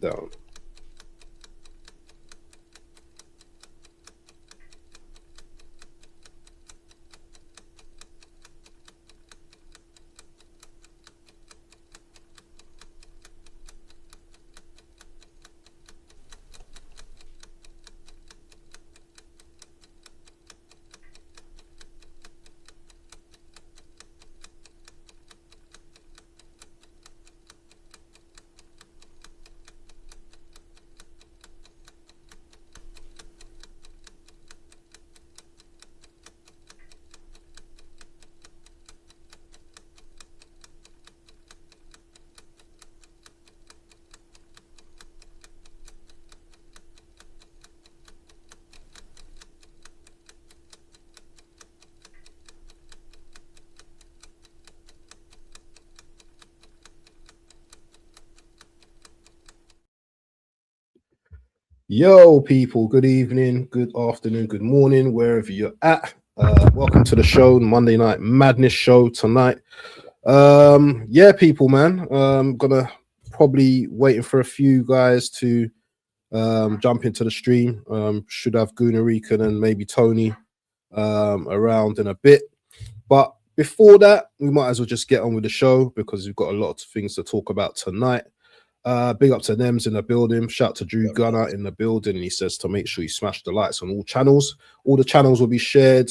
countdown. Yo, people, good evening, good afternoon, good morning, wherever you're at. Welcome to the show, Monday Night Madness show tonight. Yeah, people, man. Gonna probably waiting for a few guys to jump into the stream. Should have Gunarican and maybe Tony around in a bit. But before that, we might as well just get on with the show because we've got a lot of things to talk about tonight. Big up to Nems in the building. Shout to Drew Gunner in the building. And he says to make sure you smash the likes on all channels. All the channels will be shared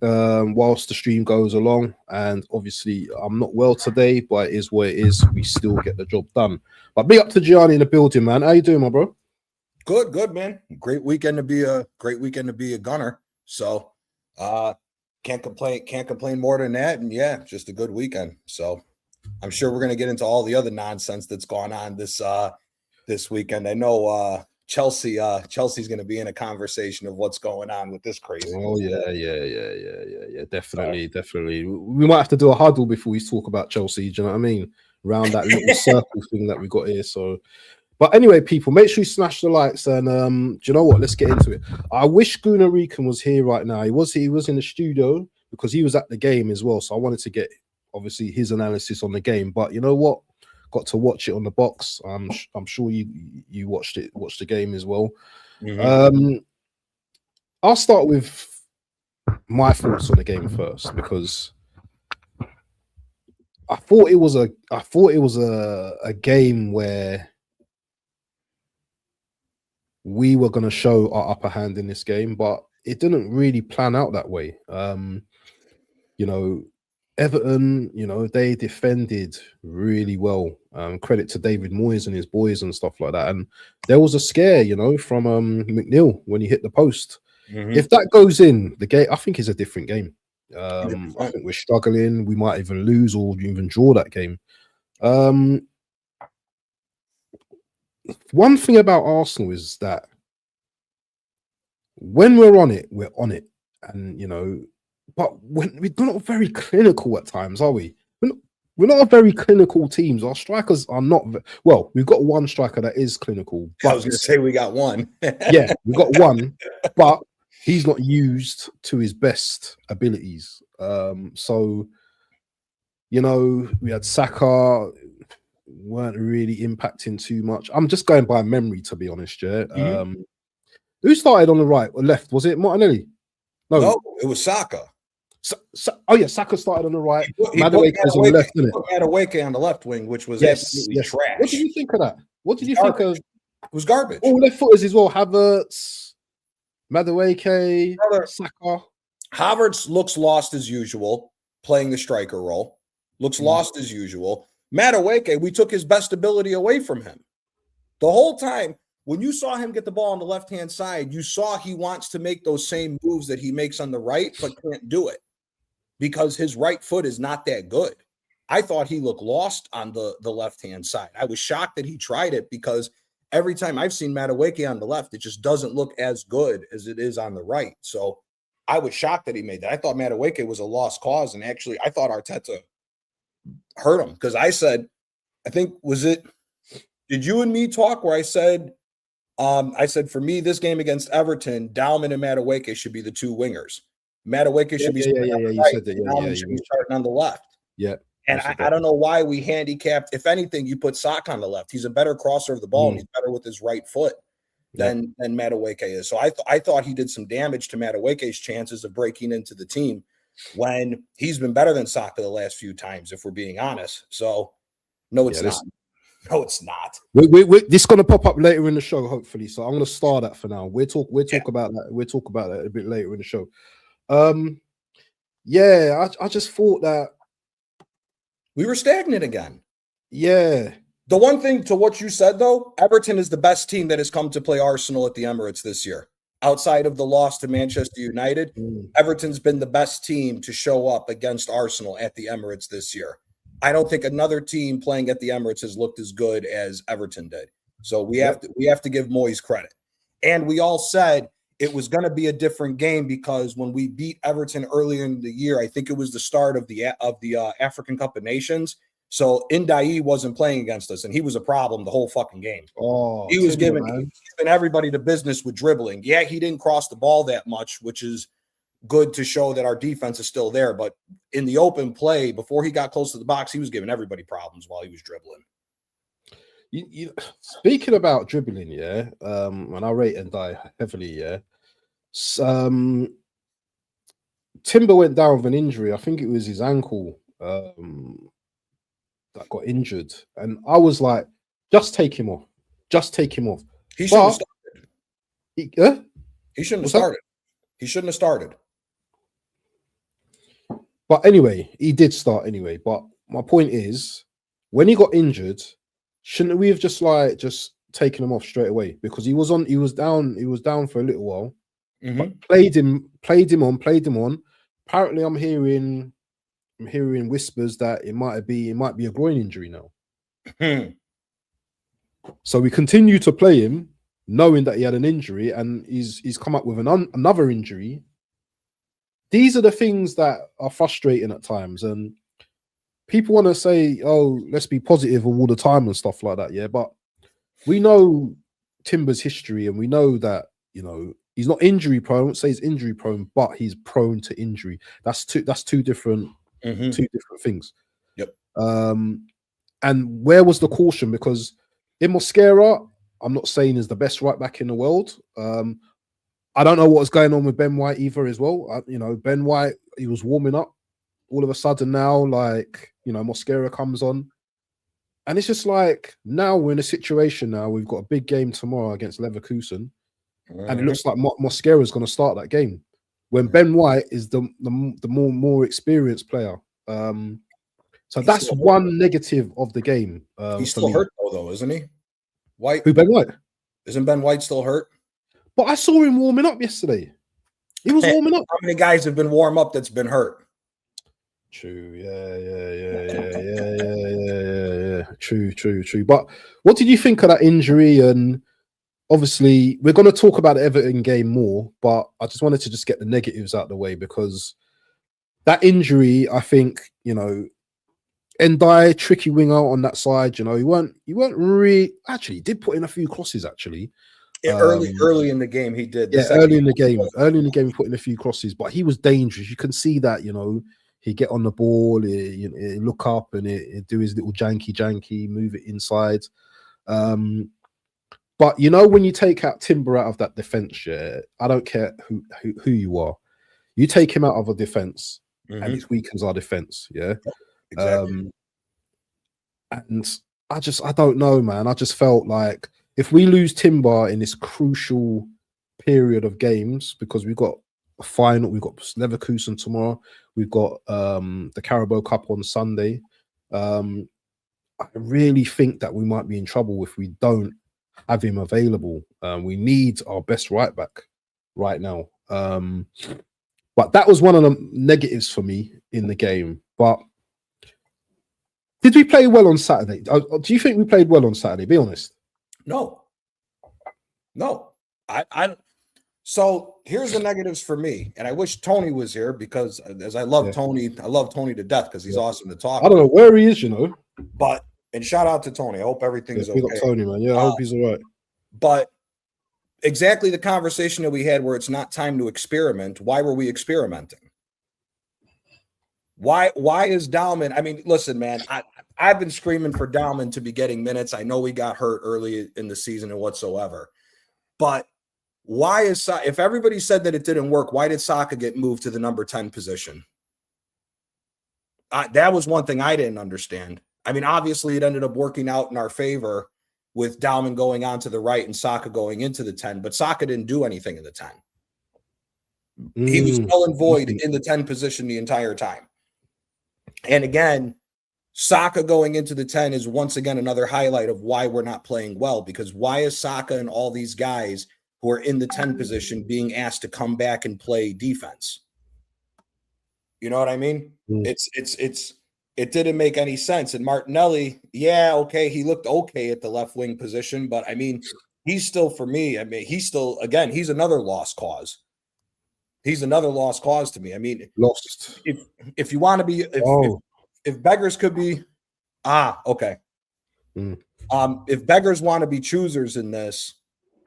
whilst the stream goes along. And obviously, I'm not well today, but it is what it is. We still get the job done. But big up to Gianni in the building, man. How you doing, my bro? Good, man. Great weekend to be a gunner. So can't complain more than that. And yeah, just a good weekend. So I'm sure we're going to get into all the other nonsense that's gone on this weekend. I know Chelsea's going to be in a conversation of what's going on with this crazy. Oh yeah. Definitely. We might have to do a huddle before we talk about Chelsea. Do you know what I mean? Around that little circle thing that we got here. So, but anyway, people, make sure you smash the likes. And do you know what? Let's get into it. I wish Gunarican was here right now. He was in the studio because he was at the game as well. So I wanted to get obviously his analysis on the game, but you know what? Got to watch it on the box. I'm sure you watched the game as well. Mm-hmm. I'll start with my thoughts on the game first because I thought it was a game where we were going to show our upper hand in this game, but it didn't really plan out that way. You know, Everton, they defended really well. Credit to David Moyes and his boys and stuff like that. And there was a scare, from McNeil when he hit the post. Mm-hmm. If that goes in, the game, I think, is a different game. I think we're struggling. We might even lose or even draw that game. One thing about Arsenal is that when we're on it, and, but we're not very clinical at times, are we? We're not a very clinical team. Our strikers are not. Well, we've got one striker that is clinical. But I was going to say we got one. Yeah, we've got one, but he's not used to his best abilities. So, we had Saka, weren't really impacting too much. I'm just going by memory, to be honest, yeah. Mm-hmm. Who started on the right or left? Was it Martinelli? No, it was Saka. Saka started on the right. Madueke was on the left, didn't it? Madueke on the left wing, which was absolutely trash. What did you think of that? What did you think of? It was garbage. All left footers as well. Havertz, Madueke, Saka. Havertz looks lost as usual, playing the striker role. Looks lost as usual. Madueke, we took his best ability away from him. The whole time, when you saw him get the ball on the left-hand side, you saw he wants to make those same moves that he makes on the right, but can't do it because his right foot is not that good. I thought he looked lost on the left-hand side. I was shocked that he tried it because every time I've seen Madueke on the left, it just doesn't look as good as it is on the right. So I was shocked that he made that. I thought Madueke was a lost cause, and actually I thought Arteta hurt him because I said, did you and me talk where I said for me, this game against Everton, Dowman and Madueke should be the two wingers. Madueke should be you said that. Dowman should be starting on the left. Yeah. And I don't know why we handicapped. If anything, you put Sock on the left. He's a better crosser of the ball, and he's better with his right foot than Madueke is. So I thought he did some damage to Madueke's chances of breaking into the team when he's been better than Saka the last few times, if we're being honest. So no, it's not. No, it's not. This is going to pop up later in the show, hopefully. So I'm going to start that for now. We'll talk about that. We'll talk about that a bit later in the show. I just thought that we were stagnant again. Yeah. The one thing to what you said, though, Everton is the best team that has come to play Arsenal at the Emirates this year. Outside of the loss to Manchester United, Everton's been the best team to show up against Arsenal at the Emirates this year. I don't think another team playing at the Emirates has looked as good as Everton did. So we have to give Moyes credit. And we all said it was going to be a different game because when we beat Everton earlier in the year, I think it was the start of the African Cup of Nations. So Ndai wasn't playing against us, and he was a problem the whole fucking game. Oh, he was giving everybody the business with dribbling. Yeah, he didn't cross the ball that much, which is good to show that our defense is still there. But in the open play, before he got close to the box, he was giving everybody problems while he was dribbling. Speaking about dribbling, and I rate Ndai heavily, Timber went down with an injury. I think it was his ankle. That got injured, and I was like, just take him off. He shouldn't have started. He shouldn't have started. He shouldn't have started. But anyway, he did start anyway. But my point is, when he got injured, shouldn't we have just taken him off straight away? Because he was down for a little while. But played him on. Apparently, I'm hearing whispers that it might be a groin injury now. So we continue to play him, knowing that he had an injury, and he's come up with another injury. These are the things that are frustrating at times, and people want to say, "Oh, let's be positive all the time" and stuff like that. Yeah, but we know Timber's history, and we know that he's not injury prone. I won't say he's injury prone, but he's prone to injury. That's two different. Two different things. Yep. And where was the caution? Because in Mosquera, I'm not saying is the best right back in the world. I don't know what was going on with Ben White either as well. Ben White, he was warming up. All of a sudden now, Mosquera comes on. And it's just like, now we're in a situation now, we've got a big game tomorrow against Leverkusen. And it looks like Mosquera is going to start that game, when Ben White is the more experienced player. So that's one negative of the game. He's still hurt though, isn't he? White. Who, Ben White? Isn't Ben White still hurt? But I saw him warming up yesterday. He was warming up. How many guys have been warm up that's been hurt? True. Yeah. True. But what did you think of that injury? And obviously, we're going to talk about the Everton game more, but I just wanted to just get the negatives out of the way, because that injury, I think, Ndai, tricky winger on that side, he weren't really, actually, he did put in a few crosses, actually. Yeah, early in the game, he did. Early in the game, he put in a few crosses, but he was dangerous. You can see that, he'd get on the ball, he'd look up and he'd do his little janky, move it inside. But when you take out Timber out of that defense, I don't care who you are, you take him out of a defense, and it weakens our defense. Yeah, exactly. And I don't know, man. I just felt like if we lose Timber in this crucial period of games, because we've got a final, we've got Leverkusen tomorrow, we've got the Caraboa Cup on Sunday. I really think that we might be in trouble if we don't have him available. We need our best right back right now. But that was one of the negatives for me in the game. But did we play well on Saturday? Do you think we played well on Saturday? Be honest. No. So here's the negatives for me, and I wish Tony was here, because as I love Tony, I love Tony to death because he's awesome to talk. I don't know where he is, But and shout out to Tony. I hope everything's okay. Got Tony, man. Yeah, I hope he's all right. But exactly the conversation that we had, where it's not time to experiment. Why were we experimenting? Why is Dowman? I mean, listen, man, I've been screaming for Dowman to be getting minutes. I know he got hurt early in the season and whatsoever. But why is if everybody said that it didn't work, why did Saka get moved to the number 10 position? That was one thing I didn't understand. I mean, obviously, it ended up working out in our favor with Dowman going on to the right and Saka going into the 10, but Saka didn't do anything in the 10. He was null and void in the 10 position the entire time. And again, Saka going into the 10 is once again another highlight of why we're not playing well, because why is Saka and all these guys who are in the 10 position being asked to come back and play defense? You know what I mean? It didn't make any sense. And Martinelli, yeah, okay, he looked okay at the left wing position, but I mean, he's still, for me, I mean, he's still, again, he's another lost cause. He's another lost cause to me. I mean, lost. If you want to be, if beggars could be, okay. If beggars want to be choosers in this,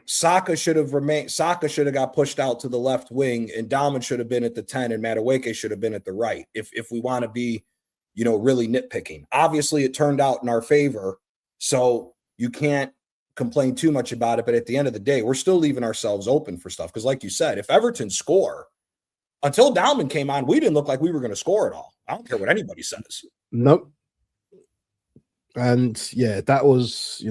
Saka should have remained. Saka should have got pushed out to the left wing, and Dowman should have been at the 10, and Madueke should have been at the right. If we want to be, really nitpicking. Obviously, it turned out in our favor, so you can't complain too much about it. But at the end of the day, we're still leaving ourselves open for stuff. Because like you said, if Everton score, until Dowman came on, we didn't look like we were going to score at all. I don't care what anybody says. Nope. And yeah, that was,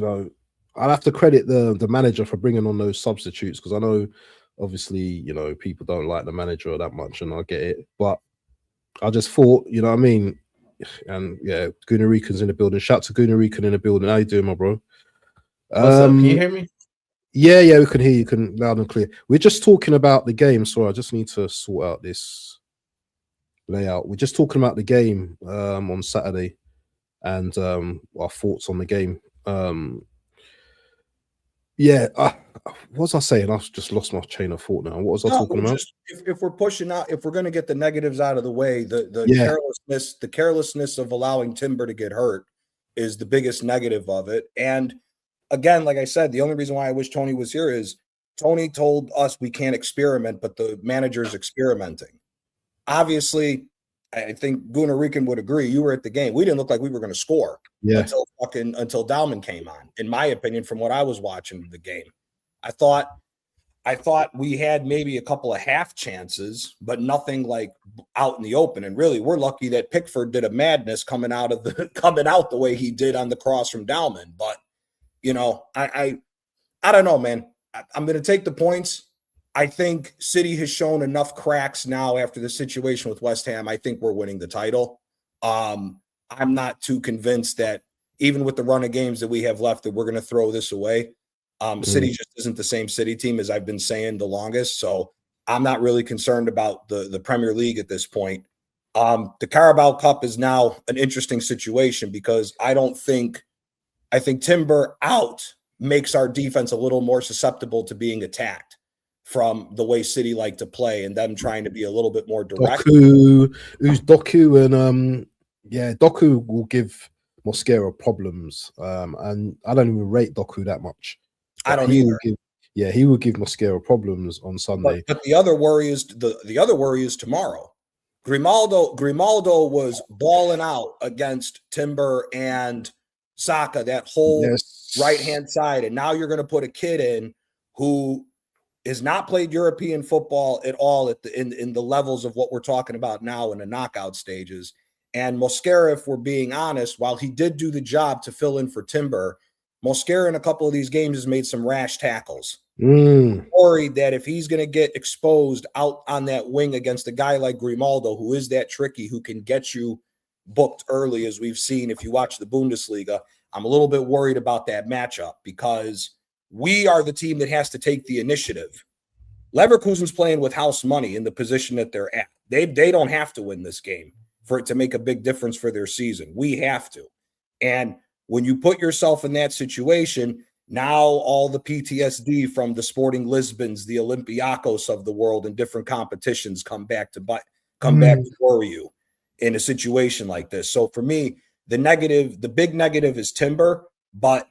I'll have to credit the manager for bringing on those substitutes, because I know obviously, people don't like the manager that much, and I get it. But I just thought, you know what I mean? And yeah, Gunarikan's in the building. Shout to Gunarikan in the building. How you doing, my bro? What's up? Can you hear me? Yeah, we can hear you. Can loud and clear. We're just talking about the game. Sorry, I just need to sort out this layout. We're just talking about the game on Saturday and our thoughts on the game. What was I saying? I've just lost my chain of thought now. What was I talking about? If we're pushing out, if we're going to get the negatives out of the way, the carelessness of allowing Timber to get hurt is the biggest negative of it. And again, like I said, the only reason why I wish Tony was here is Tony told us we can't experiment, but the manager's experimenting. Obviously, I think Gunarikan would agree. You were at the game. We didn't look like we were going to score until Dowman came on. In my opinion, from what I was watching the game, I thought we had maybe a couple of half chances, but nothing like out in the open. And really, we're lucky that Pickford did a madness coming out the way he did on the cross from Dowman. But I don't know, man. I'm going to take the points. I think City has shown enough cracks now after the situation with West Ham. I think we're winning the title. I'm not too convinced that even with the run of games that we have left, that we're going to throw this away. City just isn't the same City team as I've been saying the longest. So I'm not really concerned about the Premier League at this point. The Carabao Cup is now an interesting situation because I think Timber out makes our defense a little more susceptible to being attacked from the way City like to play and them trying to be a little bit more direct. Doku and Doku will give Mosquera problems. And I don't even rate Doku that much. I don't either. He will give Mosquera problems on Sunday. But the other worry is tomorrow. Grimaldo was balling out against Timber and Saka, that whole right-hand side. And now you're going to put a kid in who has not played European football at all in the levels of what we're talking about now in the knockout stages. And Mosquera, if we're being honest, while he did do the job to fill in for Timber, Mosquera in a couple of these games has made some rash tackles. Worried that if he's going to get exposed out on that wing against a guy like Grimaldo, who is that tricky, who can get you booked early, as we've seen if you watch the Bundesliga, I'm a little bit worried about that matchup because we are the team that has to take the initiative. Leverkusen's playing with house money in the position that they're at. They don't have to win this game for it to make a big difference for their season. We have to. And when you put yourself in that situation, now all the PTSD from the Sporting Lisbons, the Olympiacos of the world in different competitions come back to worry you in a situation like this. So for me, the big negative is Timber, but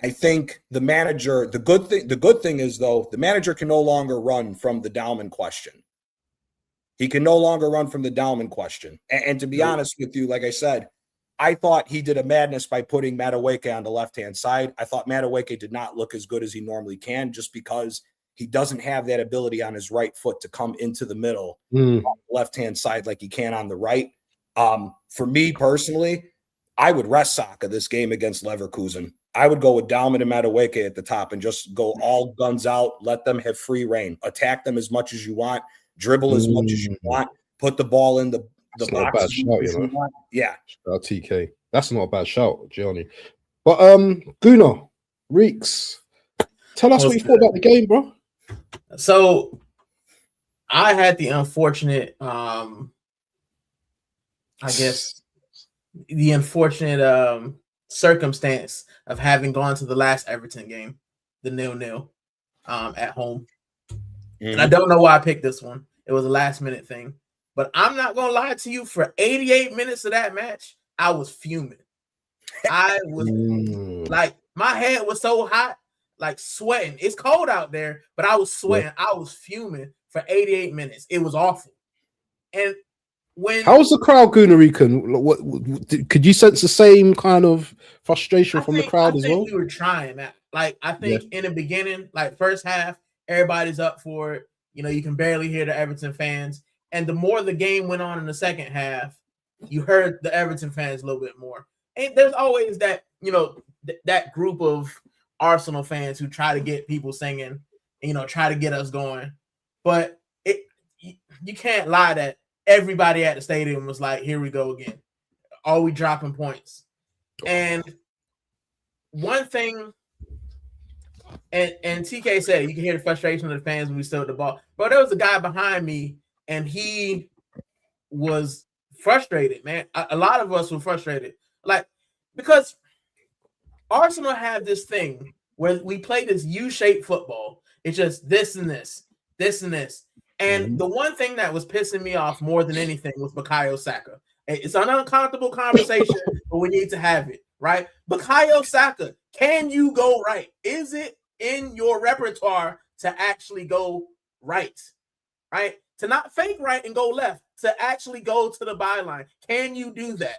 I think the good thing is, though, the manager can no longer run from the Dowman question. He can no longer run from the Dowman question. And to be honest with you, like I said, I thought he did a madness by putting Madueke on the left-hand side. I thought Madueke did not look as good as he normally can just because he doesn't have that ability on his right foot to come into the middle on the left-hand side like he can on the right. For me personally, I would rest Saka this game against Leverkusen. I would go with Dowman and Madueke at the top and just go all guns out, let them have free reign, attack them as much as you want, dribble as much as you want, put the ball in the That's box. not a bad shout, you know. Yeah. TK. That's not a bad shout, Gianni. But Guna, Reeks, tell us what you thought about the game, bro. So I had the unfortunate, I guess, the unfortunate circumstance of having gone to the last Everton game, the 0-0 at home. And I don't know why I picked this one. It was a last minute thing. But I'm not going to lie to you. For 88 minutes of that match, I was fuming. I was like, my head was so hot, like sweating. It's cold out there, but I was sweating. I was fuming for 88 minutes. It was awful. And how was the crowd, Gunarican? What could you sense the same kind of frustration from the crowd as well? We were trying that. Like, I think in the beginning, like first half, everybody's up for it. You know, you can barely hear the Everton fans. And the more the game went on in the second half, you heard the Everton fans a little bit more. And there's always that, you know, that group of Arsenal fans who try to get people singing, you know, try to get us going. But you can't lie that everybody at the stadium was like, here we go again. Are we dropping points? And one thing, and TK said, you can hear the frustration of the fans when we still at the ball. But there was a guy behind me, and he was frustrated, man. A lot of us were frustrated. Like, because Arsenal have this thing where we play this U-shaped football. It's just this and this, this and this. And the one thing that was pissing me off more than anything was Bukayo Saka. It's an uncomfortable conversation, but we need to have it, right? Bukayo Saka, can you go right? Is it in your repertoire to actually go right? Right? To not fake right and go left, to actually go to the byline. Can you do that?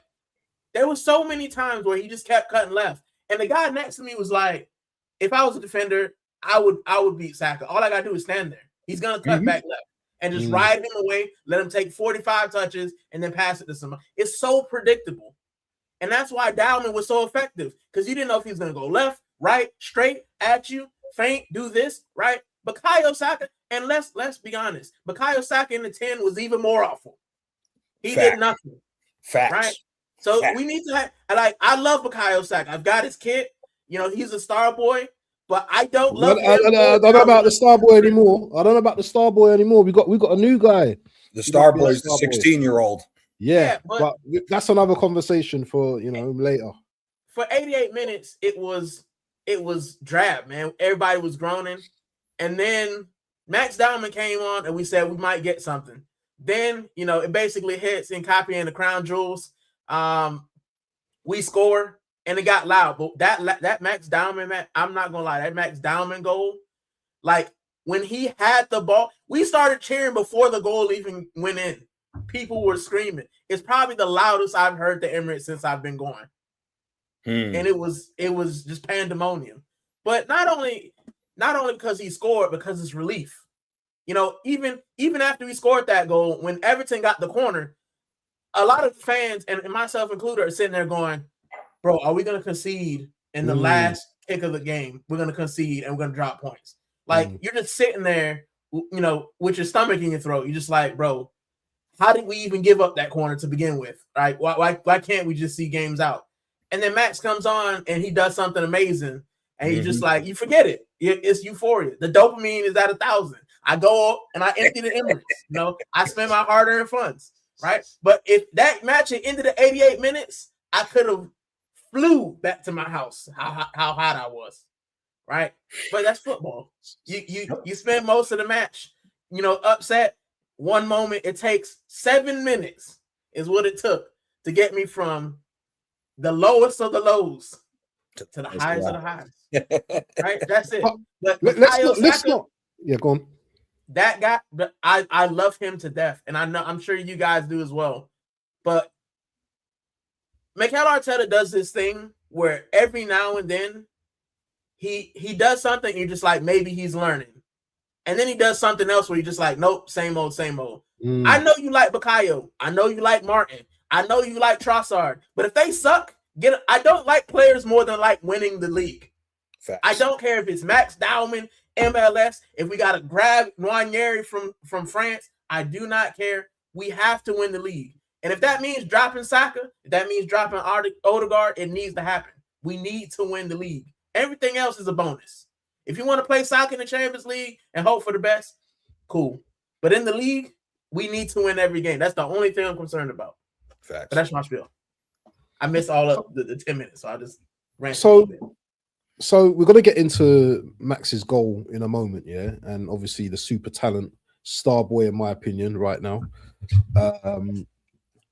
There were so many times where he just kept cutting left. And the guy next to me was like, if I was a defender, I would beat Saka. All I got to do is stand there. He's going to cut back left and just ride him away, let him take 45 touches, and then pass it to somebody. It's so predictable. And that's why Dowman was so effective, because you didn't know if he was going to go left, right, straight, at you, feint, do this, right? Bukayo Saka, and let's be honest, Bukayo Saka in the 10 was even more awful. He did nothing. Facts. Right? So we need to have, I love Bukayo Saka. I've got his kit. You know, he's a Starboy, but I don't love him. I don't know about the Starboy anymore. I don't know about the Starboy anymore. We got a new guy. The Starboy is the 16-year-old. Yeah, but that's another conversation for, you know, later. For 88 minutes, it was drab, man. Everybody was groaning. And then Max Dowman came on and we said we might get something. Then, you know, it basically hits in copying the crown jewels. We score and it got loud. But that Max Dowman, man, I'm not gonna lie, that Max Dowman goal, like when he had the ball, we started cheering before the goal even went in. People were screaming. It's probably the loudest I've heard the Emirates since I've been going. And it was just pandemonium. But not only because he scored, because it's relief. You know, even after we scored that goal, when Everton got the corner, a lot of fans, and myself included, are sitting there going, bro, are we going to concede in the last kick of the game? We're going to concede and we're going to drop points. Like, you're just sitting there, you know, with your stomach in your throat. You're just like, bro, how did we even give up that corner to begin with? Right? Why can't we just see games out? And then Max comes on and he does something amazing. And you're just like, you forget it. It's euphoria. The dopamine is at 1,000. I go up and I empty the Emirates. You know, I spend my hard-earned funds, right? But if that match had ended at 88 minutes, I could have flew back to my house. How hot I was, right? But that's football. You spend most of the match, you know, upset. One moment, it takes 7 minutes is what it took to get me from the lowest of the lows to the highest of the highs. Right? That's it. But let's not. Yeah, go on. that guy, I love him to death, and I'm sure you guys do as well. But Mikel Arteta does this thing where every now and then he does something, you're just like, maybe he's learning. And then he does something else where you're just like, nope, same old, same old. I know you like Bukayo. I know you like Martin. I know you like Trossard. But if they suck, I don't like players more than like winning the league. Facts. I don't care if it's Max Dowman, MLS, if we got to grab Nwaneri from France. I do not care. We have to win the league. And if that means dropping Saka, if that means dropping Odegaard, it needs to happen. We need to win the league. Everything else is a bonus. If you want to play Saka in the Champions League and hope for the best, cool. But in the league, we need to win every game. That's the only thing I'm concerned about. Facts. But that's my spiel. I missed all of the 10 minutes, so I just ran. So we're gonna get into Max's goal in a moment, yeah, and obviously the super talent Starboy, in my opinion, right now.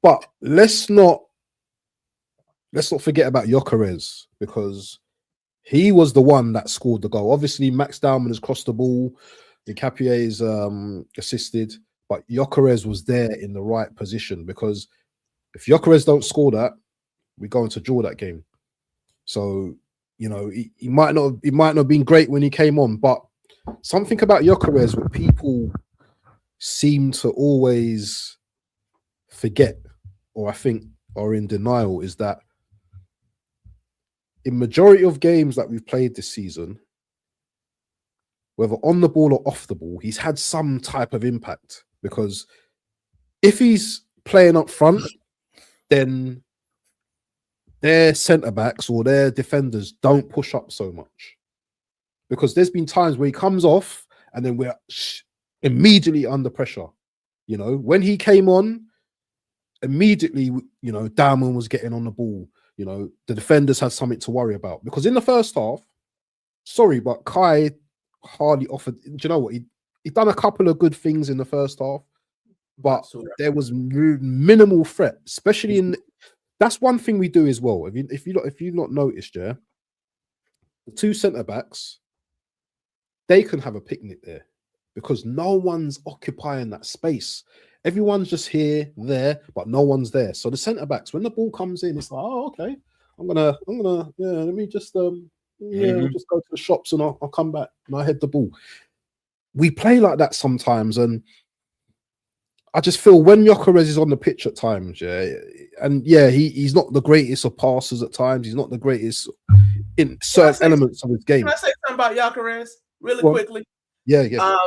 But let's not forget about Gyökeres, because he was the one that scored the goal. Obviously, Max Dowman has crossed the ball, Nkapie's assisted, but Gyökeres was there in the right position, because if Gyökeres don't score that, we're going to draw that game. So, you know, he might not have been great when he came on, but something about Gyökeres what people seem to always forget, or I think are in denial, is that in majority of games that we've played this season, whether on the ball or off the ball, he's had some type of impact. Because if he's playing up front, then their centre-backs or their defenders don't push up so much. Because there's been times where he comes off and then we're immediately under pressure. You know, when he came on, immediately, you know, Dowman was getting on the ball. You know, the defenders had something to worry about. Because in the first half, sorry, but Kai hardly offered. Do you know what? He done a couple of good things in the first half, but there was minimal threat, especially in. That's one thing we do as well. If you've not noticed, yeah, the two centre backs, they can have a picnic there because no one's occupying that space. Everyone's just here, there, but no one's there. So the centre backs, when the ball comes in, it's like, oh, okay, I'm gonna, yeah, let me just, just go to the shops and I'll come back and I head the ball. We play like that sometimes, and I just feel when Gyökeres is on the pitch at times, yeah, and yeah, he's not the greatest of passers at times. He's not the greatest in certain elements of his game. Can I say something about Gyökeres really quickly? Yeah.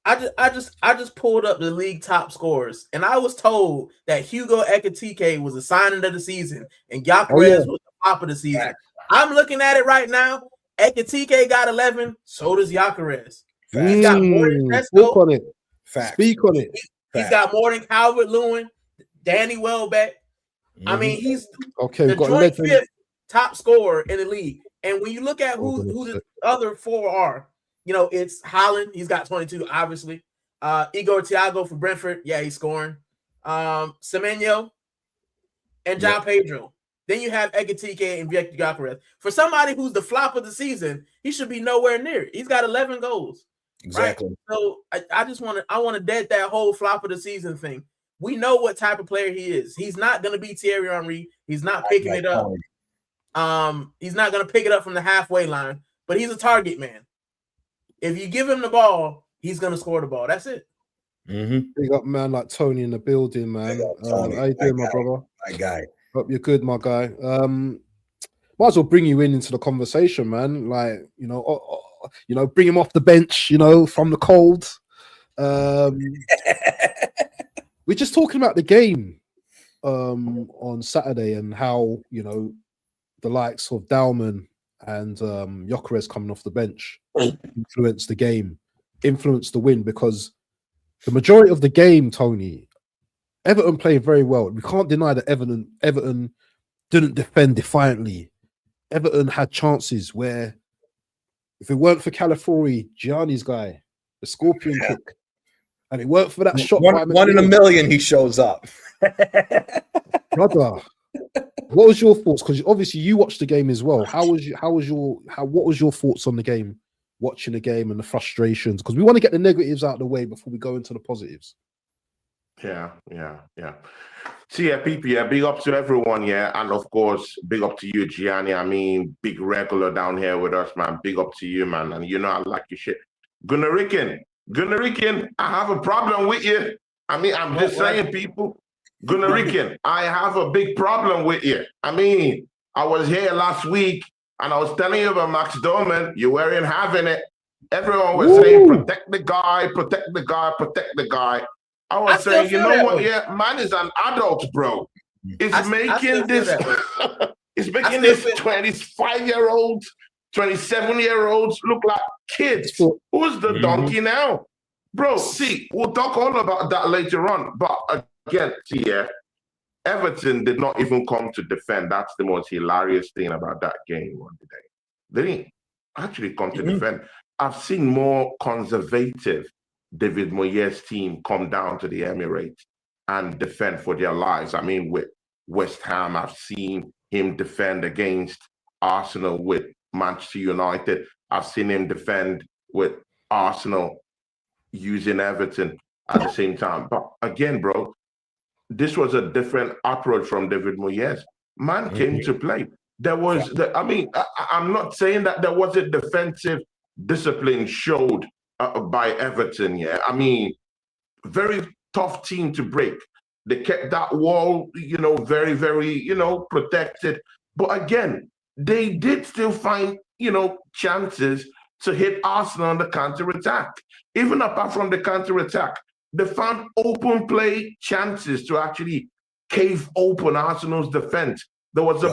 I just pulled up the league top scorers, and I was told that Hugo Ekitike was the signing of the season, and Gyökeres was the top of the season. Fact. I'm looking at it right now. Ekitike got 11, so does Gyökeres. He's got more than Speak on it. Fact. Speak on it. He's got more than Calvert-Lewin, Danny Welbeck. I mean, he's the joint fifth top scorer in the league. And when you look at who the other four are, you know, it's Haaland. He's got 22, obviously. Igor Thiago for Brentford. Yeah, he's scoring. Semenyo and João Pedro. Then you have Ekitike and Gyökeres. For somebody who's the flop of the season, he should be nowhere near it. He's got 11 goals. Exactly. Right? So I want to dead that whole flop of the season thing. We know what type of player he is. He's not going to be Thierry Henry. He's not picking it up. He's not going to pick it up from the halfway line, but he's a target man. If you give him the ball, he's going to score the ball. That's it. Big up, man, like Tony in the building, man. How you doing, my brother? My guy. Hope you're good, my guy. Might as well bring you into the conversation, man. Like, you know, bring him off the bench, you know, from the cold. We're just talking about the game on Saturday and how, you know, the likes of Dowman and Gyökeres coming off the bench influenced the game, influenced the win, because the majority of the game, Tony, Everton played very well. We can't deny that Everton didn't defend defiantly. Everton had chances where, if it weren't for Calafiori, Gianni's guy, the scorpion kick, and it weren't for that shot. One in a million, he shows up. Brother, what was your thoughts? Because obviously you watched the game as well. What was your thoughts on the game? watching the game and the frustrations? Because we want to get the negatives out of the way before we go into the positives. Yeah. See, people, big up to everyone, and of course, big up to you, Gianni. I mean, big regular down here with us, man. Big up to you, man. And you know, I like your shit. Gunnarikin, I have a problem with you. I mean, I'm just saying, people. Gunnarikin, I have a big problem with you. I mean, I was here last week and I was telling you about Max Dowman. You weren't having it. Everyone was saying, protect the guy. I was saying, you know what? Yeah, man is an adult, bro. It's making this 25-year-olds, 27-year-olds look like kids. Who's the donkey now? Bro, see, we'll talk all about that later on. But again, see, Everton did not even come to defend. That's the most hilarious thing about that game on the day. They didn't actually come to defend. I've seen more conservative David Moyes' team come down to the Emirates and defend for their lives. I mean, with West Ham, I've seen him defend against Arsenal with Manchester United. I've seen him defend with Arsenal using Everton at the same time. But again, bro, this was a different approach from David Moyes. Man came to play. There was, I'm not saying that there was a defensive discipline showed by Everton, I mean, very tough team to break. They kept that wall, very, very, protected. But again, they did still find, chances to hit Arsenal on the counter-attack. Even apart from the counter-attack, they found open play chances to actually cave open Arsenal's defense. There was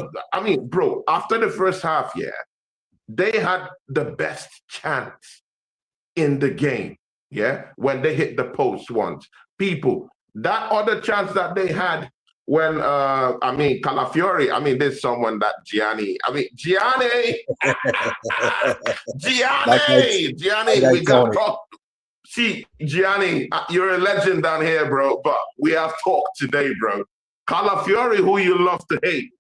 bro, after the first half, they had the best chance in the game, when they hit the post once. People, that other chance that they had when, Calafiori, there's someone that Gianni, we got talk. See, Gianni, you're a legend down here, bro, but we have talked today, bro. Calafiori, who you love to hate,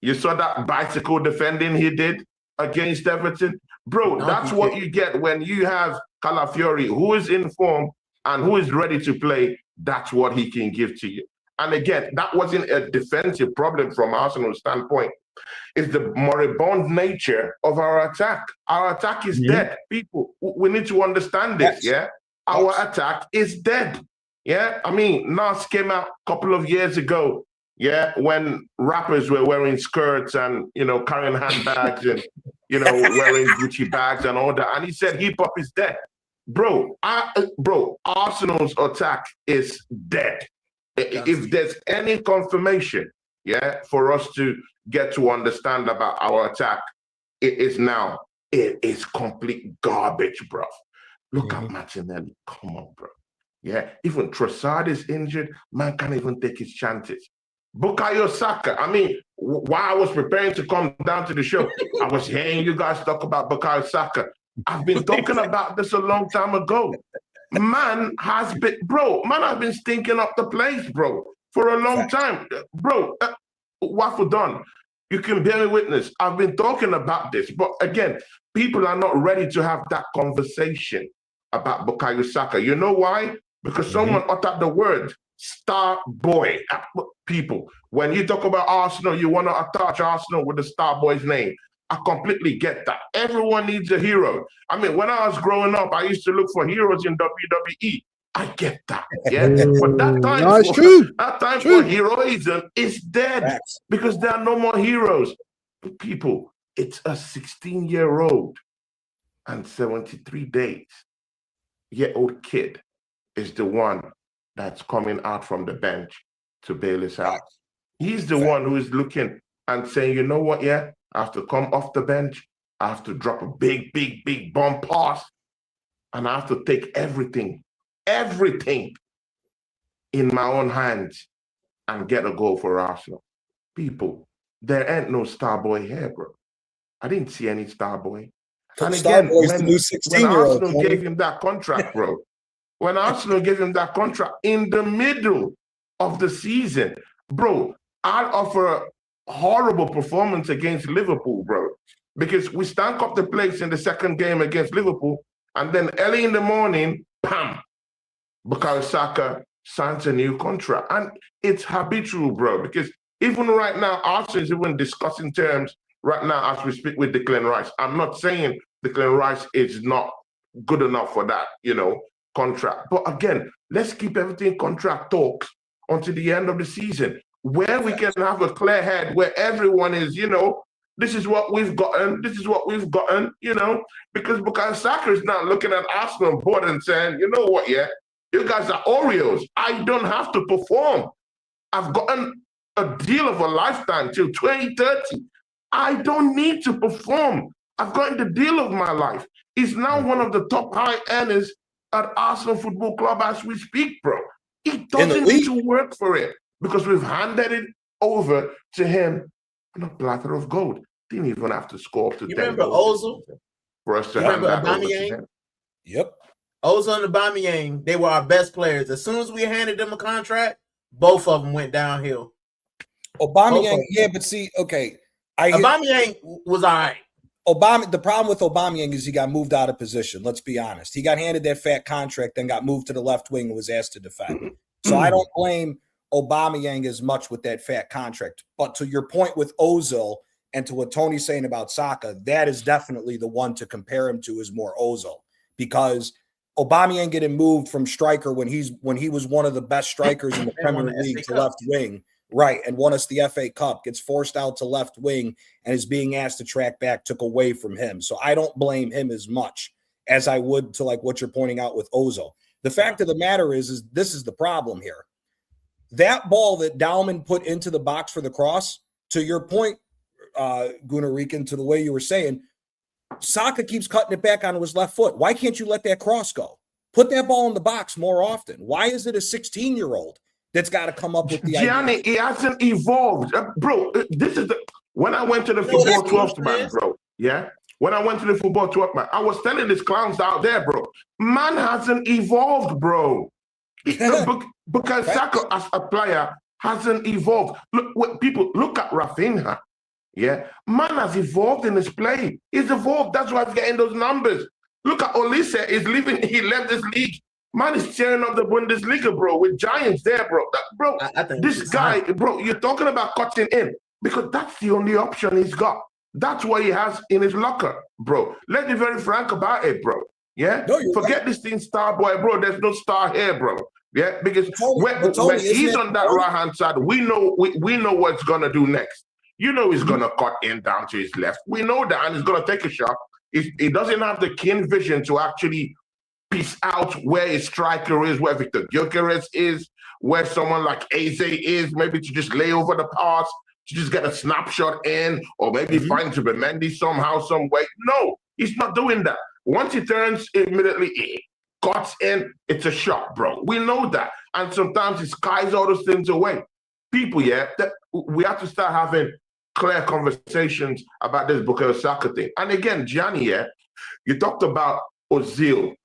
You saw that bicycle defending he did against Everton? Bro, that's what you get when you have Calafiori, who is in form and who is ready to play. That's what he can give to you. And again, that wasn't a defensive problem from Arsenal's standpoint. It's the moribund nature of our attack. Our attack is dead. People, we need to understand this, Our attack is dead. Nas came out a couple of years ago, when rappers were wearing skirts and, carrying handbags and, wearing Gucci bags and all that. And he said hip-hop is dead. Bro, Arsenal's attack is dead. If there's any confirmation, for us to get to understand about our attack, it is complete garbage, bro. Look at Martinelli. Come on, bro. Even Trossard is injured. Man can't even take his chances. Bukayo Saka. While I was preparing to come down to the show, I was hearing you guys talk about Bukayo Saka. I've been talking about this a long time ago. Man has been stinking up the place, bro, for a long time. Bro, Waffle Don, you can bear me witness. I've been talking about this, but again, people are not ready to have that conversation about Bukayo Saka. You know why? Because someone uttered the word Starboy. People, when you talk about Arsenal, you want to attach Arsenal with the Starboy's name. I completely get that. Everyone needs a hero. When I was growing up, I used to look for heroes in WWE. I get that. But that time for heroism is dead because there are no more heroes. People, it's a 16-year-old and 73 days old kid is the one that's coming out from the bench to bail us out. He's the one who is looking and saying, you know what, I have to come off the bench. I have to drop a big, big, big bomb pass. And I have to take everything in my own hands and get a goal for Arsenal. People, there ain't no Starboy here, bro. I didn't see any Starboy. And again, when Arsenal gave him that contract, bro, when Arsenal gave him that contract in the middle of the season, bro, I'd offer a horrible performance against Liverpool, bro. because we stank up the place in the second game against Liverpool, and then early in the morning, bam, Bukayo Saka signs a new contract. And it's habitual, bro, because even right now, Arsenal is even discussing terms right now as we speak with Declan Rice. I'm not saying Declan Rice is not good enough for that, contract. But again, let's keep everything contract talks until the end of the season, where we can have a clear head, where everyone is, this is what we've gotten, because Bukayo Saka is now looking at Arsenal board and saying, you know what, you guys are Oreos. I don't have to perform. I've gotten a deal of a lifetime till 2030. I don't need to perform. I've gotten the deal of my life. He's now one of the top high earners at Arsenal Football Club as we speak, bro. He doesn't need to work for it because we've handed it over to him on a platter of gold. Didn't even have to score up to 10 remember goals Ozil? for us to hand that over to him. Yep. Ozil and Aubameyang, they were our best players. As soon as we handed them a contract, both of them went downhill. Aubameyang, yeah, but see, okay. Aubameyang was all right. The problem with Aubameyang is he got moved out of position. Let's be honest. He got handed that fat contract, then got moved to the left wing and was asked to defend. So I don't blame Aubameyang as much with that fat contract. But to your point with Ozil and to what Tony's saying about Saka, that is definitely the one to compare him to is more Ozil, because Aubameyang getting moved from striker when he was one of the best strikers in the Premier League to left wing. Right, and won us the FA Cup, gets forced out to left wing and is being asked to track back, took away from him. So I don't blame him as much as I would to like what you're pointing out with Ozil. The fact of the matter is this is the problem here. That ball that Dowman put into the box for the cross, to your point, Gunarican, to the way you were saying, Saka keeps cutting it back onto his left foot. Why can't you let that cross go? Put that ball in the box more often. Why is it a 16-year-old that's got to come up with the Gianni, idea? he hasn't evolved. Bro, this is when I went to the football 12th man, bro. Yeah? When I went to the football 12th man, I was telling these clowns out there, bro. Man hasn't evolved, bro. Because Saka as a player hasn't evolved. Look at Rafinha. Yeah? Man has evolved in his play. He's evolved. That's why he's getting those numbers. Look at Olise. He left this league. Man is tearing up the Bundesliga, bro, with giants there, bro. This guy, bro, you're talking about cutting in because that's the only option he's got. That's what he has in his locker, bro. Let's be very frank about it, bro. Yeah? No, forget this thing, Starboy, bro. There's no star here, bro. Yeah? Because when he's on that right-hand side, we know what's going to do next. You know he's going to cut in down to his left. We know that, and he's going to take a shot. He doesn't have the keen vision to actually piece out where his striker is, where Victor Gyökeres is, where someone like Eze is, maybe to just lay over the pass, to just get a snapshot in, or maybe find Zubimendi somehow, some way. No, he's not doing that. Once he turns, immediately cuts in, it's a shot, bro. We know that. And sometimes he skies all those things away. People, we have to start having clear conversations about this Bukayo Saka thing. And again, Gianni, you talked about Ozil,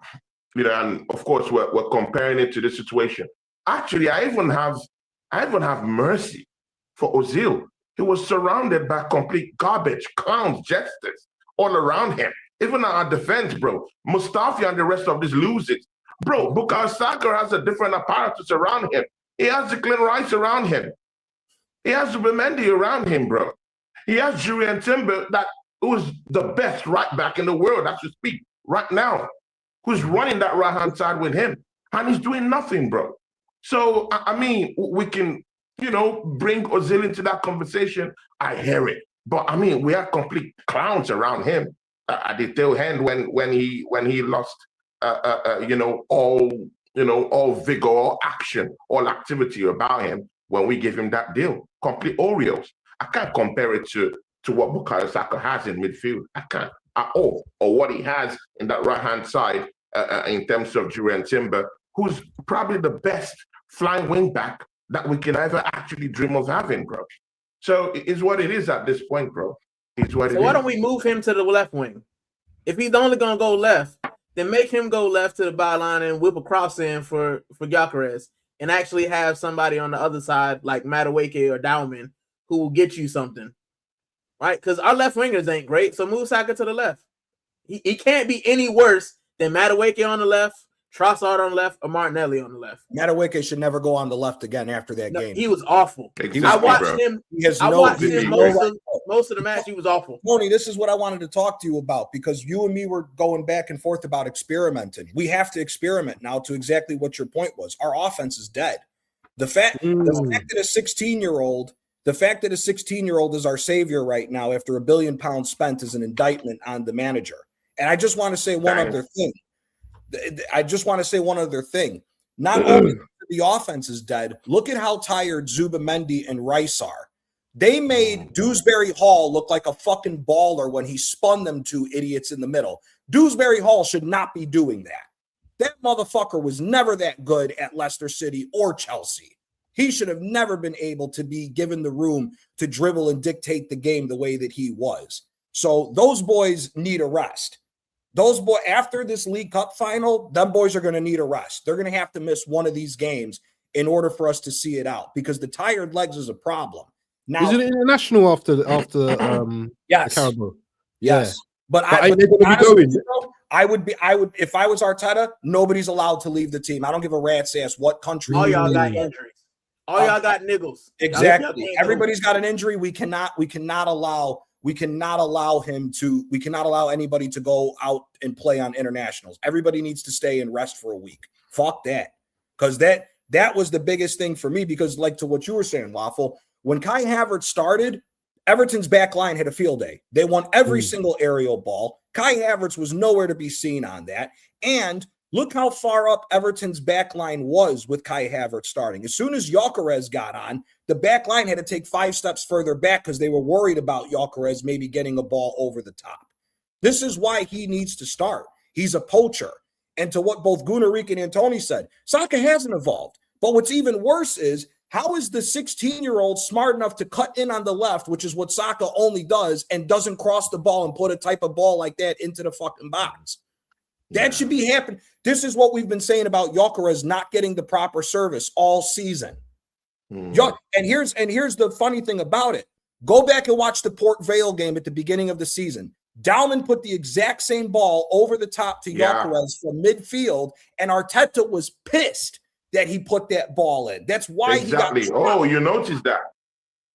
and of course we're comparing it to this situation. Actually, I even have mercy for Ozil. He was surrounded by complete garbage, clowns, jesters all around him. Even our defense, bro. Mustafi and the rest of this lose it. Bro, Bukayo Saka has a different apparatus around him. He has Declan Rice around him. He has Zubimendi around him, bro. He has Julian Timber, who's the best right back in the world, as we speak, right now, who's running that right-hand side with him. And he's doing nothing, bro. So, I mean, we can, bring Ozil into that conversation. I hear it. But, I mean, we are complete clowns around him at the tail end when he lost, all vigor, all action, all activity about him when we gave him that deal. Complete Oreos. I can't compare it to what Bukayo Saka has in midfield. I can't at all. Or what he has in that right-hand side in terms of Julian Timber, who's probably the best flying wing back that we can ever actually dream of having, bro. So it's what it is at this point, bro. It's what it is. So why don't we move him to the left wing? If he's only going to go left, then make him go left to the byline and whip a cross in for Gyökeres and actually have somebody on the other side like Madueke or Dowman who will get you something. right? Because our left wingers ain't great, so move Saka to the left. He can't be any worse than Madueke on the left, Trossard on the left, or Martinelli on the left. Madueke should never go on the left again after that game. He was awful. Exactly, I watched bro. him. He has I no- watched he has him no most of the match. He was awful. Tony, this is what I wanted to talk to you about because you and me were going back and forth about experimenting. We have to experiment now to exactly what your point was. Our offense is dead. The fact that a 16-year-old is our savior right now after £1 billion spent is an indictment on the manager. And I just want to say one other thing. Not only the offense is dead, look at how tired Zubamendi and Rice are. They made Dewsbury Hall look like a fucking baller when he spun them two idiots in the middle. Dewsbury Hall should not be doing that. That motherfucker was never that good at Leicester City or Chelsea. He should have never been able to be given the room to dribble and dictate the game the way that he was. So those boys need a rest. After this League Cup final, them boys are going to need a rest. They're going to have to miss one of these games in order for us to see it out because the tired legs is a problem. Now, is it international after yes, the Caraboa? Yes, but I would if I was Arteta, nobody's allowed to leave the team. I don't give a rat's ass what country. All y'all got injuries. All y'all got niggles. Exactly. Everybody's got an injury. We cannot allow anybody to go out and play on internationals. Everybody needs to stay and rest for a week. Fuck that. Because that was the biggest thing for me because like to what you were saying, Waffle, when Kai Havertz started, Everton's back line had a field day. They won every single aerial ball. Kai Havertz was nowhere to be seen on that. And look how far up Everton's back line was with Kai Havertz starting. As soon as Gyökeres got on, the back line had to take 5 steps further back because they were worried about Gyökeres maybe getting a ball over the top. This is why he needs to start. He's a poacher. And to what both Gunnar and Tony said, Saka hasn't evolved. But what's even worse is, how is the 16-year-old smart enough to cut in on the left, which is what Saka only does, and doesn't cross the ball and put a type of ball like that into the fucking box? That should be happening. This is what we've been saying about Gyökeres not getting the proper service all season. And here's the funny thing about it. Go back and watch the Port Vale game at the beginning of the season. Dowman put the exact same ball over the top to Gyökeres from midfield, and Arteta was pissed that he put that ball in. That's why he got. Oh, you noticed that?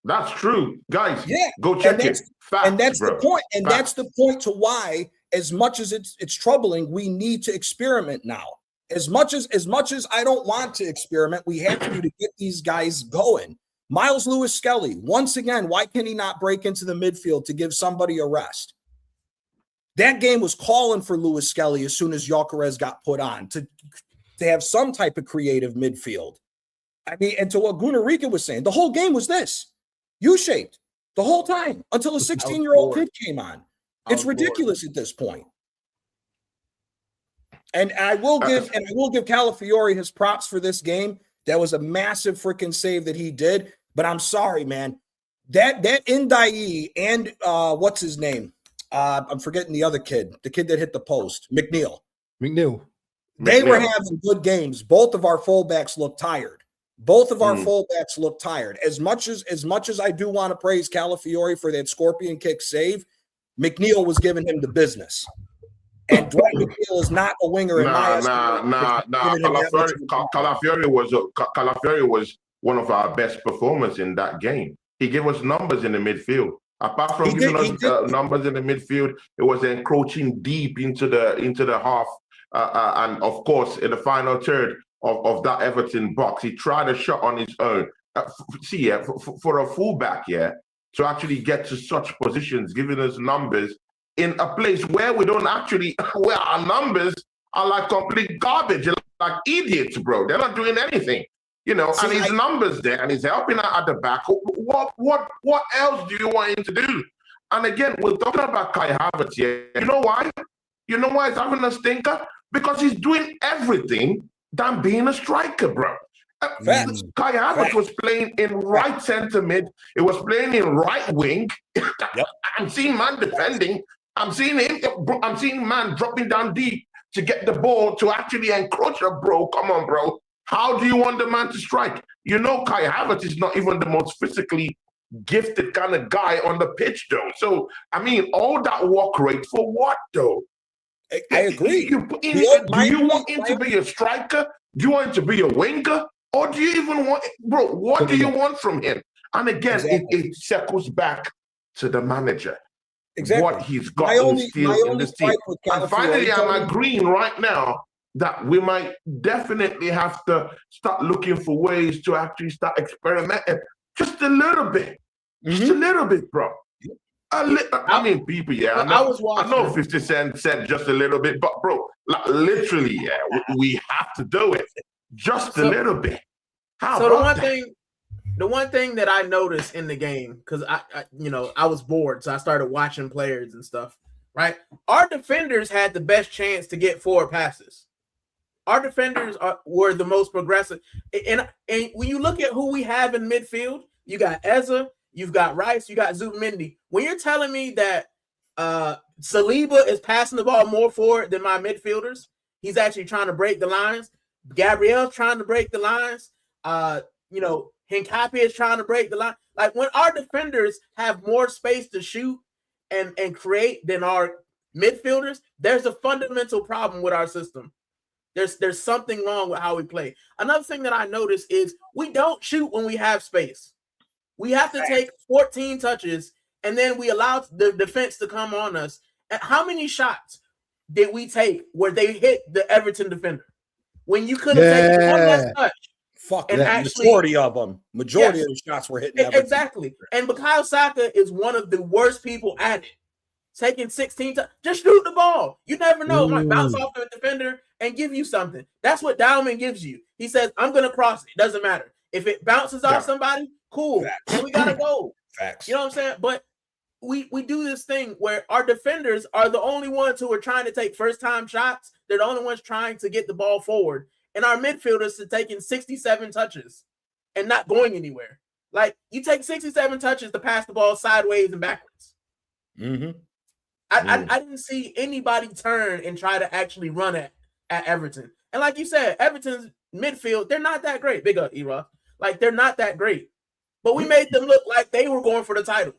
That's true, guys. Yeah, go check it. Facts, and that's bro. the point. And Facts. that's the point to why, as much as it's troubling, we need to experiment now. As much as I don't want to experiment, we have to get these guys going. Miles Lewis-Skelly, once again, why can he not break into the midfield to give somebody a rest? That game was calling for Lewis-Skelly as soon as Gyökeres got put on to have some type of creative midfield. I mean, and to what Gunnar was saying, the whole game was this. U-shaped the whole time until a 16-year-old kid came on. It's ridiculous at this point. And I will give Calafiori his props for this game. That was a massive freaking save that he did. But I'm sorry, man. That Ndiaye and what's his name? I'm forgetting the other kid, the kid that hit the post, McNeil. They were having good games. Both of our fullbacks look tired. As much as I do want to praise Calafiori for that scorpion kick save, McNeil was giving him the business. And Dwight McNeil is not a winger in my estimation. Calafiori was one of our best performers in that game. He gave us numbers in the midfield. Apart from giving us numbers in the midfield, it was encroaching deep into the half. And of course, in the final third of that Everton box, he tried a shot on his own. For a fullback, to actually get to such positions, giving us numbers in a place where we don't actually, where our numbers are like complete garbage, like idiots, bro. They're not doing anything, and his numbers there, and he's helping out at the back. What else do you want him to do? And again, we're talking about Kai Havertz here. You know why? You know why he's having a stinker? Because he's doing everything than being a striker, bro. Kai Havertz was playing in right center mid. It was playing in right wing. I'm seeing man defending. I'm seeing man dropping down deep to get the ball to actually encroach, bro. Come on, bro. How do you want the man to strike? Kai Havertz is not even the most physically gifted kind of guy on the pitch, though. So, I mean, all that work rate for what, though? I agree. Do you want him to be a striker? Do you want him to be a winger? Or do you even want, bro, what do you want from him? And again, it circles back to the manager. Exactly. What he's got in this team. And finally, I'm agreeing right now that we might definitely have to start looking for ways to actually start experimenting just a little bit. Just a little bit, bro. I mean, people, I know 50 Cent said just a little bit, but bro, like, literally, we have to do it just a little bit. The one thing that I noticed in the game, because I was bored, so I started watching players and stuff. Right, our defenders had the best chance to get forward passes. Our defenders were the most progressive, and when you look at who we have in midfield, you got Eza, you've got Rice, you got Zubimendi. When you're telling me that Saliba is passing the ball more forward than my midfielders, he's actually trying to break the lines. Gabriel's trying to break the lines. Hincapié is trying to break the line. Like, when our defenders have more space to shoot and create than our midfielders, there's a fundamental problem with our system. There's something wrong with how we play. Another thing that I noticed is we don't shoot when we have space. We have to take 14 touches, and then we allow the defense to come on us. And how many shots did we take where they hit the Everton defender? When you could have taken one less touch. Majority of them. Majority of the shots were hitting Everton. Exactly. And Bukayo Saka is one of the worst people at it. Taking 16 touches. Just shoot the ball. You never know. It might bounce off the defender and give you something. That's what Dowman gives you. He says, I'm going to cross it. Doesn't matter. If it bounces off somebody, cool. And we got to go. Facts. You know what I'm saying? But we do this thing where our defenders are the only ones who are trying to take first-time shots. They're the only ones trying to get the ball forward. And our midfielders are taking 67 touches and not going anywhere. Like, you take 67 touches to pass the ball sideways and backwards. I didn't see anybody turn and try to actually run at Everton. And like you said, Everton's midfield, they're not that great. Big up, E-Rock. Like, they're not that great. But we made them look like they were going for the title.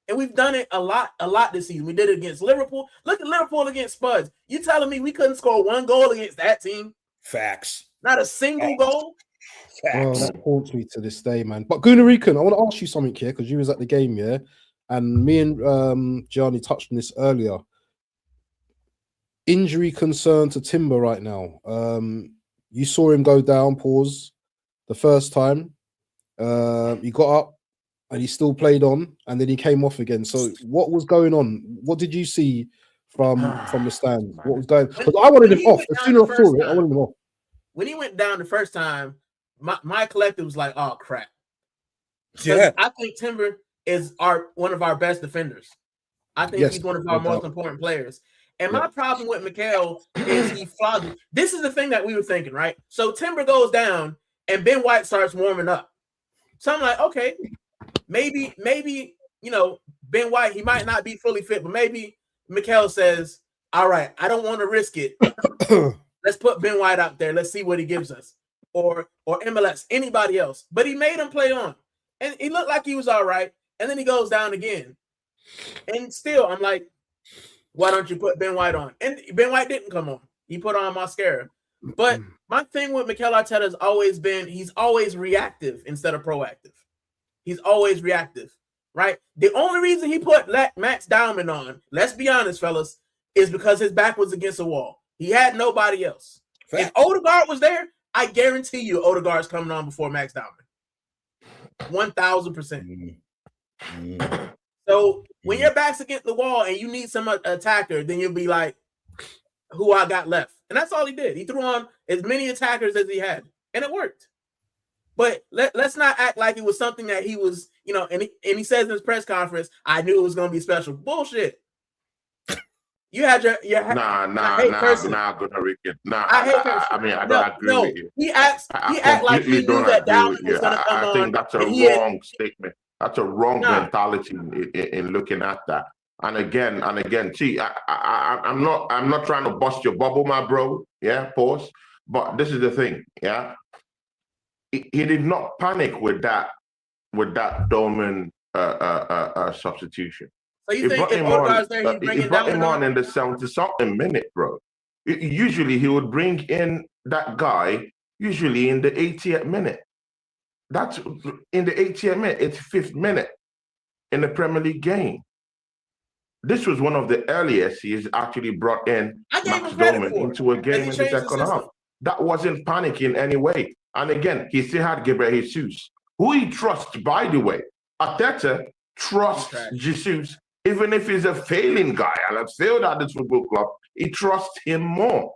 And we've done it a lot this season. We did it against Liverpool. Look at Liverpool against Spuds. You telling me we couldn't score one goal against that team? Facts. Not a single goal? Well, that haunts me to this day, man. But Gunarican, I want to ask you something here, because you was at the game, yeah? And me and Gianni touched on this earlier. Injury concern to Timber right now. You saw him go down, the first time. He got up and he still played on, and then he came off again. So what was going on? What did you see from the stands? What was going on? Because I wanted him off. As soon as I saw it, I wanted him off. When he went down the first time, my collective was like, oh, crap. Yeah. I think Timber is one of our best defenders. I think he's one of our most important players. And my problem with Mikel is he flogged. This is the thing that we were thinking, right? So Timber goes down and Ben White starts warming up. So I'm like, okay, maybe, Ben White, he might not be fully fit, but maybe Mikel says, all right, I don't want to risk it. Let's put Ben White out there. Let's see what he gives us. Or MLS, anybody else. But he made him play on. And he looked like he was all right. And then he goes down again. And still, I'm like, why don't you put Ben White on? And Ben White didn't come on. He put on Mascara. But my thing with Mikel Arteta has always been, he's always reactive instead of proactive. He's always reactive, right? The only reason he put Max Dowman on, let's be honest, fellas, is because his back was against the wall. He had nobody else. Fact. If Odegaard was there, I guarantee you Odegaard's coming on before Max Dowman. 1,000%. So when your back's against the wall and you need some attacker, then you'll be like, who I got left? And that's all he did. He threw on as many attackers as he had, and it worked. But let's not act like it was something that he was, and he says in his press conference, I knew it was going to be special. Bullshit. You had your Nah, Gunarican. Nah, I mean, I don't agree with you. He act like he knew that Dowman was going to come on. I think that's a wrong statement. That's a wrong mentality in looking at that. And again, see, I'm not trying to bust your bubble, my bro. Yeah, pause. But this is the thing. Yeah, he did not panic with that with that Dowman substitution. So you think if Odegaard's there, he's bringing he brought him Dowman on in the 70-something minute, bro. Usually he would bring in that guy usually in the 80th minute. That's in the 80th minute, 85th minute in the Premier League game. This was one of the earliest he's actually brought in Max Dowman into a game in the second half. That wasn't panic in any way. And again, he still had Gabriel Jesus, who he trusts, by the way. Arteta trusts Jesus, even if he's a failing guy and has failed at this football club, he trusts him more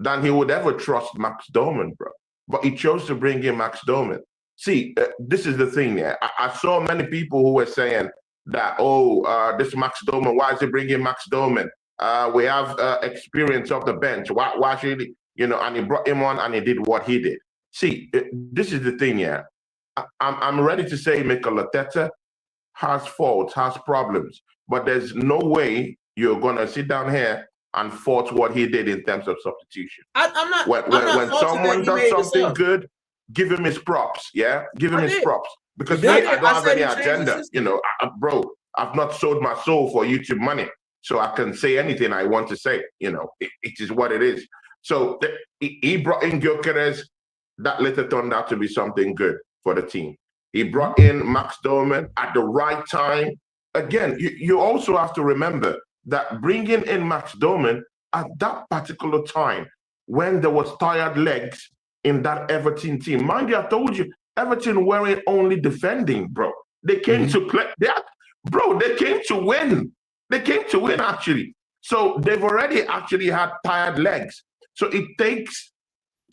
than he would ever trust Max Dowman, bro. But he chose to bring in Max Dowman. See, this is the thing, yeah. I saw many people who were saying that, this Max Dowman, why is he bringing Max Dowman? We have experience off the bench. Why should he, and he brought him on and he did what he did. See, this is the thing, yeah. I'm ready to say Mikel Arteta has faults, has problems, but there's no way you're going to sit down here and fault what he did in terms of substitution. I'm not. When someone does something good, give him his props, yeah? Give him his props. Because I don't have any agenda, bro. I've not sold my soul for YouTube money, so I can say anything I want to say, it is what it is. So he brought in Gyökeres, that later turned out to be something good for the team. He brought in Max Dowman at the right time. Again, you also have to remember that bringing in Max Dowman at that particular time when there was tired legs in that Everton team. Mind you, I told you, Everton weren't only defending, bro. They came to play. They came to win. They came to win, actually. So they've already actually had tired legs. So it takes,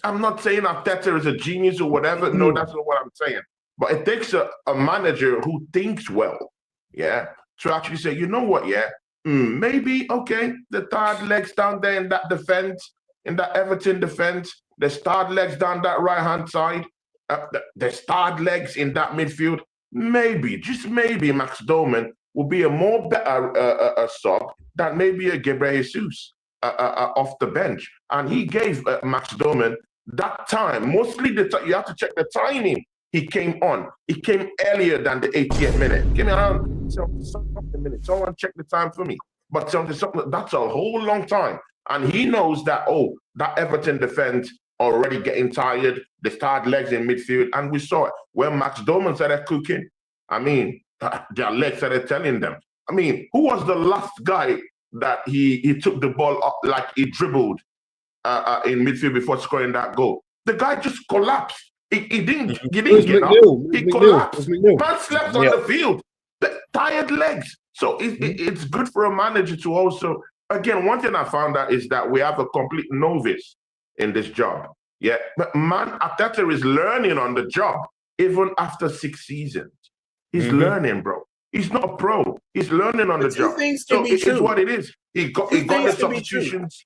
I'm not saying Arteta is a genius or whatever. No, that's not what I'm saying. But it takes a manager who thinks well, yeah, to actually say, you know what, yeah, maybe, okay, the tired legs down there in that defense, in that Everton defense, the tired legs down that right-hand side, the tired legs in that midfield, maybe, just maybe Max Dowman will be a more better sub than maybe a Gabriel Jesus off the bench. And he gave Max Dowman that time. Mostly you have to check the timing. He came on. He came earlier than the 80th minute. Give me around 70 minutes. Someone check the time for me. But something that's a whole long time. And he knows that, that Everton defense already getting tired. They started legs in midfield. And we saw it. When Max Dowman started cooking, I mean, their legs started telling them. I mean, who was the last guy that he took the ball up like he dribbled in midfield before scoring that goal? The guy just collapsed. He didn't get up. He collapsed. Man slept on the field. The tired legs. So it's good for a manager to also, again, one thing I found out is that we have a complete novice in this job. Yeah, but man, Arteta is learning on the job even after 6 seasons. He's learning, bro. He's not a pro. He's learning on the job. So it's what it is. He got the substitutions.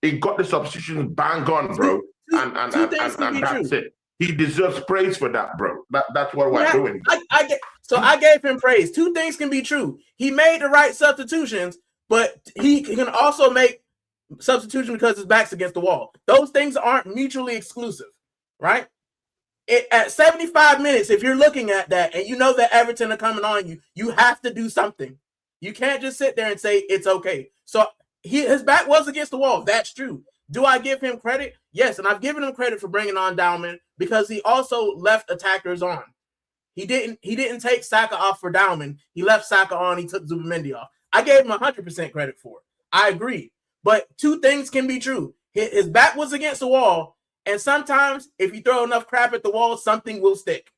He got the substitutions bang on, bro. And that's it. He deserves praise for that, bro. That's what we're doing. I gave him praise. Two things can be true. He made the right substitutions, but he can also make substitutions because his back's against the wall. Those things aren't mutually exclusive, right? At 75 minutes, if you're looking at that and you know that Everton are coming on you, you have to do something. You can't just sit there and say it's okay. So his back was against the wall. That's true. Do I give him credit? Yes, and I've given him credit for bringing on Dowman because he also left attackers on. He didn't take Saka off for Dowman. He left Saka on. He took Zubimendi off. I gave him 100% credit for it. I agree. But two things can be true. His back was against the wall, and sometimes if you throw enough crap at the wall, something will stick,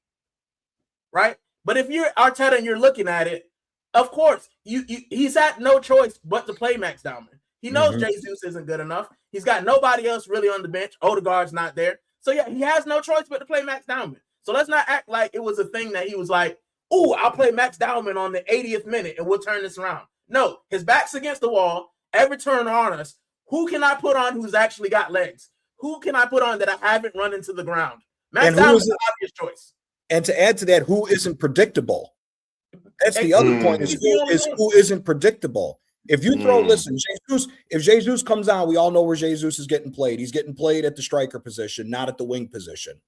right? But if you're Arteta and you're looking at it, of course, he's had no choice but to play Max Dowman. He knows Jesus isn't good enough. He's got nobody else really on the bench. Odegaard's not there. So, yeah, he has no choice but to play Max Dowman. So let's not act like it was a thing that he was like, oh, I'll play Max Dowman on the 80th minute and we'll turn this around. No, his back's against the wall. Every turn on us. Who can I put on who's actually got legs? Who can I put on that I haven't run into the ground? Max Dowman's the obvious choice. And to add to that, who isn't predictable? That's the other point is who isn't predictable. If you throw, listen, if Jesus comes out, we all know where Jesus is getting played. He's getting played at the striker position, not at the wing position.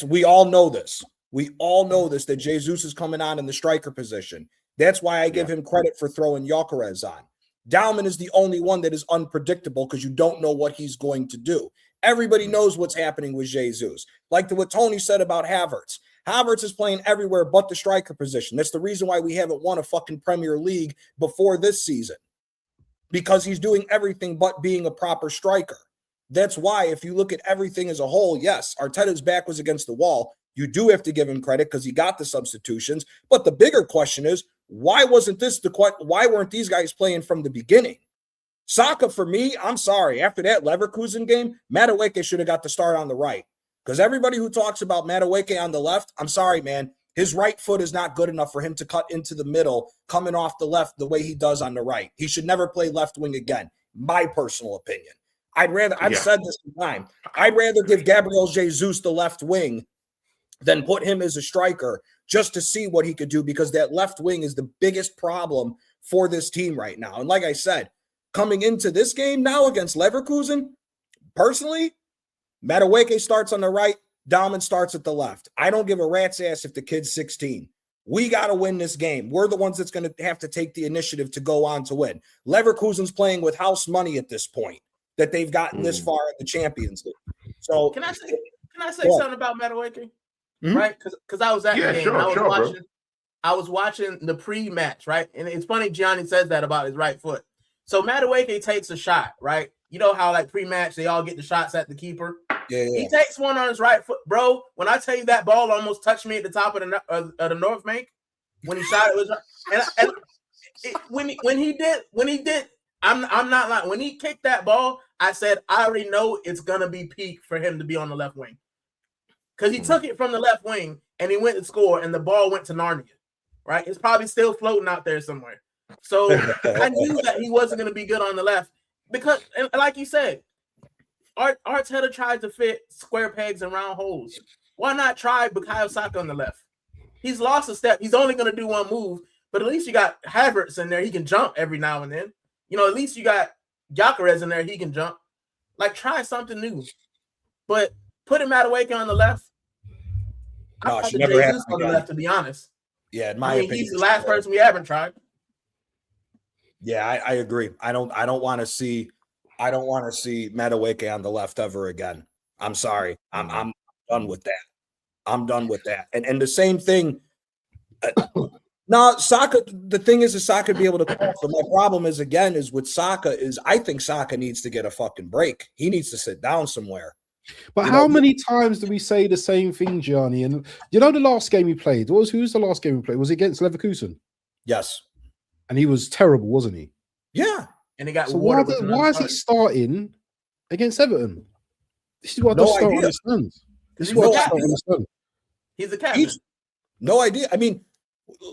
We all know this. We all know this, that Jesus is coming on in the striker position. That's why I give him credit for throwing Gyökeres on. Dowman is the only one that is unpredictable because you don't know what he's going to do. Everybody knows what's happening with Jesus. Like what Tony said about Havertz. Havertz is playing everywhere but the striker position. That's the reason why we haven't won a fucking Premier League before this season. Because he's doing everything but being a proper striker. That's why if you look at everything as a whole, yes, Arteta's back was against the wall. You do have to give him credit because he got the substitutions. But the bigger question is, why weren't these guys playing from the beginning? Saka, for me, I'm sorry. After that Leverkusen game, Madueke should have got the start on the right. Because everybody who talks about Madueke on the left, I'm sorry, man. His right foot is not good enough for him to cut into the middle, coming off the left the way he does on the right. He should never play left wing again. My personal opinion. I've said this time. I'd rather give Gabriel Jesus the left wing than put him as a striker just to see what he could do, because that left wing is the biggest problem for this team right now. And like I said, coming into this game now against Leverkusen, personally, Madueke starts on the right, Dowman starts at the left. I don't give a rat's ass if the kid's 16. We got to win this game. We're the ones that's going to have to take the initiative to go on to win. Leverkusen's playing with house money at this point that they've gotten this far in the Champions League. So can I say something about Madueke? Right? Because I was at the game. Sure, I was watching the pre-match, right? And it's funny Gianni says that about his right foot. So Madueke takes a shot, right? You know how like pre-match they all get the shots at the keeper. Yeah. He takes one on his right foot, bro. When I tell you that ball almost touched me at the top of the North Bank when he shot it, when he did, I'm not lying. When he kicked that ball, I said I already know it's gonna be peak for him to be on the left wing, because he took it from the left wing and he went to score, and the ball went to Narnia. Right? It's probably still floating out there somewhere. So I knew that he wasn't going to be good on the left because, and like you said, Arteta tried to fit square pegs in round holes. Why not try Bukayo Saka on the left? He's lost a step. He's only going to do one move, but at least you got Havertz in there. He can jump every now and then. You know, at least you got Gyökeres in there. He can jump. Like, try something new. But putting Madueke on the left, no, I she never had on the left, to be honest. Yeah, in my opinion, he's the last person we haven't tried. Yeah, I agree. I don't want to see Madueke on the left ever again. I'm sorry. I'm done with that. And the same thing. Now, Saka, the thing is Saka be able to cross. But my problem is with Saka is I think Saka needs to get a fucking break. He needs to sit down somewhere. But how many times do we say the same thing, Gianni? And you know the last game he played? Who's the last game he played? Was it against Leverkusen? Yes. And he was terrible, wasn't he? Yeah. And he got so why is he starting against Everton? This is what I don't understand. This is what I don't understand. He's the captain. No idea. I mean,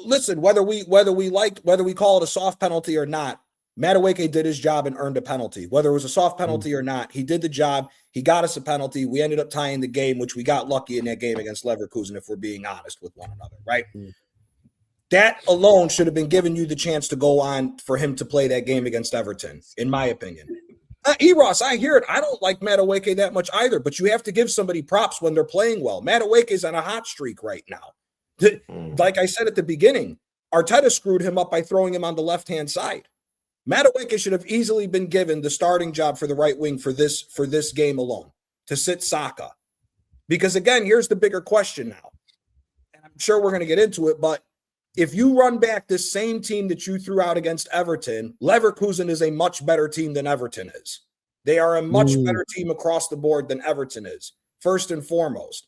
listen, whether we call it a soft penalty or not, Madueke did his job and earned a penalty. Whether it was a soft penalty or not, he did the job. He got us a penalty. We ended up tying the game, which we got lucky in that game against Leverkusen, if we're being honest with one another, right? That alone should have been giving you the chance to go on for him to play that game against Everton, in my opinion. Eros, I hear it. I don't like Madueke that much either, but you have to give somebody props when they're playing well. Madueke's on a hot streak right now. Like I said at the beginning, Arteta screwed him up by throwing him on the left-hand side. Madueke should have easily been given the starting job for the right wing for this game alone, to sit Saka. Because again, here's the bigger question now. And I'm sure we're going to get into it, but if you run back this same team that you threw out against Everton, Leverkusen is a much better team than Everton is. They are a much better team across the board than Everton is, first and foremost.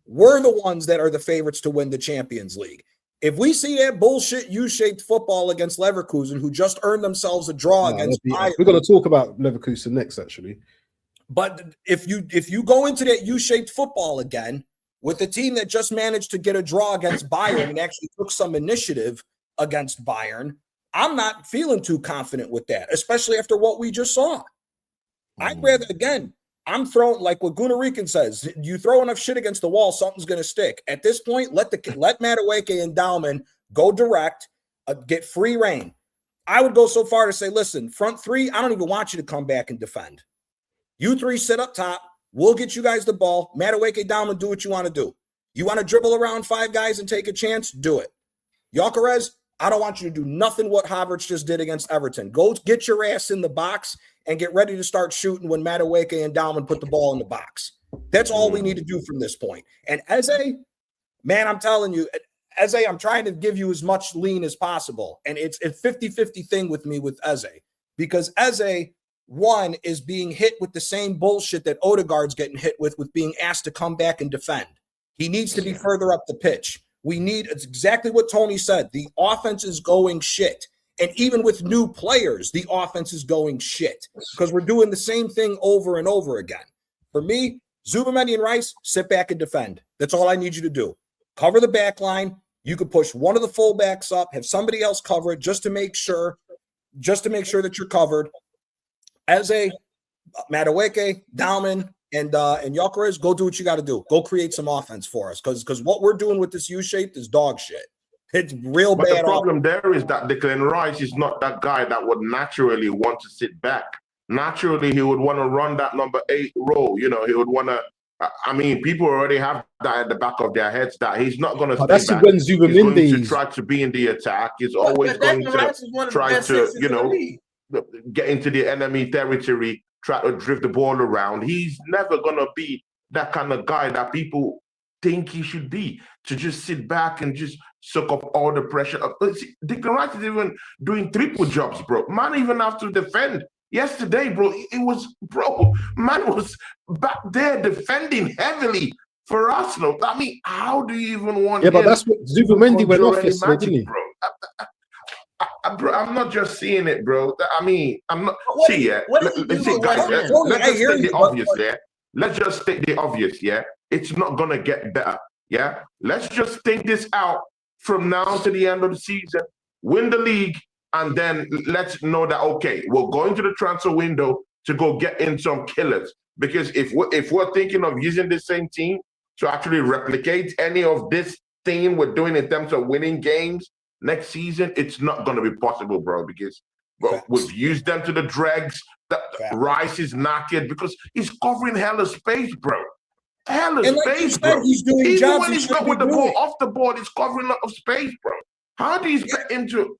We're the ones that are the favorites to win the Champions League. If we see that bullshit U-shaped football against Leverkusen, who just earned themselves a draw against Bayern, we're going to talk about Leverkusen next, actually. But if you go into that U-shaped football again with a team that just managed to get a draw against Bayern and actually took some initiative against Bayern, I'm not feeling too confident with that, especially after what we just saw. I'd rather, again, I'm throwing, like what Gunarican says, you throw enough shit against the wall, something's going to stick. At this point, let Madueke and Dowman go direct, get free reign. I would go so far to say, listen, front three, I don't even want you to come back and defend. You three sit up top. We'll get you guys the ball. Madueke, Dowman, do what you want to do. You want to dribble around 5 guys and take a chance? Do it. Gyökeres, I don't want you to do nothing what Havertz just did against Everton. Go get your ass in the box and get ready to start shooting when Madueke and Dowman put the ball in the box. That's all we need to do from this point. And Eze, man, I'm telling you, Eze, I'm trying to give you as much lean as possible. And it's a 50-50 thing with me with Eze. Because Eze, one, is being hit with the same bullshit that Odegaard's getting hit with being asked to come back and defend. He needs to be further up the pitch. It's exactly what Tony said. The offense is going shit. And even with new players, the offense is going shit because we're doing the same thing over and over again. For me, Zubamendi and Rice, sit back and defend. That's all I need you to do. Cover the back line. You could push one of the fullbacks up, have somebody else cover it just to make sure that you're covered. Eze, Madueke, Dowman, and Gyökeres, go do what you got to do. Go create some offense for us because what we're doing with this U-shaped is dog shit. It's real but bad. The problem there is that Declan Rice is not that guy that would naturally want to sit back. Naturally, he would want to run that number 8 role. You know, he would want to. I mean, people already have that at the back of their heads that he's not going to stay that's back. When he's going to Zubamendi try to be in the attack. He's always going to try to, get into the enemy territory, try to drift the ball around. He's never going to be that kind of guy that people think he should be, to just sit back and just soak up all the pressure. Declan Rice is even doing triple jobs, bro. Man even have to defend. Yesterday, bro, man was back there defending heavily for Arsenal. I mean, how do you even want? Yeah, but that's what Zubamendi went off yesterday, didn't he? Bro, I'm not just seeing it, bro. I mean, I'm not. See, yeah. Let's just state the obvious, yeah. Let's just state the obvious, yeah. It's not gonna get better, yeah. Let's just think this out from now to the end of the season. Win the league. And then let's know that, okay, we're going to the transfer window to go get in some killers. Because if we're thinking of using the same team to actually replicate any of this thing we're doing in terms of winning games next season, it's not going to be possible, bro. Because we've used them to the dregs. Rice is knackered because he's covering hella space, bro. Hella space, bro. He's doing even when he's not with the ball off the board, he's covering a lot of space, bro. How do you expect him to,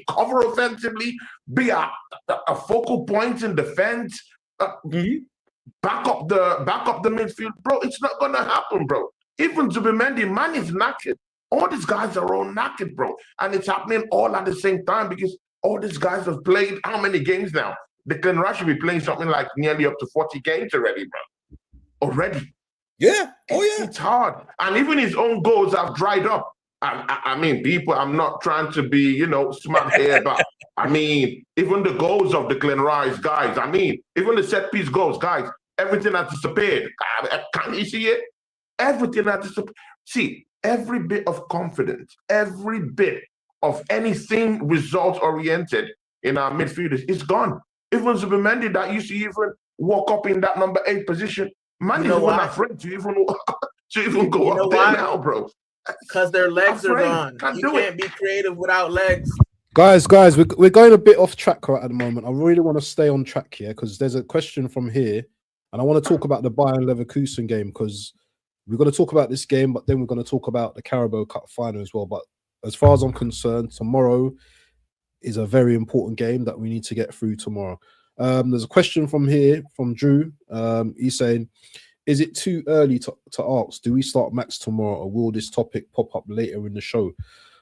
cover offensively, be a focal point in defense, back up the midfield, bro? It's not gonna happen, bro. Even Zubamendi, man, is knackered. All these guys are all knackered, bro, and it's happening all at the same time because all these guys have played how many games now? Declan Rice should be playing something like nearly up to 40 games already, bro. Already. Yeah. Oh yeah. It's hard, and even his own goals have dried up. I mean, people, I'm not trying to be, smart here, but I mean, even the goals of the Declan Rice guys, I mean, even the set piece goals, guys, everything has disappeared. Can you see it? Everything has disappeared. See, every bit of confidence, every bit of anything result-oriented in our midfielders is gone. Even Zubamendi that used to even walk up in that number 8 position, man, is even afraid to even go up there now, bro. Because their legs are gone. You can't be creative without legs. Guys, we're going a bit off track right at the moment. I really want to stay on track here because there's a question from here, and I want to talk about the Bayern Leverkusen game because we're going to talk about this game, but then we're going to talk about the Caraboa Cup final as well. But as far as I'm concerned, tomorrow is a very important game that we need to get through tomorrow. There's a question from here from Drew. He's saying, is it too early to ask, do we start Max tomorrow or will this topic pop up later in the show?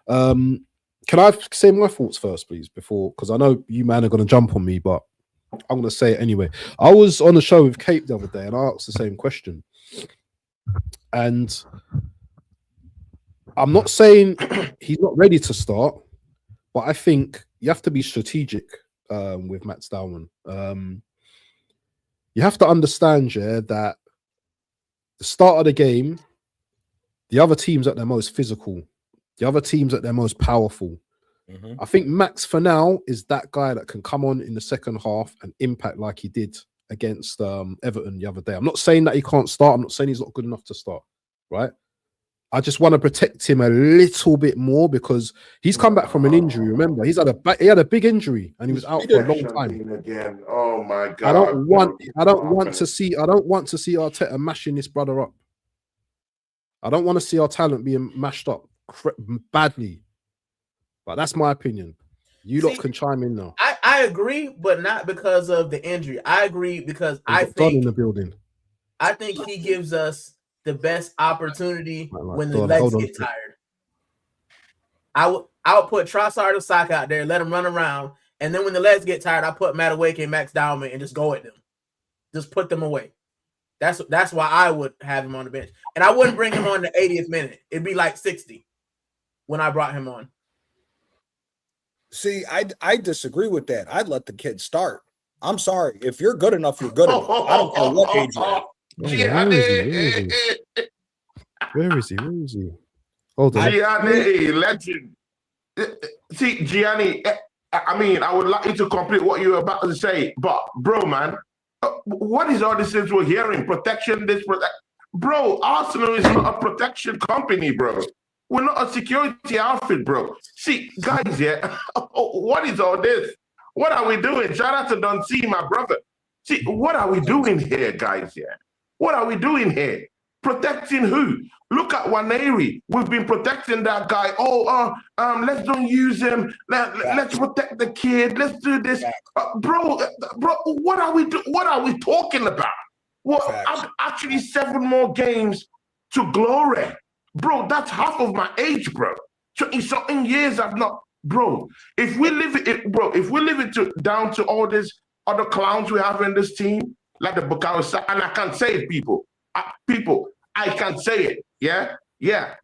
Can I say my thoughts first, please, because I know you man are going to jump on me, but I'm going to say it anyway. I was on the show with Kate the other day and I asked the same question. And I'm not saying he's not ready to start, but I think you have to be strategic with Max Dowman. You have to understand, that the start of the game, the other team's at their most physical. The other team's at their most powerful. I think Max, for now, is that guy that can come on in the second half and impact like he did against Everton the other day. I'm not saying that he can't start. I'm not saying he's not good enough to start, right? I just want to protect him a little bit more because he's come back from an injury. Remember, he had a big injury and he was out for a long time. Again. Oh my God! I don't want to see Arteta mashing this brother up. I don't want to see our talent being mashed up badly. But that's my opinion. You lot can chime in now. I agree, but not because of the injury. I agree because I think in the building. I think he gives us the best opportunity when the legs get tired. I would put Trossard or Saka out there, let him run around, and then when the legs get tired, I put Madueke and Max Dowman and just go at them. Just put them away. That's why I would have him on the bench. And I wouldn't bring him on the 80th minute. It'd be like 60 when I brought him on. See, I disagree with that. I'd let the kid start. I'm sorry. If you're good enough, you're good enough. I don't care what age you're at. Where is he? Hold on. Gianni, legend. See, Gianni, I mean, I would like you to complete what you were about to say, but bro, man, what is all this things we're hearing? Protection, bro, Arsenal is not a protection company, bro. We're not a security outfit, bro. See, guys, what is all this? What are we doing? Shout out to Dunsey, my brother. See, what are we doing here, guys? What are we doing here? Protecting who? Look at Waneri. We've been protecting that guy. Let's don't use him. Let's protect the kid. Let's do this, bro. What are we What are we talking about? Well, actually 7 more games to glory, bro. That's half of my age, bro. So in certain years, I've not, bro. If we leave it down to all these other clowns we have in this team, like the Bukayo Saka, and I can't say it, people. I can say it, yeah,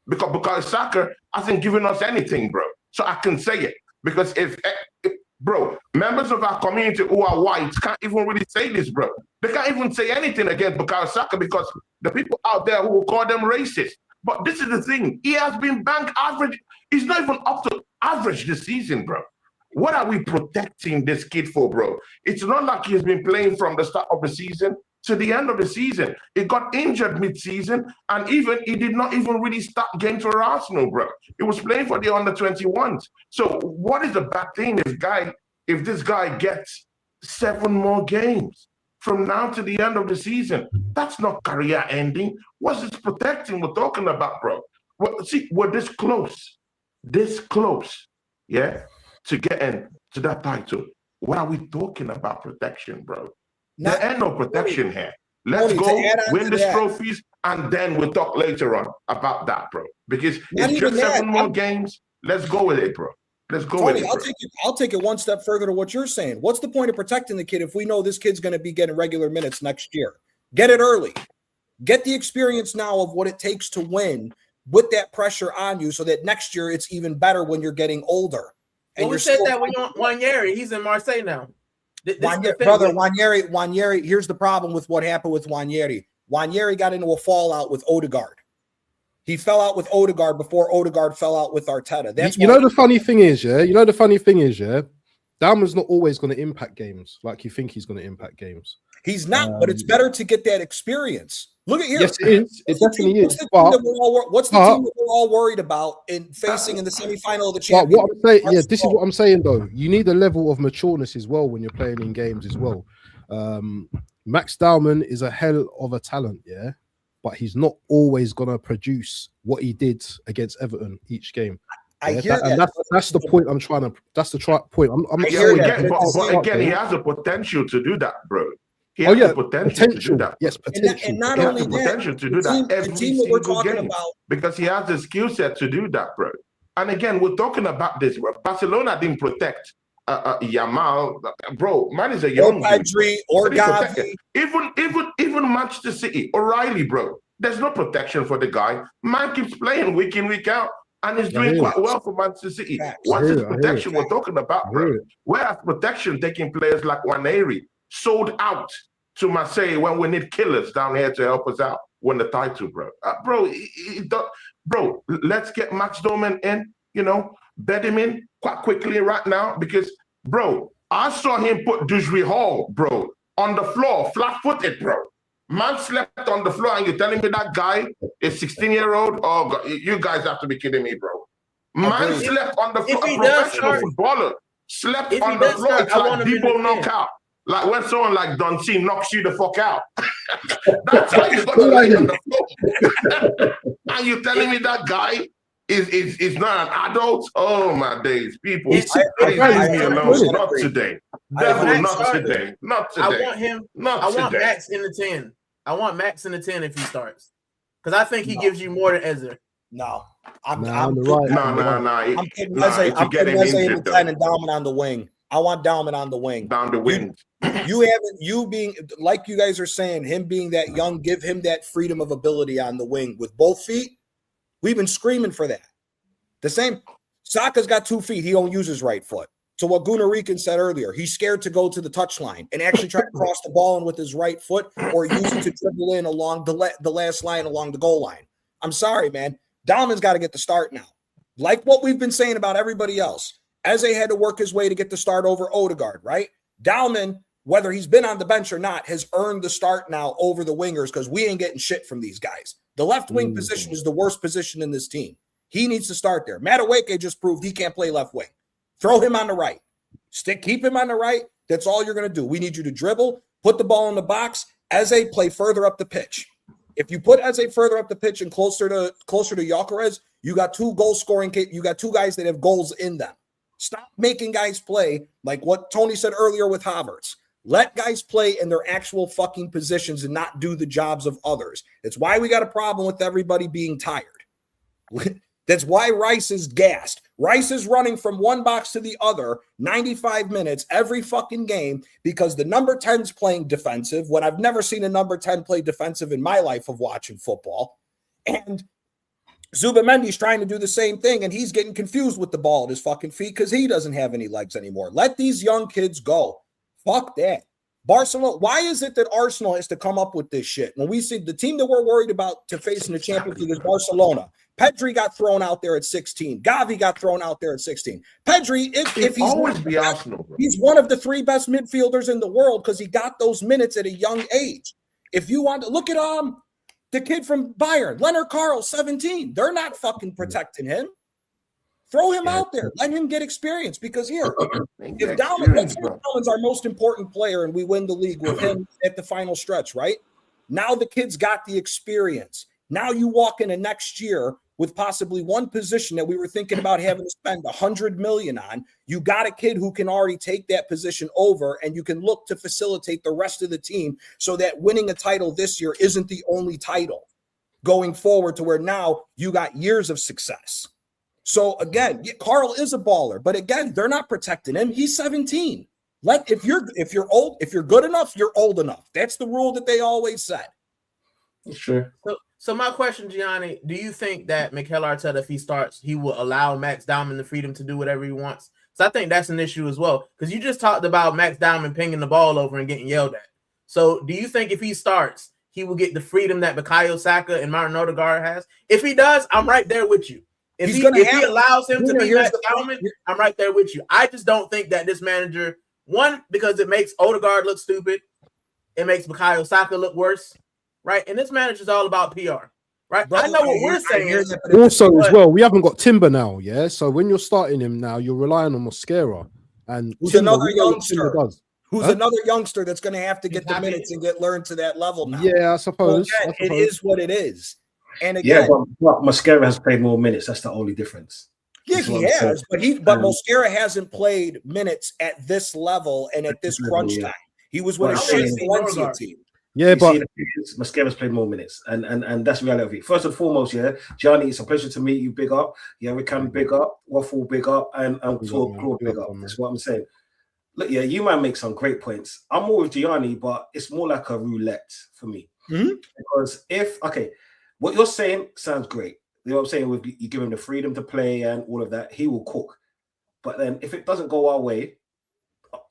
because Bukayo Saka hasn't given us anything, bro. So I can say it because if bro, members of our community who are whites can't even really say this, bro. They can't even say anything against Bukayo Saka because the people out there who will call them racist. But this is the thing: he has been bank average. He's not even up to average this season, bro. What are we protecting this kid for, bro? It's not like he's been playing from the start of the season to the end of the season. He got injured mid-season, and he did not even really start games for Arsenal, bro. He was playing for the under-21s. So what is the bad thing if this guy gets 7 more games from now to the end of the season? That's not career ending. What's this protecting we're talking about, bro? Well, see, we're this close, to getting to that title. What are we talking about protection, bro? There ain't no protection here. Let's go win these trophies, and then we'll talk later on about that, bro. Because it's just 7 more games. Let's go with it, bro. Let's go with it, bro. I'll take it one step further to what you're saying. What's the point of protecting the kid if we know this kid's going to be getting regular minutes next year? Get it early. Get the experience now of what it takes to win with that pressure on you so that next year it's even better when you're getting older. And we said that we want Waneri. He's in Marseille now. Waneri, here's the problem with what happened with Waneri. Waneri got into a fallout with Odegaard. He fell out with Odegaard before Odegaard fell out with Arteta. That's the funny thing is, Dowman's not always going to impact games like you think he's going to impact games. He's not, but it's better to get that experience. Look at here. Yes, it is. It definitely is. What's the team that we're all worried about in facing in the semifinal of the Champions? What I'm saying, this is what I'm saying though. You need a level of matureness as well when you're playing in games as well. Max Dowman is a hell of a talent, but he's not always gonna produce what he did against Everton each game. I hear that. That's the point I'm trying to. That's the point. I'm again, but again, he has the potential to do that, bro. He has the potential to do that. Yes, potential. And not only that, potential to do that every single game because he has the skill set to do that, bro. And again, we're talking about this, bro. Barcelona didn't protect Yamal, bro. Man is a young Pedri or Gavi. Even Manchester City, O'Reilly, bro. There's no protection for the guy. Man keeps playing week in, week out. And he's doing quite well for Manchester City. What's his protection we're talking about, bro? Whereas protection taking players like Waneri sold out to Marseille when we need killers down here to help us out win the title, bro. Bro, let's get Max Dowman in, bet him in quite quickly right now because, bro, I saw him put Dujri Hall, bro, on the floor, flat-footed, bro. Man slept on the floor and you're telling me that guy is 16-year-old? Oh, God, you guys have to be kidding me, bro. Man slept on the floor. A professional footballer slept on the floor. It's like Debo knockout. Like when someone like Dunsey knocks you the fuck out. That's how you're gonna lay on the floor. And you're telling me that guy is not an adult? Oh my days, people! Please leave me alone. Not today. Devil, not today. Not today. I want him. I want Max in the 10. I want Max in the 10 if he starts, because I think he gives you more than Ezra. No, I'm putting Eze in the 10 and Dowman on the wing. I want Dowman on the wing. Down the wing. You being like you guys are saying, him being that young, give him that freedom of ability on the wing with both feet. We've been screaming for that. The same. Saka's got 2 feet. He don't use his right foot. So what Gunnar said earlier, he's scared to go to the touchline and actually try to cross the ball in with his right foot or use it to dribble in along the last line along the goal line. I'm sorry, man. Dowman's got to get the start now. Like what we've been saying about everybody else. Eze had to work his way to get the start over Odegaard, right? Dowman, whether he's been on the bench or not, has earned the start now over the wingers because we ain't getting shit from these guys. The left wing position is the worst position in this team. He needs to start there. Madueke just proved he can't play left wing. Throw him on the right. Keep him on the right. That's all you're going to do. We need you to dribble, put the ball in the box. Eze, play further up the pitch. If you put Eze further up the pitch and closer to Gyökeres, you got 2 goal scoring. You got 2 guys that have goals in them. Stop making guys play like what Tony said earlier with Havertz. Let guys play in their actual fucking positions and not do the jobs of others. That's why we got a problem with everybody being tired. That's why Rice is gassed. Rice is running from one box to the other 95 minutes every fucking game because the number 10's playing defensive when I've never seen a number 10 play defensive in my life of watching football. And Zubamendi's trying to do the same thing, and he's getting confused with the ball at his fucking feet because he doesn't have any legs anymore. Let these young kids go. Fuck that. Barcelona, why is it that Arsenal has to come up with this shit? When we see the team that we're worried about to face in the Champions League is Barcelona. Pedri got thrown out there at 16. Gavi got thrown out there at 16. Pedri, if he's always be Arsenal, bro. He's one of the 3 best midfielders in the world because he got those minutes at a young age. If you want to look at the kid from Bayern, Leonard Carl, 17. They're not fucking protecting him. Throw him out there. Let him get experience because here, if Dowman's our most important player and we win the league with him at the final stretch, right? Now the kid's got the experience. Now you walk into next year with possibly one position that we were thinking about having to spend $100 million on. You got a kid who can already take that position over, and you can look to facilitate the rest of the team so that winning a title this year isn't the only title going forward to where now you got years of success. So again, Carl is a baller, but again, they're not protecting him. He's 17. If you're good enough, you're old enough. That's the rule that they always said. Sure. So my question, Gianni, do you think that Mikel Arteta, if he starts, he will allow Max Dowman the freedom to do whatever he wants? So I think that's an issue as well, because you just talked about Max Dowman pinging the ball over and getting yelled at. So do you think if he starts, he will get the freedom that Bukayo Saka and Martin Odegaard has? If he does, I'm right there with you. If he allows him to be Max Dowman, I'm right there with you. I just don't think that this manager, one, because it makes Odegaard look stupid, it makes Bukayo Saka look worse. Right, and this manager's all about PR, right? Bro, I know what we're saying. Also, as well, we haven't got Timber now, yeah. So when you're starting him now, you're relying on Mosquera and who's another youngster. Who's another youngster that's going to have to get the minutes and get learned to that level now. Yeah, I suppose. It is what it is. And again, but Mosquera has played more minutes. That's the only difference. Yeah, he has, but Mosquera hasn't played minutes at this level and at this crunch time. He was with a shit Valencia team. Yeah, but Mosquera's played more minutes, and that's reality. First and foremost, yeah, Gianni, it's a pleasure to meet you. Big up, yeah, we can big up, Waffle big up, and Claude big up. That's what I'm saying. Look, yeah, you might make some great points. I'm more with Gianni, but it's more like a roulette for me because what you're saying sounds great. You know what I'm saying? With you give him the freedom to play and all of that, he will cook. But then if it doesn't go our way,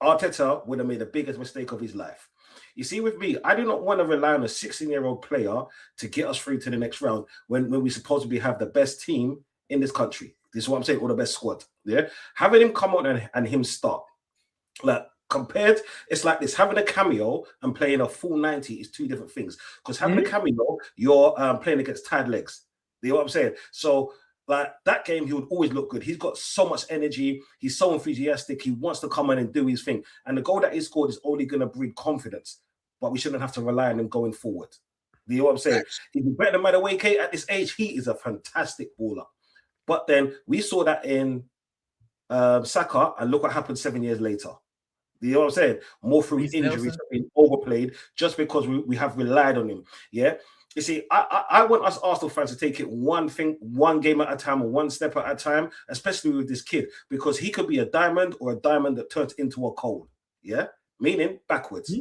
Arteta would have made the biggest mistake of his life. You see, with me, I do not want to rely on a 16-year-old player to get us through to the next round when we supposedly have the best team in this country. This is what I'm saying, or the best squad. Yeah, having him come on and him start, like compared, it's like this: having a cameo and playing a full 90 is 2 different things. Because having a cameo, you're playing against tired legs. You know what I'm saying? So, like that game, he would always look good. He's got so much energy. He's so enthusiastic. He wants to come in and do his thing. And the goal that he scored is only going to breed confidence. but we shouldn't have to rely on him going forward. Do you know what I'm saying? He's better than Madueke at this age. He is a fantastic baller. But then we saw that in Saka, and look what happened 7 years later. Do you know what I'm saying? More through injuries, being overplayed, just because we have relied on him. Yeah. You see, I want us Arsenal fans to take it one game at a time, or one step at a time, especially with this kid, because he could be a diamond or a diamond that turns into a coal. Yeah, meaning backwards,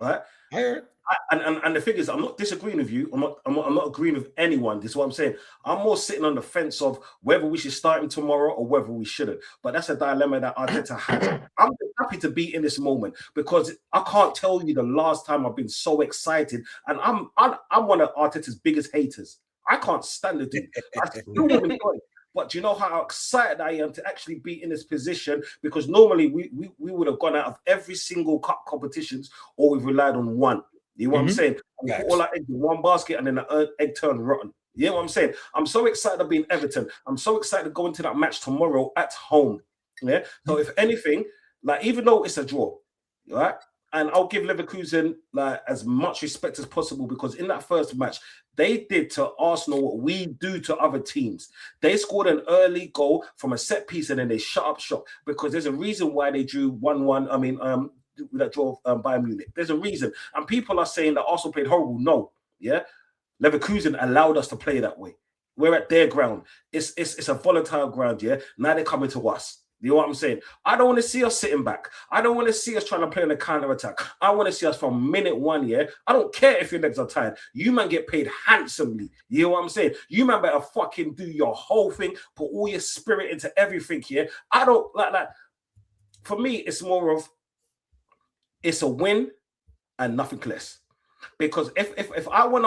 right? I heard. And the thing is, I'm not disagreeing with you. I'm not agreeing with anyone. This is what I'm saying. I'm more sitting on the fence of whether we should start him tomorrow or whether we shouldn't. But that's a dilemma that Arteta has. I'm happy to be in this moment because I can't tell you the last time I've been so excited. And I'm one of Arteta's biggest haters. I can't stand the dude. I still want him going. But do you know how excited I am to actually be in this position? Because normally we would have gone out of every single cup competitions, or we've relied on one. You know what I'm saying? We put all our eggs in one basket and then the egg turned rotten. You know what I'm saying? I'm so excited to be in Everton. I'm so excited to go into that match tomorrow at home. Yeah. So if anything, like even though it's a draw, right? And I'll give Leverkusen like as much respect as possible, because in that first match, they did to Arsenal what we do to other teams. They scored an early goal from a set piece and then they shut up shop, because there's a reason why they drew 1-1. That drove Bayern Munich. There's a reason. And people are saying that Arsenal played horrible. No. Yeah. Leverkusen allowed us to play that way. We're at their ground. It's a volatile ground. Yeah. Now they're coming to us. You know what I'm saying? I don't want to see us sitting back. I don't want to see us trying to play on a counter attack. I want to see us from minute one. Yeah. I don't care if your legs are tired. You man get paid handsomely. You know what I'm saying? You man better fucking do your whole thing. Put all your spirit into everything here. I don't like. For me, it's more of, it's a win and nothing less. Because if I want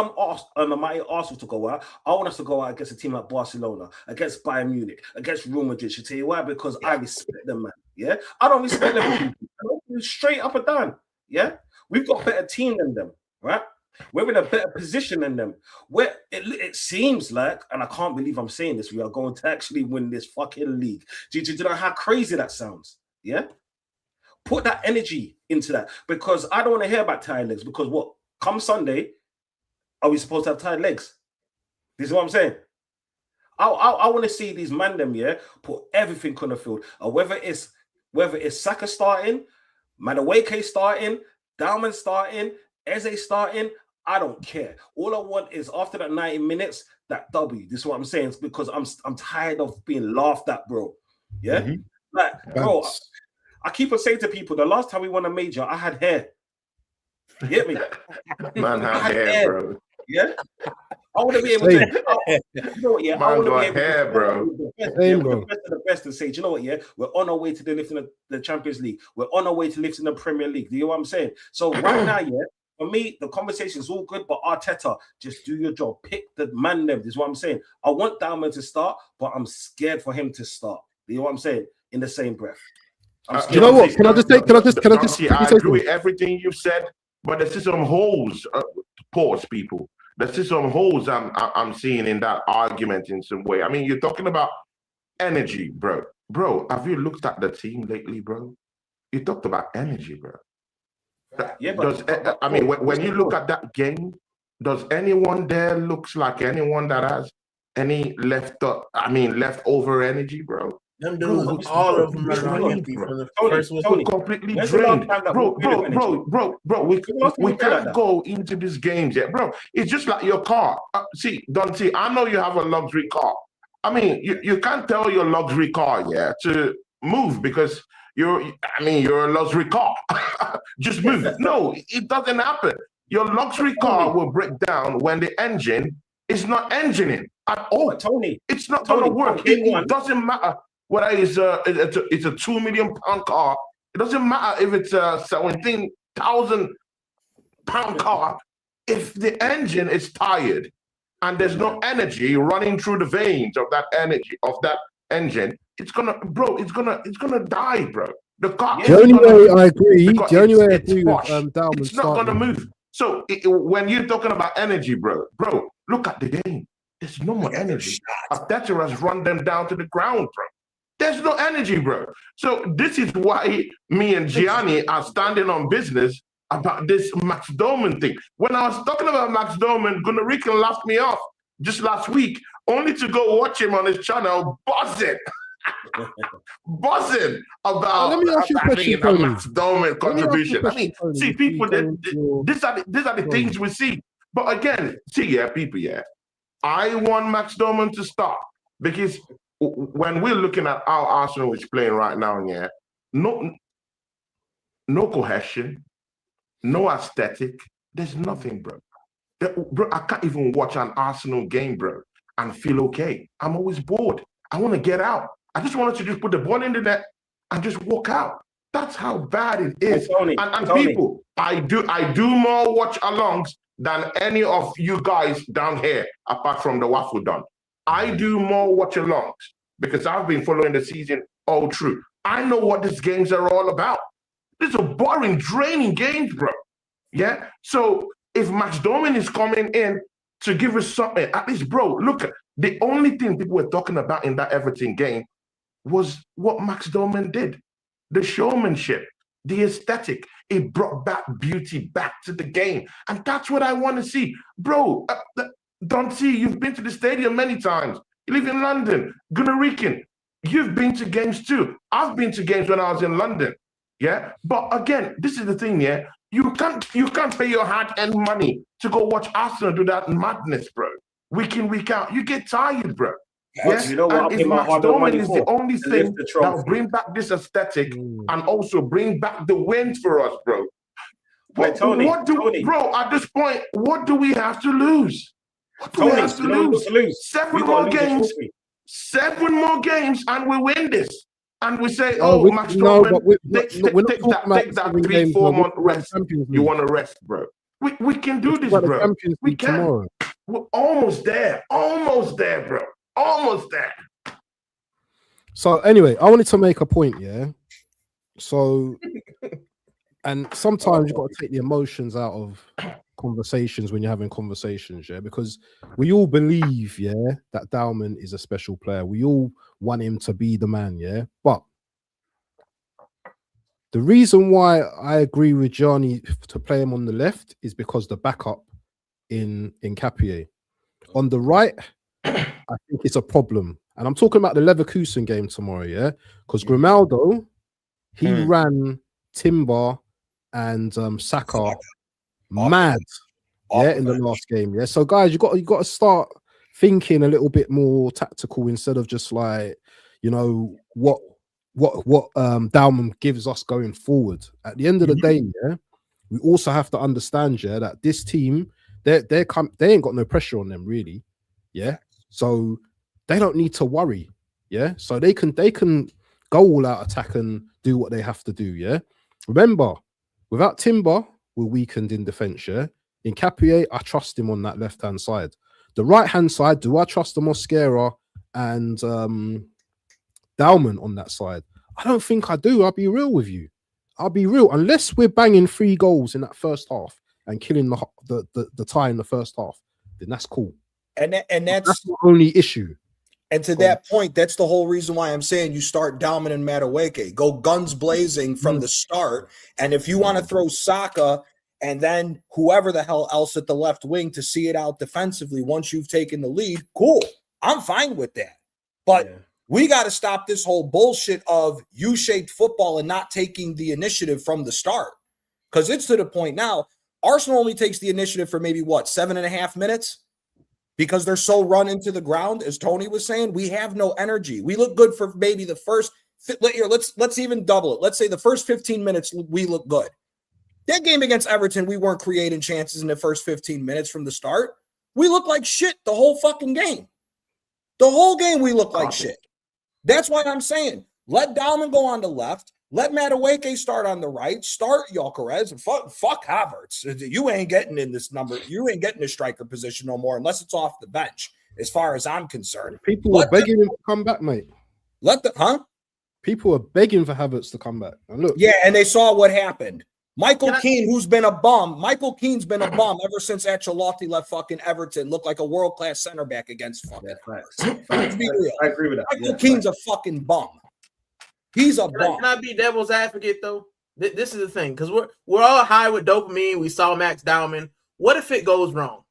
my Arsenal to go out, I want us to go out against a team like Barcelona, against Bayern Munich, against Real Madrid. You tell you why? Because I respect them, man. Yeah, I don't respect them straight up and down. Yeah, we've got a better team than them, right? We're in a better position than them. Where it seems like, and I can't believe I'm saying this, we are going to actually win this fucking league. Do you know how crazy that sounds? Yeah. Put that energy into that, because I don't want to hear about tired legs, because what come Sunday, are we supposed to have tired legs? This is what I'm saying. I want to see these man them, yeah, put everything on the field. Whether it's Saka starting, Madueke starting, Dowman starting, Eze starting, I don't care. All I want is after that 90 minutes, that W. This is what I'm saying. It's because I'm tired of being laughed at, bro. Yeah? Like, bro, I keep on saying to people, the last time we won a major, I had hair. You get me? Man, had hair, bro. Yeah? I want to be able to, you know what, yeah? I want to be able hair, bro. The best and say, do you know what, yeah? We're on our way to lifting the Champions League. We're on our way to lifting the Premier League. Do you know what I'm saying? So right now, yeah, for me, the conversation is all good, but Arteta, just do your job. Pick the man them. This is what I'm saying. I want Dowman to start, but I'm scared for him to start. Do you know what I'm saying? In the same breath. You know what? Can I just I agree with everything you've said, but there's some holes. Pause, people. There's some holes I'm seeing in that argument in some way. I mean, you're talking about energy, bro. Bro, have you looked at the team lately, bro? You talked about energy, bro. Yeah, but when you look at that game, does anyone there looks like anyone that has any leftover energy, bro? Them dudes, all of them are empty from the first one. Completely drained. Bro, we can't go into these games yet, bro. It's just like your car. Dante, I know you have a luxury car. I mean, you can't tell your luxury car, yeah, to move because you're a luxury car. Just move. No, it doesn't happen. Your luxury car will break down when the engine is not engineing at all. Tony, it's not going to work. It doesn't matter whether it's a £2 million car. It doesn't matter if it's a 17,000 pound car. If the engine is tired and there's no energy running through the veins of that engine, it's gonna die, bro. The car. The only way I agree with Dowman, it's not gonna move. So when you're talking about energy, bro, look at the game. There's no more energy. Arteta has run them down to the ground, bro. There's no energy, bro. So this is why me and Gianni are standing on business about this Max Dowman thing. When I was talking about Max Dowman, Gunnar Rican laughed me off just last week, only to go watch him on his channel buzzing about let me ask you a question, Tony. Max Dowman contribution. I mean, see, people, these are the things we see. But again, see, people, I want Max Dowman to stop, because when we're looking at how Arsenal is playing right now, no cohesion, no aesthetic. There's nothing, bro. Bro, I can't even watch an Arsenal game, bro, and feel okay. I'm always bored. I want to get out. I just wanted to just put the ball in the net and just walk out. That's how bad it is. Tony, and people, I do more watch alongs than any of you guys down here, apart from the Waffle Don. I do more watch alongs because I've been following the season all through. I know what these games are all about. These are boring, draining games, bro. Yeah? So if Max Dowman is coming in to give us something, at least, bro, look, the only thing people were talking about in that Everton game was what Max Dowman did. The showmanship, the aesthetic. It brought back beauty back to the game. And that's what I want to see. Bro, Dante, you've been to the stadium many times. You live in London. Gunnar Rican, you've been to games too. I've been to games when I was in London. Yeah? But again, this is the thing, You can't pay your hard-earned money to go watch Arsenal do that madness, bro. Week in, week out. You get tired, bro. Yes, you know what? And if Max Dowman is the only thing that will bring back this aesthetic and also bring back the wins for us, bro. Tony, bro, at this point, what do we have to lose? What do we have to lose? 7 more games. 7 more games, and we win this. And we say, Max Dowman, take that 3-4 month rest. You want to rest, bro. We can do this, bro. We can. Tomorrow. We're almost there. Almost there, bro. Almost there. So anyway, I wanted to make a point, So, and sometimes you've got to take the emotions out of conversations when you're having conversations, because we all believe, that Dowman is a special player. We all want him to be the man, But the reason why I agree with Johnny to play him on the left is because the backup in Capier. On the right, I think it's a problem. And I'm talking about the Leverkusen game tomorrow, because Grimaldo, he ran Timber and Saka mad, in the last game, So guys, you got to start thinking a little bit more tactical instead of just like, what Dowman gives us going forward. At the end of the day, we also have to understand, that this team, they ain't got no pressure on them really, So they don't need to worry, So they can go all out attack and do what they have to do, Remember, without Timber, we're weakened in defense, In Capier, I trust him on that left-hand side. The right-hand side, do I trust the Mosquera and Dowman on that side? I don't think I do. I'll be real with you. Unless we're banging 3 goals in that first half and killing the tie in the first half, then that's cool. And that's the only issue. And to that point, that's the whole reason why I'm saying you start Dowman and Madueke. Go guns blazing from the start. And if you want to throw Saka and then whoever the hell else at the left wing to see it out defensively once you've taken the lead, cool. I'm fine with that. But we got to stop this whole bullshit of U-shaped football and not taking the initiative from the start. Because it's to the point now, Arsenal only takes the initiative for maybe 7.5 minutes? Because they're so run into the ground, as Tony was saying, we have no energy. We look good for maybe the first. Let's even double it. Let's say the first 15 minutes we look good. That game against Everton, we weren't creating chances in the first 15 minutes from the start. We look like shit the whole fucking game. The whole game we look like shit. That's why I'm saying let Dowman go on the left. Let Madueke start on the right. Start Gyökeres. Fuck Havertz. You ain't getting in this number. You ain't getting a striker position no more unless it's off the bench, as far as I'm concerned. People are begging him to come back, mate. People are begging for Havertz to come back. And look. Yeah, and they saw what happened. Michael Keane, who's been a bum. Michael Keane's been a bum ever since Ancelotti left fucking Everton. Looked like a world-class center back against fucking Let's be real. I agree with that. Michael Keane's a fucking bum. He's a bum. Can I be devil's advocate, though? This is the thing, because we're all high with dopamine. We saw Max Dowman. What if it goes wrong?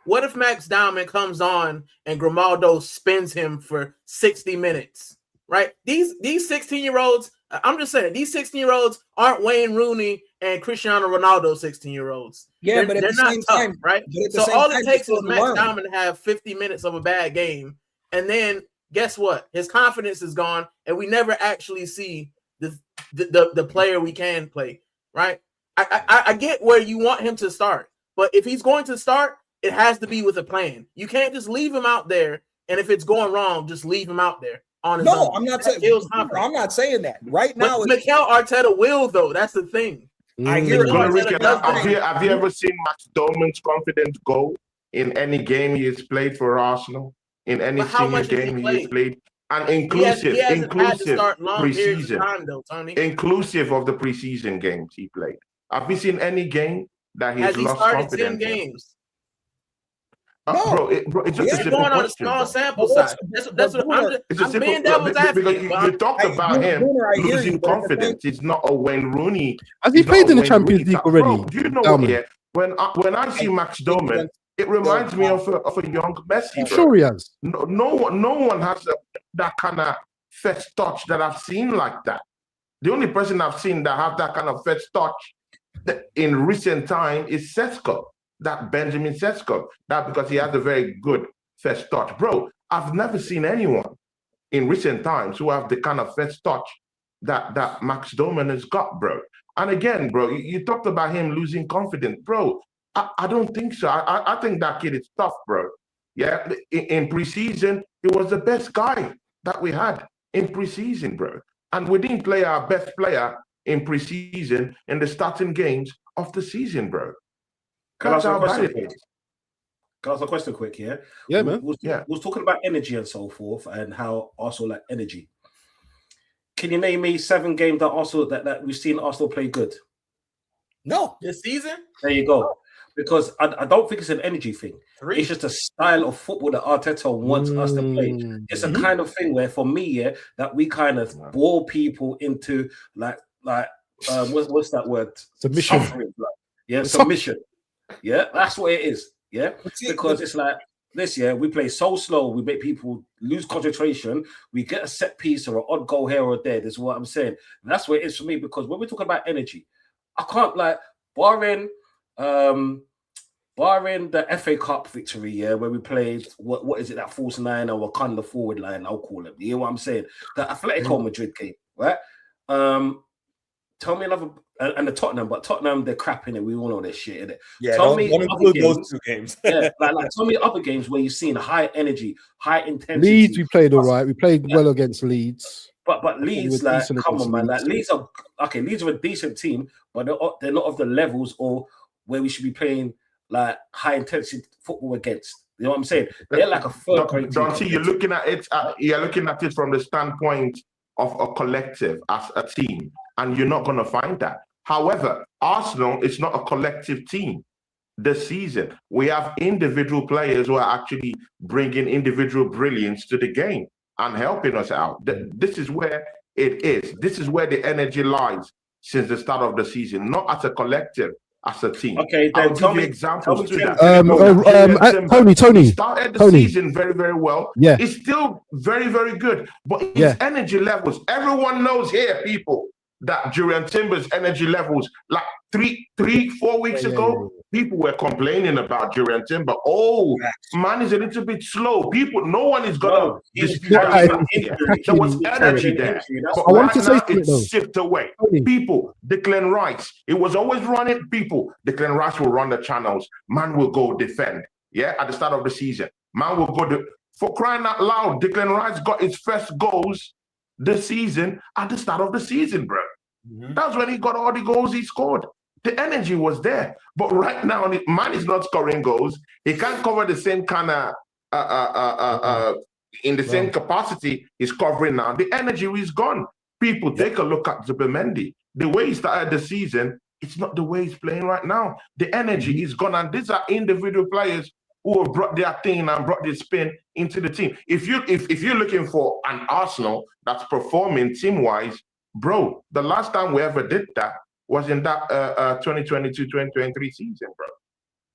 What if Max Dowman comes on and Grimaldo spins him for 60 minutes? Right? These 16-year-olds, I'm just saying, these 16-year-olds aren't Wayne Rooney and Cristiano Ronaldo 16-year-olds. Yeah, but at they're the not same tough, time, right? So all it takes is Max Dowman to have 50 minutes of a bad game, and then guess what? His confidence is gone, and we never actually see the player we can play, right? I get where you want him to start, but if he's going to start, it has to be with a plan. You can't just leave him out there, and if it's going wrong, just leave him out there on his own. No, I'm not saying. I'm not saying that right now. Mikel Arteta will, though. That's the thing. I hear it. Have you ever seen Max Dowman's confidence go in any game he has played for Arsenal? In any senior game he has played? And inclusive preseason, inclusive of the preseason games he played. Have you seen any game that he's lost confidence? 10 games. No, bro, it's just a simple going on a small sample size. That's what I'm being devil's advocate. You talked about him losing confidence. It's not a Wayne Rooney. Has he played in the Champions League already? Bro, do you know what? Yeah, when I see Max Dowman, it reminds me of a young Messi. I'm sure he has. No one has that kind of first touch that I've seen like that. The only person I've seen that have that kind of first touch in recent time is Sesko. That Benjamin Sesko, that because he has a very good first touch. Bro, I've never seen anyone in recent times who have the kind of first touch that Max Dowman has got, bro. And again, bro, you talked about him losing confidence. Bro, I don't think so. I think that kid is tough, bro. Yeah, in preseason, he was the best guy that we had in preseason, bro. And we didn't play our best player in preseason in the starting games of the season, bro. Can I ask a question quick? Yeah, yeah, man. We was talking about energy and so forth, and how Arsenal like energy. Can you name me 7 games that Arsenal that we've seen Arsenal play good? No, this season. There you go. Because I don't think it's an energy thing. 3. It's just a style of football that Arteta wants us to play. It's a kind of thing where, for me, that we kind of bore people into like what's that word? Submission. Submission. Yeah, that's what it is. Yeah, because it's like this year we play so slow, we make people lose concentration. We get a set piece or an odd goal here or there. This is what I'm saying. And that's what it is for me. Because when we're talking about energy, I can't barring the FA Cup victory, where we played what is it, that false 9 or Wakanda forward line? I'll call it. You know what I'm saying? The Atletico Madrid game, right? Tell me another. And the Tottenham, but Tottenham, they're crap in it. We all know their shit in it. Yeah, tell me don't include those 2 games. Tell me other games where you've seen high energy, high intensity. Leeds, we played all right. We played well against Leeds. But Leeds, come on, man. Leeds are okay. Leeds are a decent team, but they're not of the levels or where we should be playing high intensity football against. You know what I'm saying? They're like a third grade team. Don't you're looking at it. You're looking at it from the standpoint of a collective as a team, and you're not going to find that. However, Arsenal is not a collective team this season. We have individual players who are actually bringing individual brilliance to the game and helping us out. This is where it is. This is where the energy lies since the start of the season, not as a collective, as a team. Okay, then I'll give you examples to that. Tony started the season very, very well. Yeah. It's still very, very good. But his energy levels, everyone knows here, people, that Julian Timber's energy levels, like 4 weeks ago, people were complaining about Julian Timber. Oh, man is a little bit slow. No one is gonna there was energy there. But I want to say it's shipped away. People, Declan Rice, it was always running. People, Declan Rice will run the channels. Man will go defend. Yeah, at the start of the season, man will go for crying out loud. Declan Rice got his first goals this season at the start of the season, bro. That's when he got all the goals he scored. The energy was there. But right now, man is not scoring goals. He can't cover the same kind of in the same capacity he's covering now. The energy is gone. People, take a look at Zubimendi. The way he started the season, it's not the way he's playing right now. The energy is gone. And these are individual players who have brought their thing and brought their spin into the team. If you're looking for an Arsenal that's performing team-wise, bro, the last time we ever did that was in that 2022-2023 season, bro.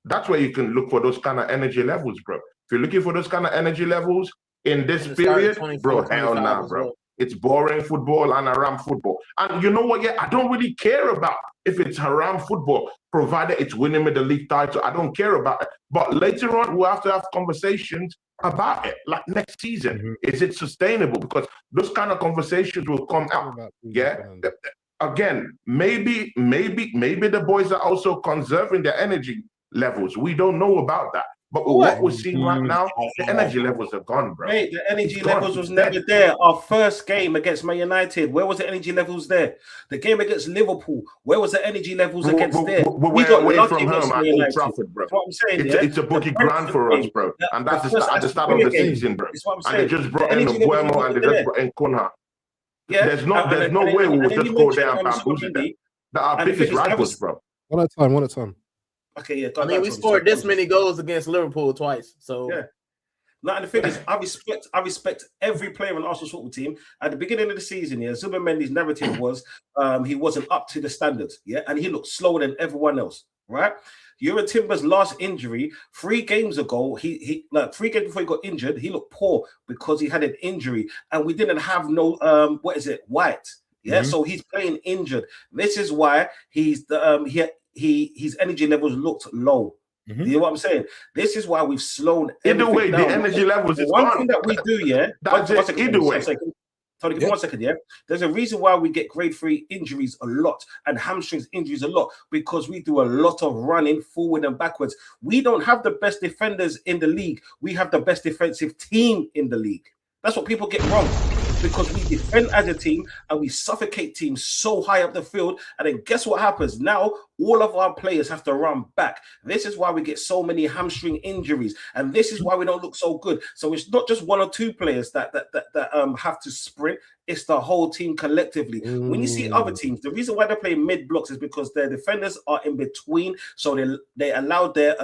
That's where you can look for those kind of energy levels, bro. If you're looking for those kind of energy levels in this period, bro, hell nah, bro. It's boring football and haram football. And you know what? Yeah, I don't really care about if it's haram football, provided it's winning me the league title. I don't care about it. But later on, we'll have to have conversations about it. Like next season, is it sustainable? Because those kind of conversations will come out. Yeah. Again, maybe the boys are also conserving their energy levels. We don't know about that. But what we're seeing right now, the energy levels are gone, bro. Mate, the energy levels was never there. Our first game against Man United, where was the energy levels there? The game against Liverpool, where was the energy levels against there? We got away from home at Old Trafford, bro. That's what I'm saying. It's a bookie ground for us, bro. And that's at the start of the season, bro. And they just brought in Buemo and they just brought in Kunha. Yeah, there's no way we would just go there and bamboozle them. They're our biggest rivals, bro. One at a time. Okay, yeah. I mean, we scored this many goals against Liverpool twice. So yeah. Now, and the thing is, I respect every player on Arsenal's football team. At the beginning of the season, yeah, Zubimendi's narrative was he wasn't up to the standards, yeah, and he looked slower than everyone else, right? Yuri Timber's last injury 3 games ago, he like 3 games before he got injured, he looked poor because he had an injury, and we didn't have no White, yeah, so he's playing injured. This is why he's the his energy levels looked low. You know what I'm saying? This is why we've slowed. Either way, the energy levels is one gone. thing that we do, yeah. That's it. Either way. Tony, give me 1 second, yeah. There's a reason why we get grade 3 injuries a lot and hamstrings injuries a lot, because we do a lot of running forward and backwards. We don't have the best defenders in the league. We have the best defensive team in the league. That's what people get wrong, because we defend as a team and we suffocate teams so high up the field. And then guess what happens? Now all of our players have to run back. This is why we get so many hamstring injuries, and this is why we don't look so good. So it's not just 1 or 2 players that have to sprint. It's the whole team collectively. When you see other teams, the reason why they play mid blocks is because their defenders are in between, so they allow their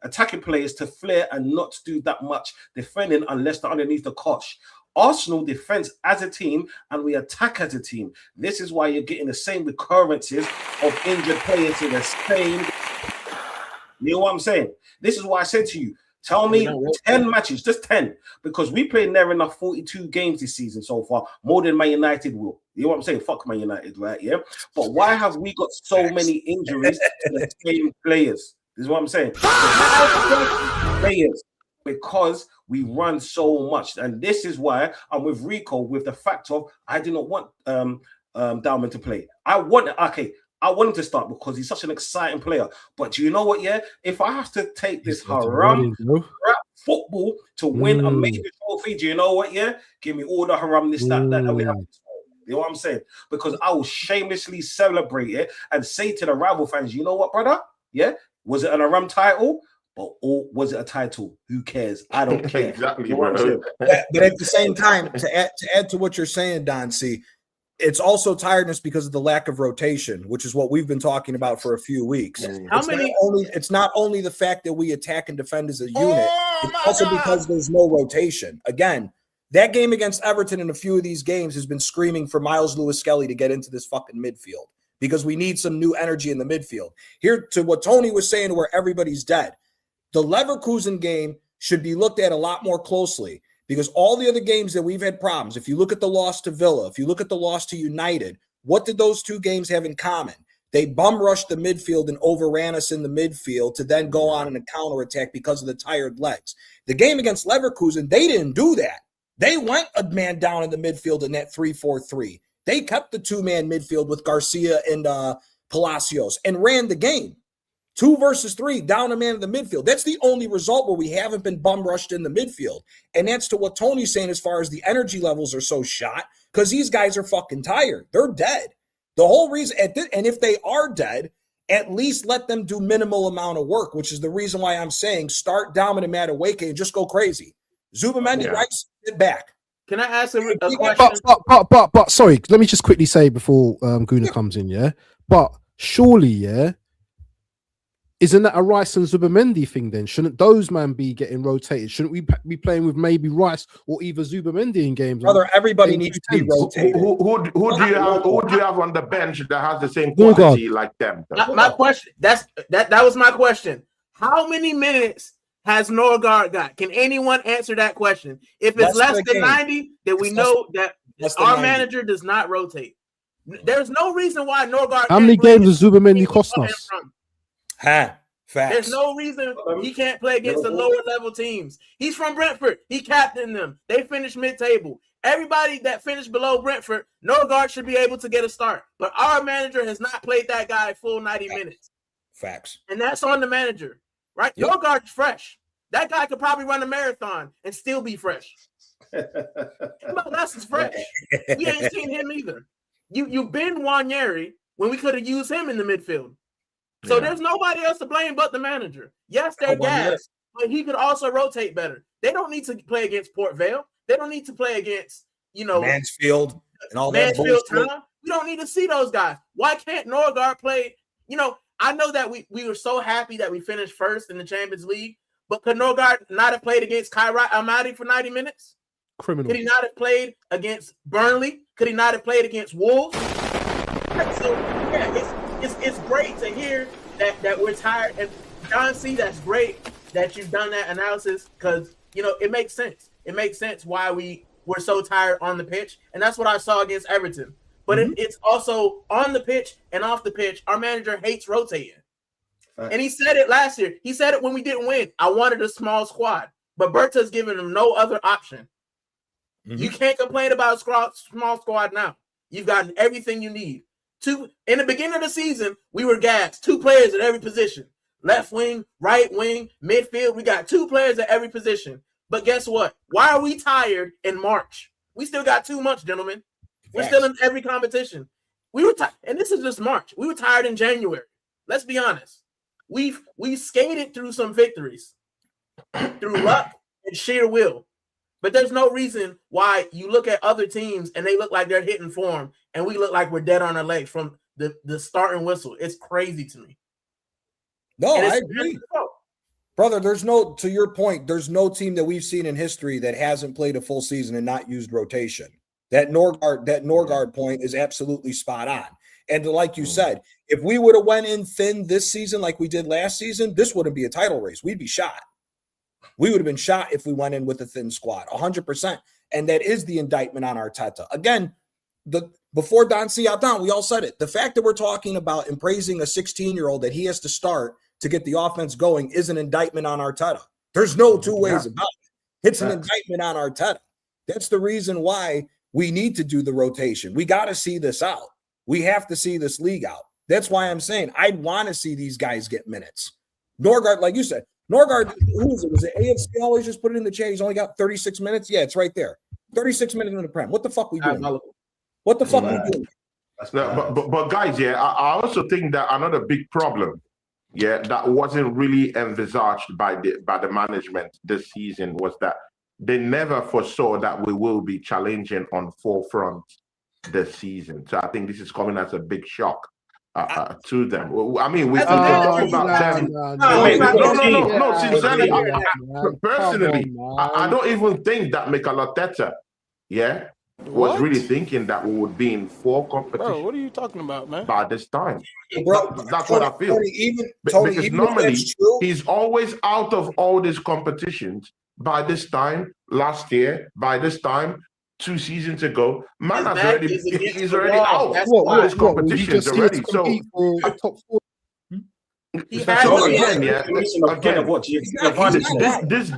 attacking players to flare and not do that much defending unless they're underneath the cosh. Arsenal defense as a team and we attack as a team. This is why you're getting the same recurrences of injured players in the same. You know what I'm saying? This is why I said to you, tell me 10 matches, just 10, because we played near enough 42 games this season so far, more than Man United will. You know what I'm saying? Fuck Man United, right? Yeah. But why have we got so many injuries to the same players? This is what I'm saying. Players. Because we run so much, and this is why I'm with Rico with the fact of I do not want Dowman to play. I want him to start because he's such an exciting player. But do you know what? Yeah, if I have to take this haram football to win a major trophy, do you know what? Yeah, give me all the haramness that we have. You know what I'm saying? Because I will shamelessly celebrate it and say to the rival fans, you know what, brother? Yeah, was it an haram title? Or was it a title? Who cares? I don't care. Exactly. You know but at the same time, to add to what you're saying, Don C, it's also tiredness because of the lack of rotation, which is what we've been talking about for a few weeks. It's not only the fact that we attack and defend as a unit, it's also because there's no rotation. Again, that game against Everton and a few of these games has been screaming for Miles Lewis-Skelly to get into this fucking midfield, because we need some new energy in the midfield. Here, to what Tony was saying, where everybody's dead. The Leverkusen game should be looked at a lot more closely, because all the other games that we've had problems, if you look at the loss to Villa, if you look at the loss to United, what did those 2 games have in common? They bum rushed the midfield and overran us in the midfield to then go on in a counterattack because of the tired legs. The game against Leverkusen, they didn't do that. They went a man down in the midfield in that 3-4-3. They kept the 2-man midfield with Garcia and Palacios and ran the game. 2 versus 3, down a man in the midfield. That's the only result where we haven't been bum rushed in the midfield. And that's to what Tony's saying as far as the energy levels are so shot, because these guys are fucking tired. They're dead. The whole reason, and if they are dead, at least let them do minimal amount of work, which is the reason why I'm saying start Dowman and Madueke and just go crazy. Zubimendi, right, sit back. Can I ask a question? But sorry, let me just quickly say before Guna comes in, yeah? But surely, yeah, isn't that a Rice and Zubamendi thing then? Shouldn't those man be getting rotated? Shouldn't we be playing with maybe Rice or either Zubamendi in games? Brother, everybody needs to be rotated. Who do you have on the bench that has the same quality like them? My question, that was my question. How many minutes has Norgard got? Can anyone answer that question? If it's less than 90, then we know that our manager does not rotate. There's no reason why Norgard. How many games does Zubamendi cost us? Facts. There's no reason he can't play against the lower level teams. He's from Brentford. He captained them. They finished mid-table. Everybody that finished below Brentford, Norgard should be able to get a start. But our manager has not played that guy full 90 minutes. Facts. And that's on the manager, right? Yep. Norgard's fresh. That guy could probably run a marathon and still be fresh. That's is fresh. We ain't seen him either. You've been Wanyeri when we could have used him in the midfield. So there's nobody else to blame but the manager. Yes, they're gas, but he could also rotate better. They don't need to play against Port Vale. They don't need to play against, Mansfield and all Mansfield that bullshit. Town. We don't need to see those guys. Why can't Norgard play? I know that we were so happy that we finished first in the Champions League, but could Norgard not have played against Kairat Almaty for 90 minutes? Criminal. Could he not have played against Burnley? Could he not have played against Wolves? So, it's great to hear that we're tired. And John C., that's great that you've done that analysis because, it makes sense. It makes sense why we were so tired on the pitch. And that's what I saw against Everton. But it's also on the pitch and off the pitch. Our manager hates rotating. Right. And he said it last year. He said it when we didn't win. I wanted a small squad. But Berta's giving him no other option. You can't complain about a small squad now. You've gotten everything you need. In the beginning of the season, we were gassed. 2 players at every position. Left wing, right wing, midfield. We got 2 players at every position. But guess what? Why are we tired in March? We still got 2 months, gentlemen. We're still in every competition. We were tired, and this is just March. We were tired in January. Let's be honest. We skated through some victories through luck and sheer will. But there's no reason why you look at other teams and they look like they're hitting form and we look like we're dead on our legs from the start and whistle. It's crazy to me. No, I agree. Brother, to your point, there's no team that we've seen in history that hasn't played a full season and not used rotation. That Norgard point is absolutely spot on. And like you said, if we would have went in thin this season like we did last season, this wouldn't be a title race. We'd be shot. We would have been shot if we went in with a thin squad, 100%. And that is the indictment on Arteta. Again, before Don Ciadan, we all said it. The fact that we're talking about and praising a 16-year-old that he has to start to get the offense going is an indictment on Arteta. There's no 2 ways about it. It's an indictment on Arteta. That's the reason why we need to do the rotation. We got to see this out. We have to see this league out. That's why I'm saying I'd want to see these guys get minutes. Norgard, like you said, Norgard, who is it? Was it AFC always just put it in the chat? He's only got 36 minutes. Yeah, it's right there. 36 minutes in the Prem. What the fuck we doing? What the fuck we doing? But guys, I also think that another big problem, that wasn't really envisaged by the management this season was that they never foresaw that we will be challenging on 4 fronts this season. So I think this is coming as a big shock to them. I mean, we talk about them. No, sincerely, personally, I don't even think that Mikel Arteta, was really thinking that we would be in 4 competitions. Bro, what are you talking about, man? By this time. Bro, that's what I feel. Because normally he's always out of all these competitions. By this time, last year, by this time, 2 seasons ago, man he's already out of all these competitions already. So top 4. This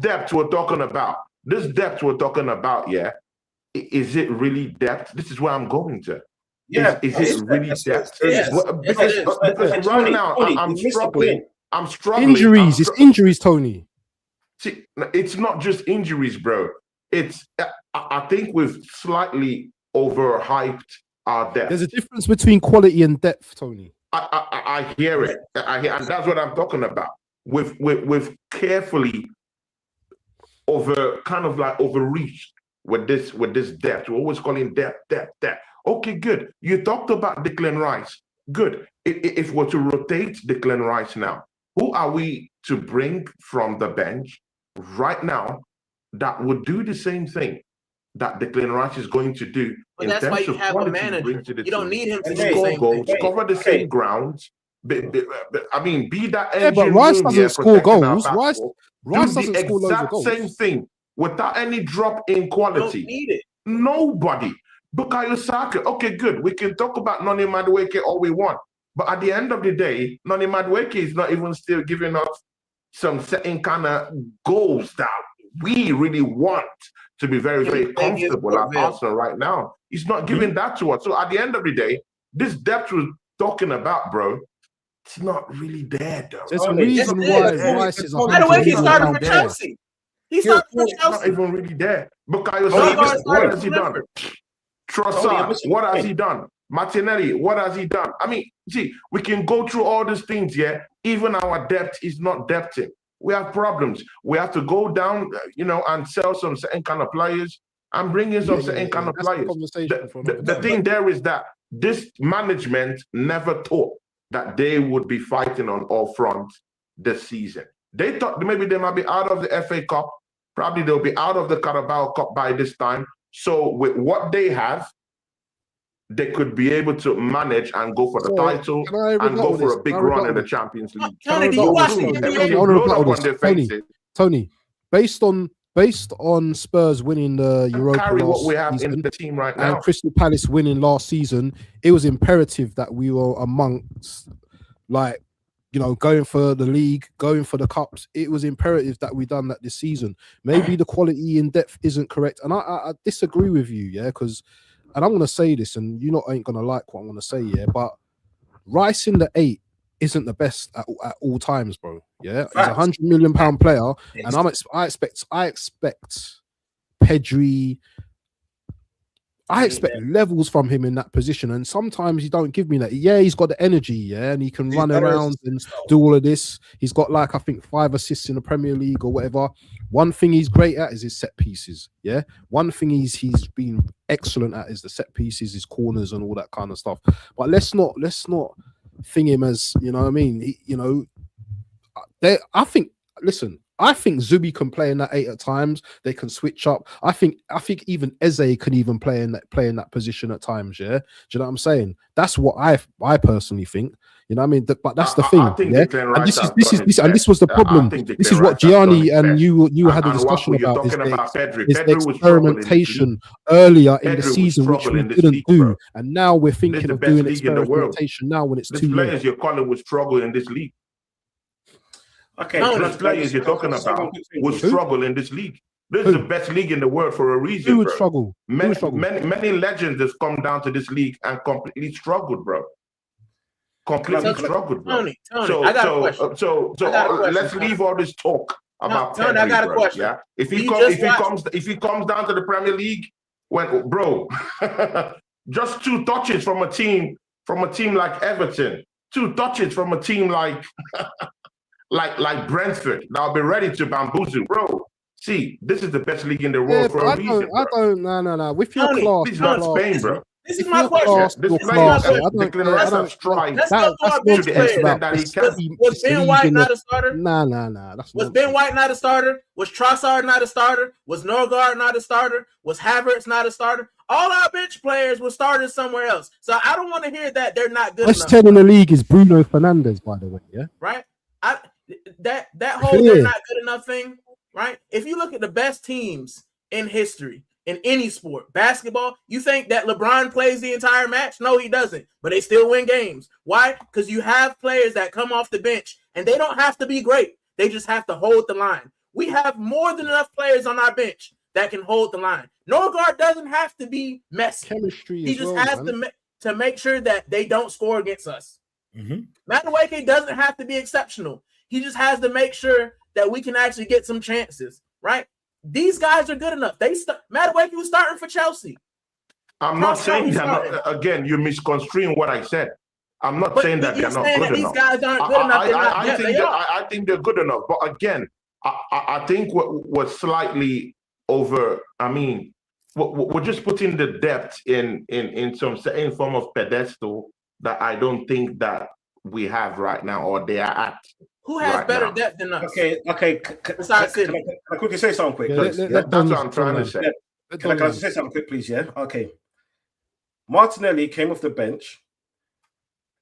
depth we're talking about, is it really depth? This is where I'm going to. Is it really depth? Because right now I'm struggling. Injuries. It's injuries, Tony. See, it's not just injuries, bro. It's I think we've slightly overhyped our depth. There's a difference between quality and depth, Tony. I hear it. And that's what I'm talking about. We've carefully overreached with this depth. We're always calling depth. Okay, good. You talked about Declan Rice. Good. If we're to rotate Declan Rice now, who are we to bring from the bench right now that would do the same thing that Declan Rice is going to do But in that's why terms you of have a quality to manager. bring to the You don't team? need him to do Hey, the Score same goals, thing. cover the okay. same grounds. I mean, be that Yeah, but engine Rice room doesn't here score protecting our goals. back Rice four. Rice Do the doesn't score loads of exact goals. same thing without any drop in You don't quality. need it. Nobody. Bukayo Saka. Okay, good. We can talk about Noni Madueke all we want. But at the end of the day, Noni Madueke is not even still giving us some certain kind of goals that we really want to be very, very comfortable at Arsenal right now. He's not giving that to us. So at the end of the day, this depth we're talking about, bro, it's not really there, though. There's a reason why Rice is By the way, he started for £100 million. Chelsea. He started for It's not Chelsea. even really there. Bukayo Norgard Saka, what has he done? Trossard, what has he done? Martinelli, what has he done? I mean, see, we can go through all these things, yeah. Even our depth is not depthing. We have problems. We have to go down, and sell some certain kind of players and bring in some certain kind of players. The thing there is that this management never thought that they would be fighting on all fronts this season. They thought maybe they might be out of the FA Cup. Probably they'll be out of the Caraboa Cup by this time. So with what they have, they could be able to manage and go for the title and go for a big run in the Champions League. Tony, do you watch the NBA? Tony, based on Spurs winning the Europa carry what last we have season in the team right now, and Crystal Palace winning last season, it was imperative that we were amongst, going for the league, going for the cups. It was imperative that we done that this season. Maybe the quality in depth isn't correct, and I disagree with you, yeah, because. And I'm going to say this, and you ain't going to like what I'm going to say, yeah, but Rice in the 8 isn't the best at all times, bro. Yeah, he's a £100 million player, and I expect Pedri. I expect levels from him in that position, and sometimes you don't give me that. Yeah, he's got the energy, yeah, and he can run around and do all of this. He's got I think 5 assists in the Premier League or whatever. One thing he's great at is his set pieces. Yeah, one thing he's been excellent at is the set pieces, his corners, and all that kind of stuff. But let's not thing him as what I mean. I think Zubi can play in that 8 at times. They can switch up. I think even Eze can even play in that position at times. Yeah, do you know what I'm saying? That's what I personally think. You know what I mean? But that's the thing. Yeah, and this was the problem. This is what Gianni and you had a discussion about. Is the experimentation earlier in the season, which we didn't do, and now we're thinking of doing experimentation now when it's too late. Players you're calling would struggle in this league. Okay, the players you're talking about will struggle in this league. This is the best league in the world for a reason. Who would struggle? Many legends have come down to this league and completely struggled, bro. Struggled, bro. Tony, I got a question. So let's leave all this talk about Tony, I got a question. Yeah, if he comes down to the Premier League, just 2 touches from a team like Everton, 2 touches from a team like Brentford, I'll be ready to bamboozle, bro. See, this is the best league in the world for a reason. No. With your class, this is not Spain, bro. This is my question. This player Declan Rice has tried to the extent that he can. Was Ben White not a starter? Nah. Was Ben White not a starter? Was Trossard not a starter? Was Norgard not a starter? Was Havertz not a starter? All our bench players were starters somewhere else. So I don't want to hear that they're not good enough. Best 10 in the league is Bruno Fernandes, by the way. Yeah, right. That whole they're not good enough thing, right? If you look at the best teams in history in any sport, basketball, you think that LeBron plays the entire match? No, he doesn't, but they still win games. Why? Because you have players that come off the bench and they don't have to be great. They just have to hold the line. We have more than enough players on our bench that can hold the line. Norgard doesn't have to be messy. Chemistry. He just has to make sure that they don't score against us. Madueke doesn't have to be exceptional. He just has to make sure that we can actually get some chances, right? These guys are good enough. Madueke was starting for Chelsea. I'm not saying that. Again, you're misconstruing what I said. I'm not saying that they're not good enough. These guys aren't good enough. I think they're good enough. But again, I think what was slightly over. I mean, we're just putting the depth in some certain form of pedestal that I don't think that we have right now, or they are at. Who has Right better now. depth than us? Okay. Besides City. Can I quickly say something? Quick, Yeah, please? let Yeah? That's what I'm trying to say. Can I just say something quick, please? Yeah. Okay. Can I just say something quick, please? Yeah. Okay. Martinelli came off the bench.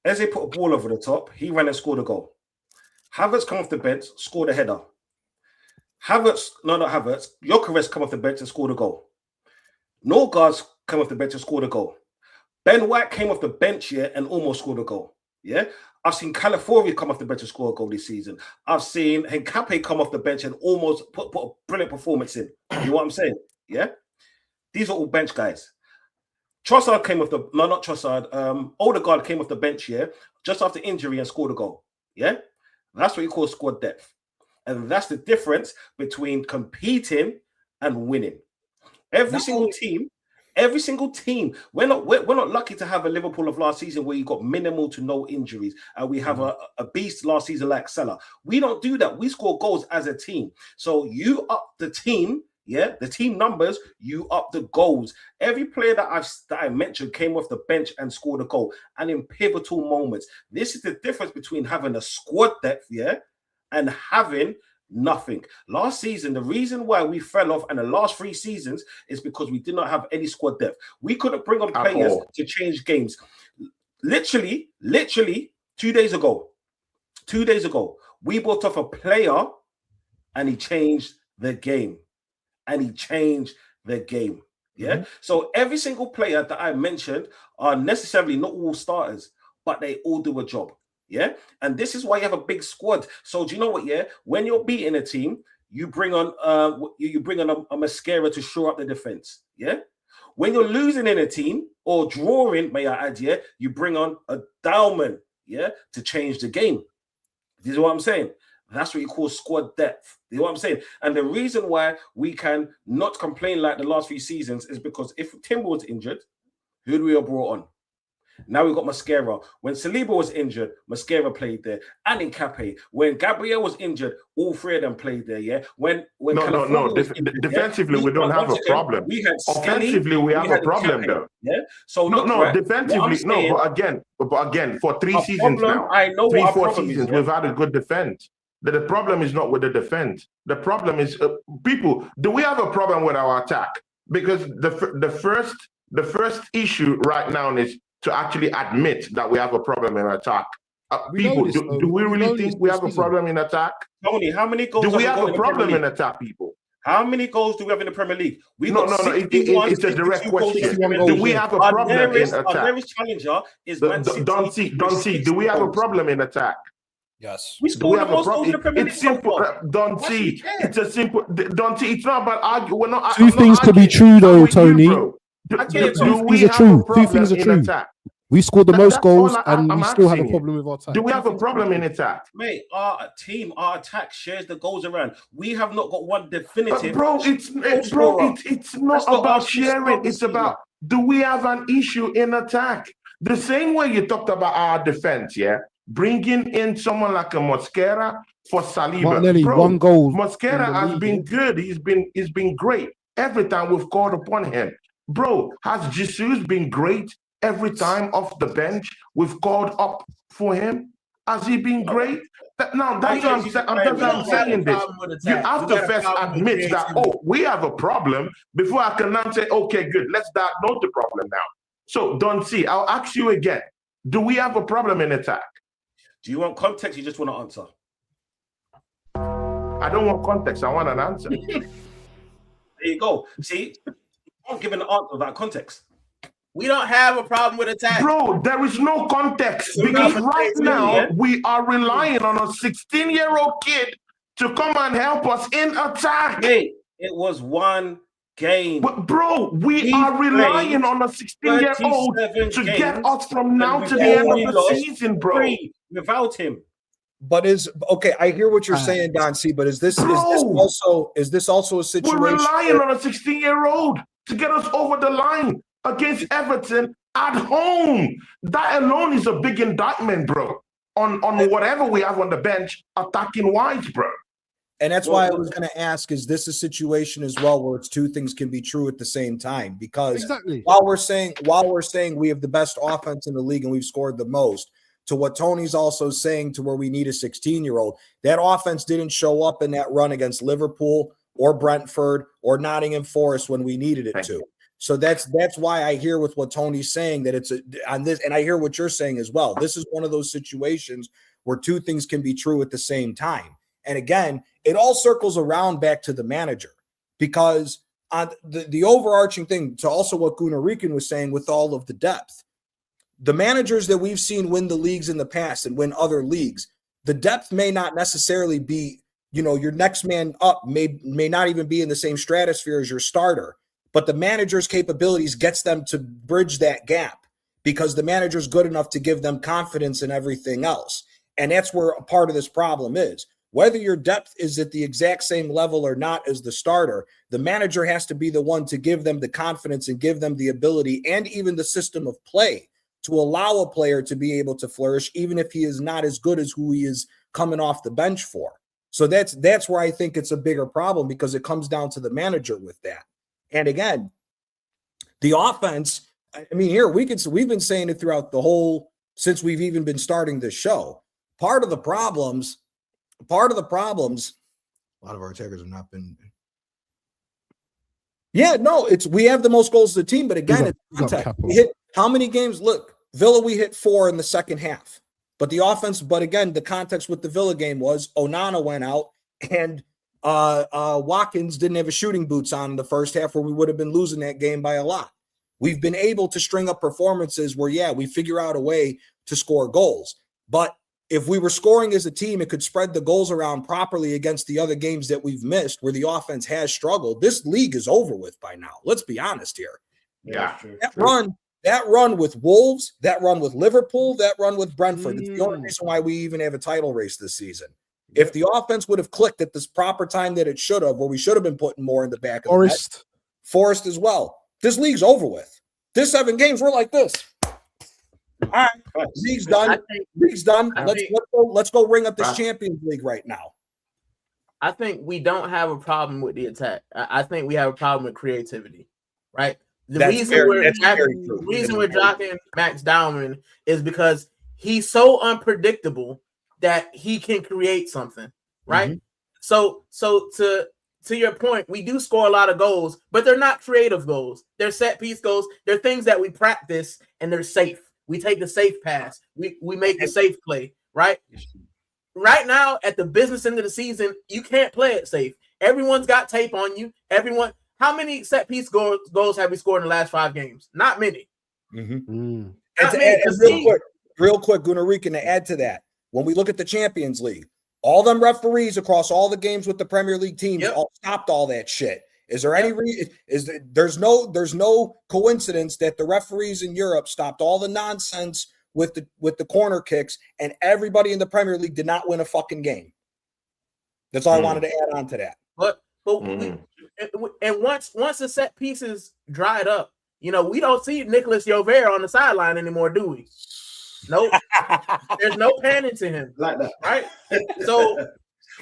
Eze put a ball over the top. He ran and scored a goal. Havertz come off the bench, scored a header. Not Havertz. Gyökeres come off the bench and scored a goal. Norgard's come off the bench and scored a goal. Ben White came off the bench here and almost scored a goal. Yeah. I've seen Calafiori come off the bench and score a goal this season. I've seen Henkape come off the bench and almost put a brilliant performance in. You know what I'm saying? Yeah. These are all bench guys. Trossard came off the not Trossard. Odegaard came off the bench here just after injury and scored a goal. Yeah. That's what you call squad depth. And that's the difference between competing and winning. Every single team, we're not lucky to have a Liverpool of last season where you got minimal to no injuries, and we have a beast last season like Salah. We don't do that. We score goals as a team. So you up the team, yeah, the team numbers, you up the goals. Every player that I mentioned came off the bench and scored a goal, and in pivotal moments. This is the difference between having a squad depth, yeah, and having nothing. Last season, the reason why we fell off and the last 3 seasons is because we did not have any squad depth. We couldn't bring on players to change games. Literally 2 days ago, we brought off a player and he changed the game. Yeah. So every single player that I mentioned are necessarily not all starters, but they all do a job. Yeah, and this is why you have a big squad. So do you know what? Yeah, when you're beating a team, you bring on a Mascara to shore up the defense. Yeah, when you're losing in a team or drawing, may I add, yeah, you bring on a Dowman, yeah, to change the game. This is what I'm saying. That's what you call squad depth. You know what I'm saying? And the reason why we can not complain like the last few seasons is because if Timber was injured, who do we have brought on? Now we've got Mascara. When Saliba was injured, Mascara played there. And in Cape, when Gabriel was injured, all 3 of them played there. Yeah. Defensively, we don't have a problem. We had offensively, we have a problem though. Yeah. So defensively, but again, for 3 seasons now, 3-4 seasons, we've had a good defense. The problem is not with the defense. The problem is people. Do we have a problem with our attack? Because the first issue right now is to actually admit that we have a problem in attack. People, do we really think we have a problem in attack? Tony, how many goals do we have a problem in attack, people? How many goals do we have in the Premier League? It's a direct question. Do we have a problem in attack? Our nearest challenger is Man City. Don't see. Do we have a problem in attack? Yes. We scored the most goals in the Premier League. It's simple. Don't see. It's a simple. Don't see. It's not about arguing. We're not. 2 things could be true though, Tony. 2 things are true. We scored the most goals and we still have a problem with our attack. Do we have a problem in attack? Mate, our attack shares the goals around. We have not got one definitive. It's not about sharing. It's about, do we have an issue in attack? The same way you talked about our defense, yeah? Bringing in someone like a Mascara for Saliba. Martinelli, 1 goal. Mascara has been good. He's been great. Every time we've called upon him. Bro, has Jesus been great? Every time off the bench, we've called up for him. Has he been great? That's what I'm saying this. You have to first admit that, we have a problem before I can now say, okay, good, let's diagnose the problem now. So, Don C, I'll ask you again. Do we have a problem in attack? Do you want context? You just want to answer? I don't want context. I want an answer. There you go. See, I'm giving an answer without context. We don't have a problem with attack. Bro, there is no context because right now we are relying on a 16-year-old kid to come and help us in attack. Hey, it was 1 game. But bro, we are relying on a 16-year-old to get us from now to the end of the season, bro. Without him. But I hear what you're saying, Don C. But is this also a situation? We're relying on a 16-year-old to get us over the line against Everton at home. That alone is a big indictment, bro, on whatever we have on the bench attacking wise, bro. And that's why I was going to ask, is this a situation as well where it's 2 things can be true at the same time? Because while we're saying we have the best offense in the league and we've scored the most, to what Tony's also saying to where we need a 16-year-old. That offense didn't show up in that run against Liverpool or Brentford or Nottingham Forest when we needed it to. So that's why I hear with what Tony's saying that it's on this, and I hear what you're saying as well. This is one of those situations where two things can be true at the same time. And again, it all circles around back to the manager, because on the overarching thing to also what Gunnar Rieken was saying with all of the depth, the managers that we've seen win the leagues in the past and win other leagues, the depth may not necessarily be, your next man up may not even be in the same stratosphere as your starter, but the manager's capabilities gets them to bridge that gap because the manager's good enough to give them confidence in everything else. And that's where a part of this problem is. Whether your depth is at the exact same level or not as the starter, the manager has to be the one to give them the confidence and give them the ability and even the system of play to allow a player to be able to flourish, even if he is not as good as who he is coming off the bench for. So that's where I think it's a bigger problem, because it comes down to the manager with that. And again, the offense, I mean, here we've been saying it throughout the whole, since we've even been starting this show. Part of the problems, a lot of our attackers have not been. Yeah, no, we have the most goals as a team, but again, we hit how many games? Look, Villa, we hit 4 in the second half, but the offense, but again, the context with the Villa game was Onana went out and Watkins didn't have his shooting boots on in the first half, where we would have been losing that game by a lot. We've been able to string up performances where, we figure out a way to score goals. But if we were scoring as a team, it could spread the goals around properly against the other games that we've missed where the offense has struggled. This league is over with by now. Let's be honest here. Yeah. That run with Wolves, that run with Liverpool, that run with Brentford. It's the only reason why we even have a title race this season. If the offense would have clicked at this proper time that it should have, where we should have been putting more in the back of the net, Forest as well. This league's over with. This 7 games, we're like this. All right, league's done. League's done. Let's go ring up this Champions League right now. I think we don't have a problem with the attack. I think we have a problem with creativity, right? The reason we're dropping Max Dowman is because he's so unpredictable that he can create something, right? Mm-hmm. So to your point, we do score a lot of goals, but they're not creative goals. They're set piece goals. They're things that we practice and they're safe. We take the safe pass. We make the safe play, right? Right now, at the business end of the season, you can't play it safe. Everyone's got tape on you. How many set piece goals have we scored in the last 5 games? Not many. Mm-hmm. And real quick, Gunnar Rieken, to add to that, when we look at the Champions League, all them referees across all the games with the Premier League teams all stopped all that shit. Is there any reason? There's no coincidence that the referees in Europe stopped all the nonsense with the corner kicks, and everybody in the Premier League did not win a fucking game. That's all I wanted to add on to that. But once the set pieces dried up, we don't see Nicolas Jover on the sideline anymore, do we? Nope. There's no panning to him like that, right? So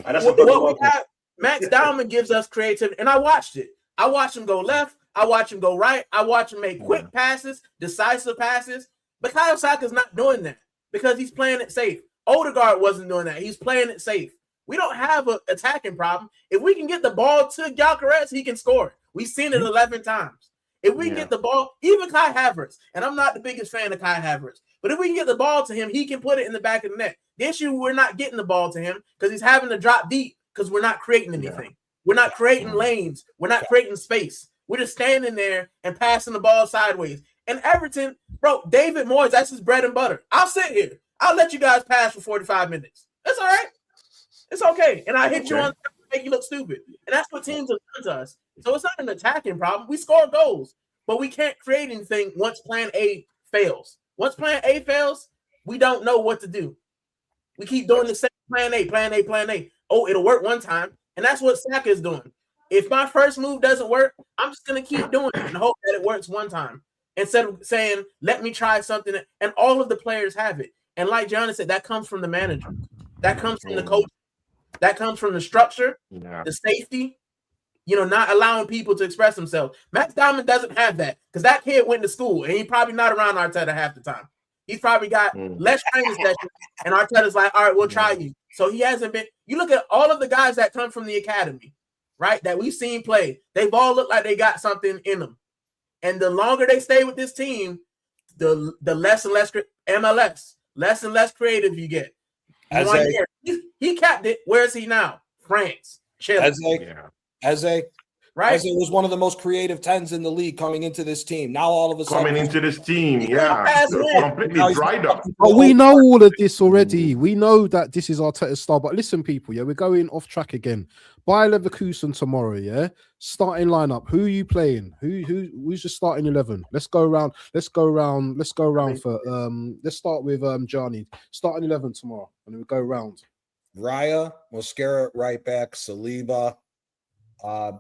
what we have, Max Dowman gives us creativity, and I watched it. I watched him go left. I watched him go right. I watched him make quick passes, decisive passes. But Bukayo Saka's not doing that because he's playing it safe. Odegaard wasn't doing that. He's playing it safe. We don't have an attacking problem. If we can get the ball to Gyökeres, he can score. We've seen it 11 times. If we get the ball, even Kai Havertz, and I'm not the biggest fan of Kai Havertz, but if we can get the ball to him, he can put it in the back of the net. The issue, we're not getting the ball to him because he's having to drop deep because we're not creating anything. We're not creating lanes. We're not creating space. We're just standing there and passing the ball sideways. And Everton, bro, David Moyes, that's his bread and butter. I'll sit here. I'll let you guys pass for 45 minutes. That's all right. It's okay. And I hit you on to make you look stupid. And that's what teams have done to us. So it's not an attacking problem. We score goals, but we can't create anything once plan A fails. Once plan A fails, we don't know what to do. We keep doing the same plan A. Oh, it'll work one time. And that's what Saka is doing. If my first move doesn't work, I'm just going to keep doing it and hope that it works one time. Instead of saying, let me try something. And all of the players have it. And like John said, that comes from the manager. That comes from the coach. That comes from the structure, the safety, not allowing people to express themselves. Max Dowman doesn't have that because that kid went to school and he's probably not around Arteta half the time. He's probably got less training sessions, and Arteta's like, all right, we'll try you. So he hasn't been. You look at all of the guys that come from the academy, right? That we've seen play. They've all looked like they got something in them. And the longer they stay with this team, the less and less MLS, less and less creative you get. He capped it. Where is he now? France. Chile. Eze. Right. Eze was one of the most creative 10s in the league coming into this team. Now all of a sudden completely dried up. But we know all of this already. We know that this is Arteta's style. But listen, people, we're going off track again. By Leverkusen tomorrow, starting lineup. Who are you playing? Who's your starting 11? Let's go around. Let's start with Johnny. Starting 11 tomorrow, and then we go round. Raya, Mosquera at right back, Saliba,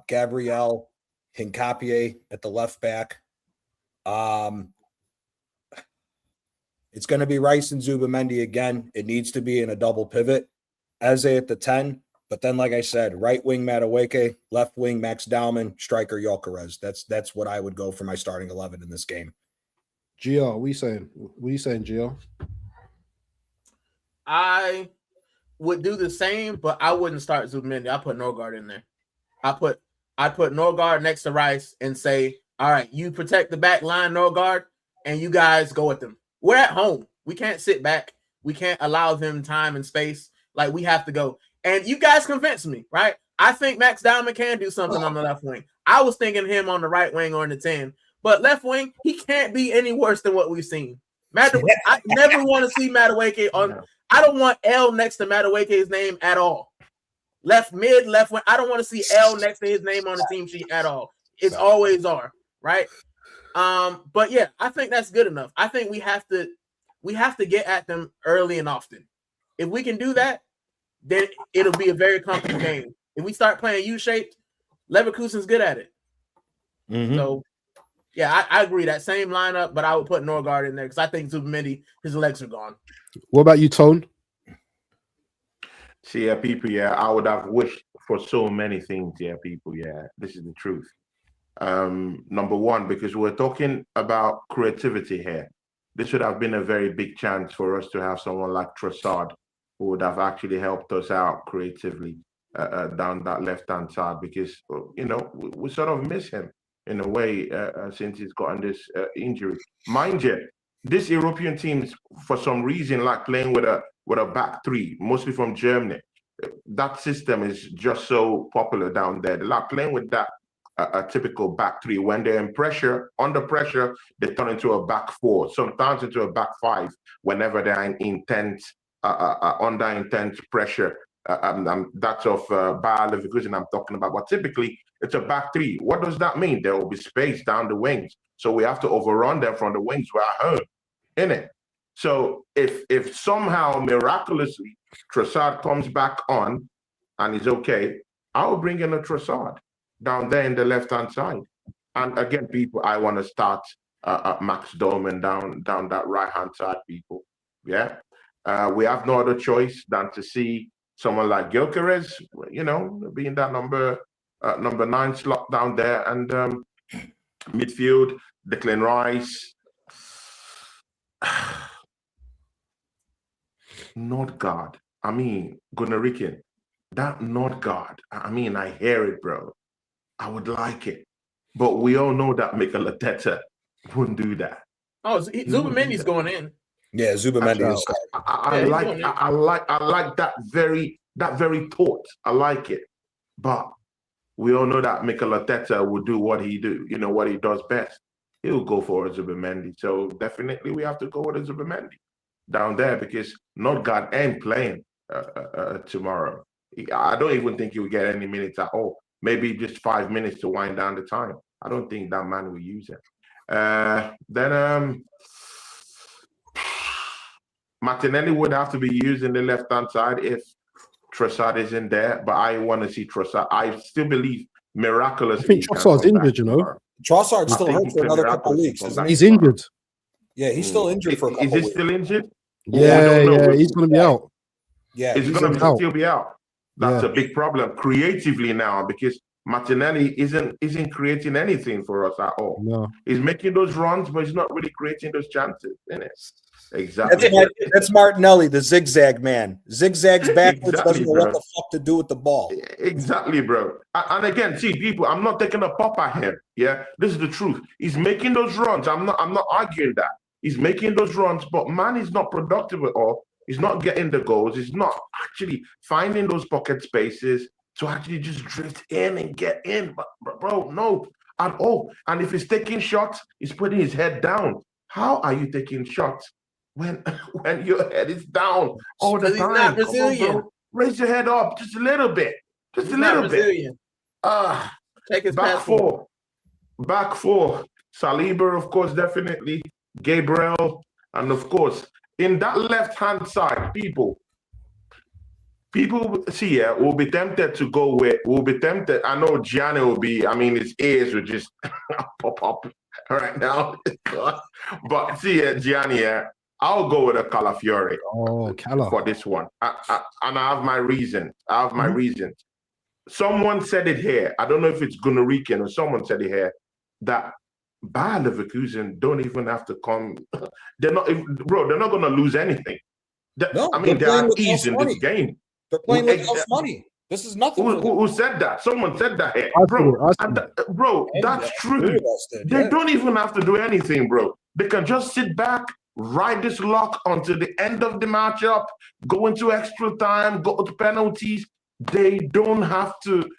Gabriel, Hincapié at the left back. It's going to be Rice and Zubamendi again. It needs to be in a double pivot. Eze at the 10, but then, like I said, right wing Madueke, left wing Max Dowman, striker Gyökeres. That's what I would go for my starting 11 in this game. GR, what are you saying? What are you saying, GR? I would do the same, but I wouldn't start Zubamendi. I put Norgard in there. I put Norgard next to Rice and say, all right, you protect the back line, Norgard, and you guys go with them. We're at home. We can't sit back. We can't allow them time and space. Like, we have to go. And you guys convinced me, right? I think Max Dowman can do something on the left wing. I was thinking him on the right wing or in the 10. But left wing, he can't be any worse than what we've seen. I never want to see Madueke on. I don't want L next to Madueke's name at all. Left mid, left wing. I don't want to see L next to his name on the team sheet at all. It's always R, right? But yeah, I think that's good enough. I think we have to get at them early and often. If we can do that, then it'll be a very comfortable game. If we start playing U-shaped, Leverkusen's good at it. So yeah, I agree that same lineup, but I would put Norgard in there because I think Zubamendi, his legs are gone. What about you, Tone? See, people, I would have wished for so many things, people, this is the truth. Number one, because we're talking about creativity here. This would have been a very big chance for us to have someone like Trossard, who would have actually helped us out creatively down that left-hand side, because, we sort of miss him in a way since he's gotten this injury. Mind you, these European teams, for some reason, like playing with a back three, mostly from Germany. That system is just so popular down there. They're like playing with that a typical back three. When they're under pressure, they turn into a back four, sometimes into a back five, whenever they're in under intense pressure. That's of Bayer Leverkusen I'm talking about. But typically, it's a back three. What does that mean? There will be space down the wings. So we have to overrun them from the wings. We're at home, innit? So if somehow miraculously Trossard comes back on and is okay, I will bring in a Trossard down there in the left-hand side. And again, people, I want to start Max Dowman down that right-hand side, people. Yeah. We have no other choice than to see someone like Gyökeres, being that number 9 slot down there, and midfield, Declan Rice. Nordgaard. I mean, Gunarikin. That Nordgaard. I mean, I hear it, bro. I would like it. But we all know that Mikel Arteta wouldn't do that. Oh, Zubamendi's going in. Yeah, Zubamendi is. I like that very thought. I like it. But we all know that Mikel Arteta will do what he does best. He'll go for a Zubamendi. So definitely we have to go with a Zubamendi down there, because Nordgaard ain't playing tomorrow. I don't even think he will get any minutes at all. Maybe just 5 minutes to wind down the time. I don't think that man will use it. Then Martinelli would have to be used in the left-hand side if Trossard is in there, but I want to see Trossard. I still believe miraculously. I think Trossard's injured, Trossard's still hurt for another couple of weeks. He's injured. Yeah, he's still injured for a couple of weeks. Is he still injured? Yeah, he's going to be out. Yeah, he's going to still be out. That's a big problem creatively now, because Martinelli isn't creating anything for us at all. No. He's making those runs, but he's not really creating those chances, isn't it? Exactly. That's Martinelli, the zigzag man. Zigzags backwards, Exactly, doesn't know bro. what the fuck to do with the ball. Exactly, bro. And again, see, people, I'm not taking a pop at him. Yeah, this is the truth. He's making those runs. I'm not arguing that. He's making those runs, but man is not productive at all. He's not getting the goals. He's not actually finding those pocket spaces to actually just drift in and get in. But bro, no, at all. And if he's taking shots, he's putting his head down. How are you taking shots when your head is down all the time? Not Brazilian. Come on, bro. Raise your head up just a little bit. Just He's a little not bit. Brazilian. Take his Back passport. Back four. Saliba, of course, definitely. Gabriel, and of course, in that left-hand side, people see, yeah, will be tempted to go with, will be tempted. I know Gianni will be, I mean, his ears will just pop up right now. But see, Gianni, I'll go with a Calafiore for this one. And I have my reason. Reasons. Someone said it here. I don't know if it's Gunarican or someone said it here that Bayer Leverkusen don't even have to come. They're not going to lose anything. No, I mean, they're at ease in money. This game. They're playing with house money. This is nothing. Who said that? Someone said that here. Bro, that's true. They don't even have to do anything, bro. They can just sit back, ride this lock until the end of the matchup, go into extra time, go to penalties. They don't have to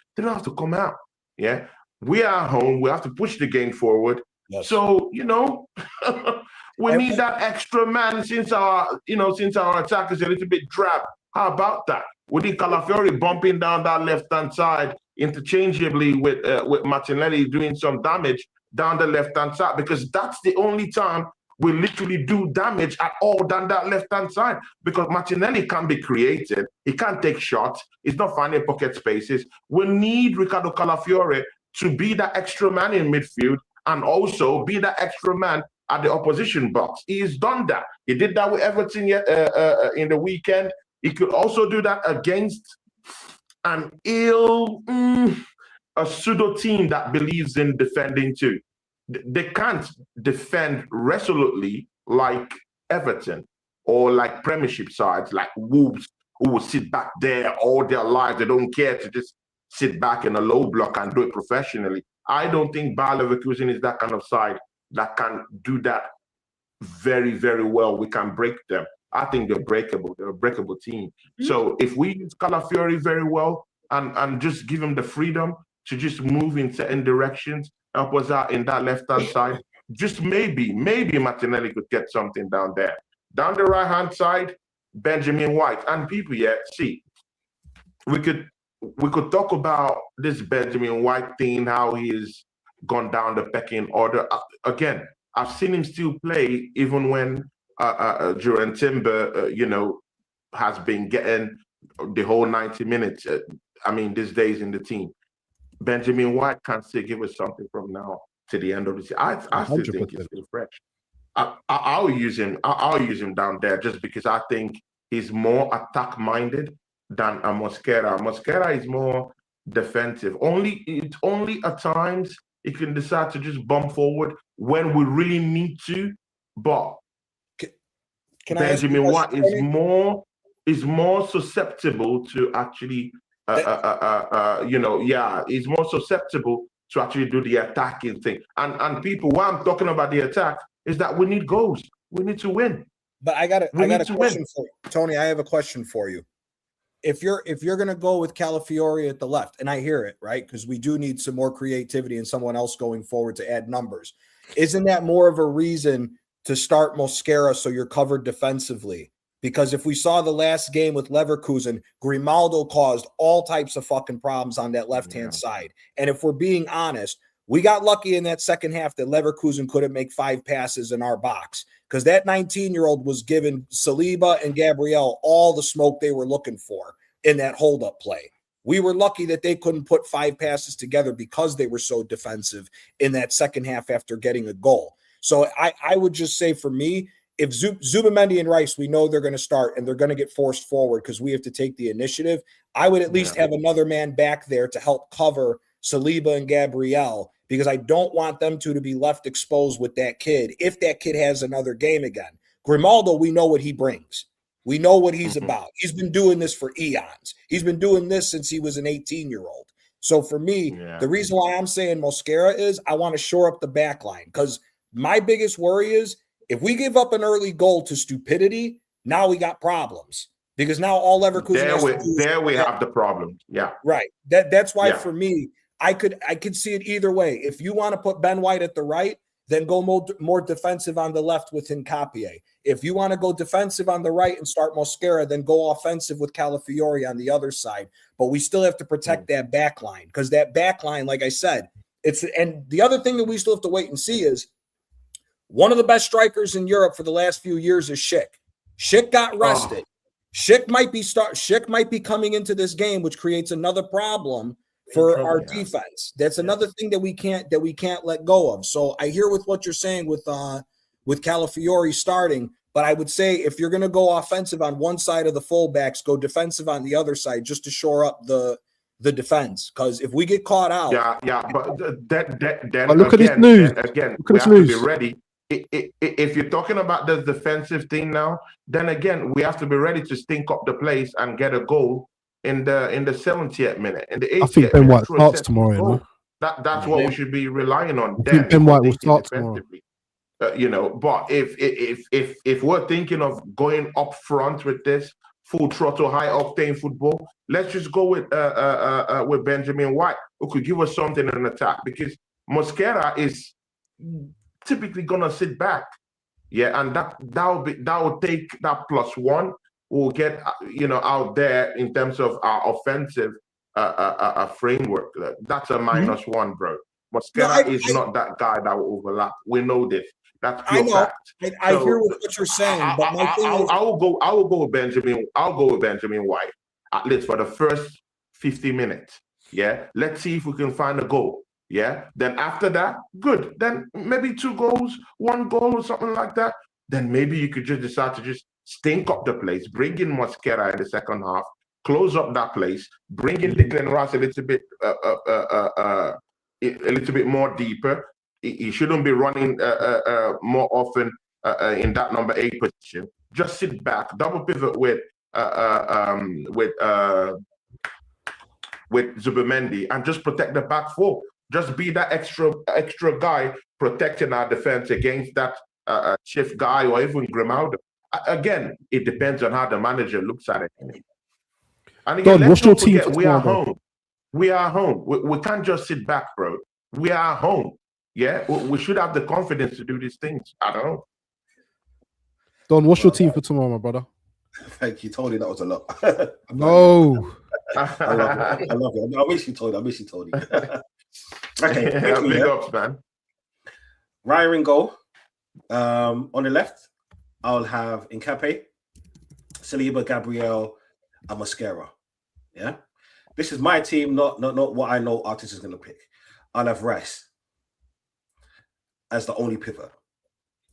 come out. Yeah. We are home. We have to push the game forward. Yes. So, we need that extra man since our attack is a little bit drab. How about that? We need Calafiore bumping down that left-hand side interchangeably with Martinelli doing some damage down the left-hand side, because that's the only time we literally do damage at all down that left-hand side, because Martinelli can't be creative. He can't take shots. He's not finding pocket spaces. We need Ricardo Calafiore to be that extra man in midfield and also be that extra man at the opposition box. He's done that. He did that with Everton in the weekend. He could also do that against a pseudo team that believes in defending too. They can't defend resolutely like Everton or like Premiership sides like Wolves, who will sit back there all their lives. They don't care to just sit back in a low block and do it professionally. I don't think Bayer Leverkusen is that kind of side that can do that very, very well. We can break them. I think they're breakable. They're a breakable team. So if we use Calafiore very well and just give him the freedom to just move in certain directions, help us out in that left-hand side, just maybe Martinelli could get something down there. Down the right-hand side, Benjamin White. And people, see, we could talk about this Benjamin White thing, how he's gone down the pecking order. Again, I've seen him still play even when Duran Timber, has been getting the whole 90 minutes. These days in the team. Benjamin White can still give us something from now to the end of the season. I still think he's still fresh. I'll use him. I'll use him down there just because I think he's more attack-minded than a Mosquera. Mosquera is more defensive. It's only at times he can decide to just bump forward when we really need to. But Benjamin White is more susceptible to actually, he's more susceptible to actually do the attacking thing. And people, why I'm talking about the attack is that we need goals. We need to win. But I got a question for you. Tony, I have a question for you. If you're gonna go with Calafiore at the left, and I hear it, right? Because we do need some more creativity and someone else going forward to add numbers. Isn't that more of a reason to start Mosquera so you're covered defensively? Because if we saw the last game with Leverkusen, Grimaldo caused all types of fucking problems on that left-hand side. And if we're being honest, we got lucky in that second half that Leverkusen couldn't make 5 passes in our box, because that 19-year-old was giving Saliba and Gabriel all the smoke they were looking for in that hold-up play. We were lucky that they couldn't put 5 passes together because they were so defensive in that second half after getting a goal. So I would just say, for me, if Zubimendi and Rice, we know they're going to start and they're going to get forced forward because we have to take the initiative, I would at least have another man back there to help cover Saliba and Gabriel, because I don't want them to be left exposed with that kid if that kid has another game again. Grimaldo, we know what he brings. We know what he's about. He's been doing this for eons. He's been doing this since he was an 18-year-old. So for me, the reason why I'm saying Mosquera is I want to shore up the back line, because my biggest worry is if we give up an early goal to stupidity, now we got problems, because now all Leverkusen there we have the problem. Yeah. Right. That's why for me, I could see it either way. If you want to put Ben White at the right, then go more defensive on the left with Hincapié. If you want to go defensive on the right and start Mosquera, then go offensive with Calafiori on the other side. But we still have to protect that back line, because that back line, like I said, and the other thing that we still have to wait and see is one of the best strikers in Europe for the last few years is Schick. Schick got rested. Schick might be coming into this game, which creates another problem for our defense. That's another thing that we can't let go of. So I hear with what you're saying with Calafiori starting, but I would say if you're going to go offensive on one side of the fullbacks, go defensive on the other side, just to shore up the defense. Because if we get caught out, but then look at this news. Again, we have to be ready. If you're talking about the defensive thing now, then again we have to be ready to stink up the place and get a goal in the 70th minute. In the 80th, I think Ben White starts tomorrow. You know? That's what we should be relying on. I think Ben White will start tomorrow. But if we're thinking of going up front with this full throttle, high octane football, let's just go with Benjamin White, who could give us something in an attack, because Mosquera is typically gonna sit back, and that will take that +1. We'll get out there in terms of our offensive framework. That's a -1, bro. Mosquera is not that guy that will overlap. We know this. That's pure fact. I hear what you're saying, but my thing is, I will go with Benjamin. I'll go with Benjamin White at least for the first 50 minutes. Yeah, let's see if we can find a goal. Yeah, then after that, good. Then maybe 2 goals, 1 goal, or something like that. Then maybe you could just decide to just stink up the place, bring in Mosquera in the second half, close up that place, bring in Declan Rice a little bit more deeper. He shouldn't be running more often in that number 8 position. Just sit back, double pivot with Zubimendi, and just protect the back 4. Just be that extra guy protecting our defense against that Chief guy or even Grimaldo. Again, it depends on how the manager looks at it. And again, Don, what's your team? We are home. We are home. We can't just sit back, bro. We are home. Yeah, we should have the confidence to do these things. I don't know. Don, what's your team for tomorrow, my brother? Thank you, Tony. That was a lot. No. I love it. I miss you, Tony. Okay, big ups, man. Ryan in goal. On the left, I'll have Hincapié, Saliba, Gabriel, and Mosquera. Yeah, this is my team, not what I know Artist is going to pick. I'll have Rice as the only pivot.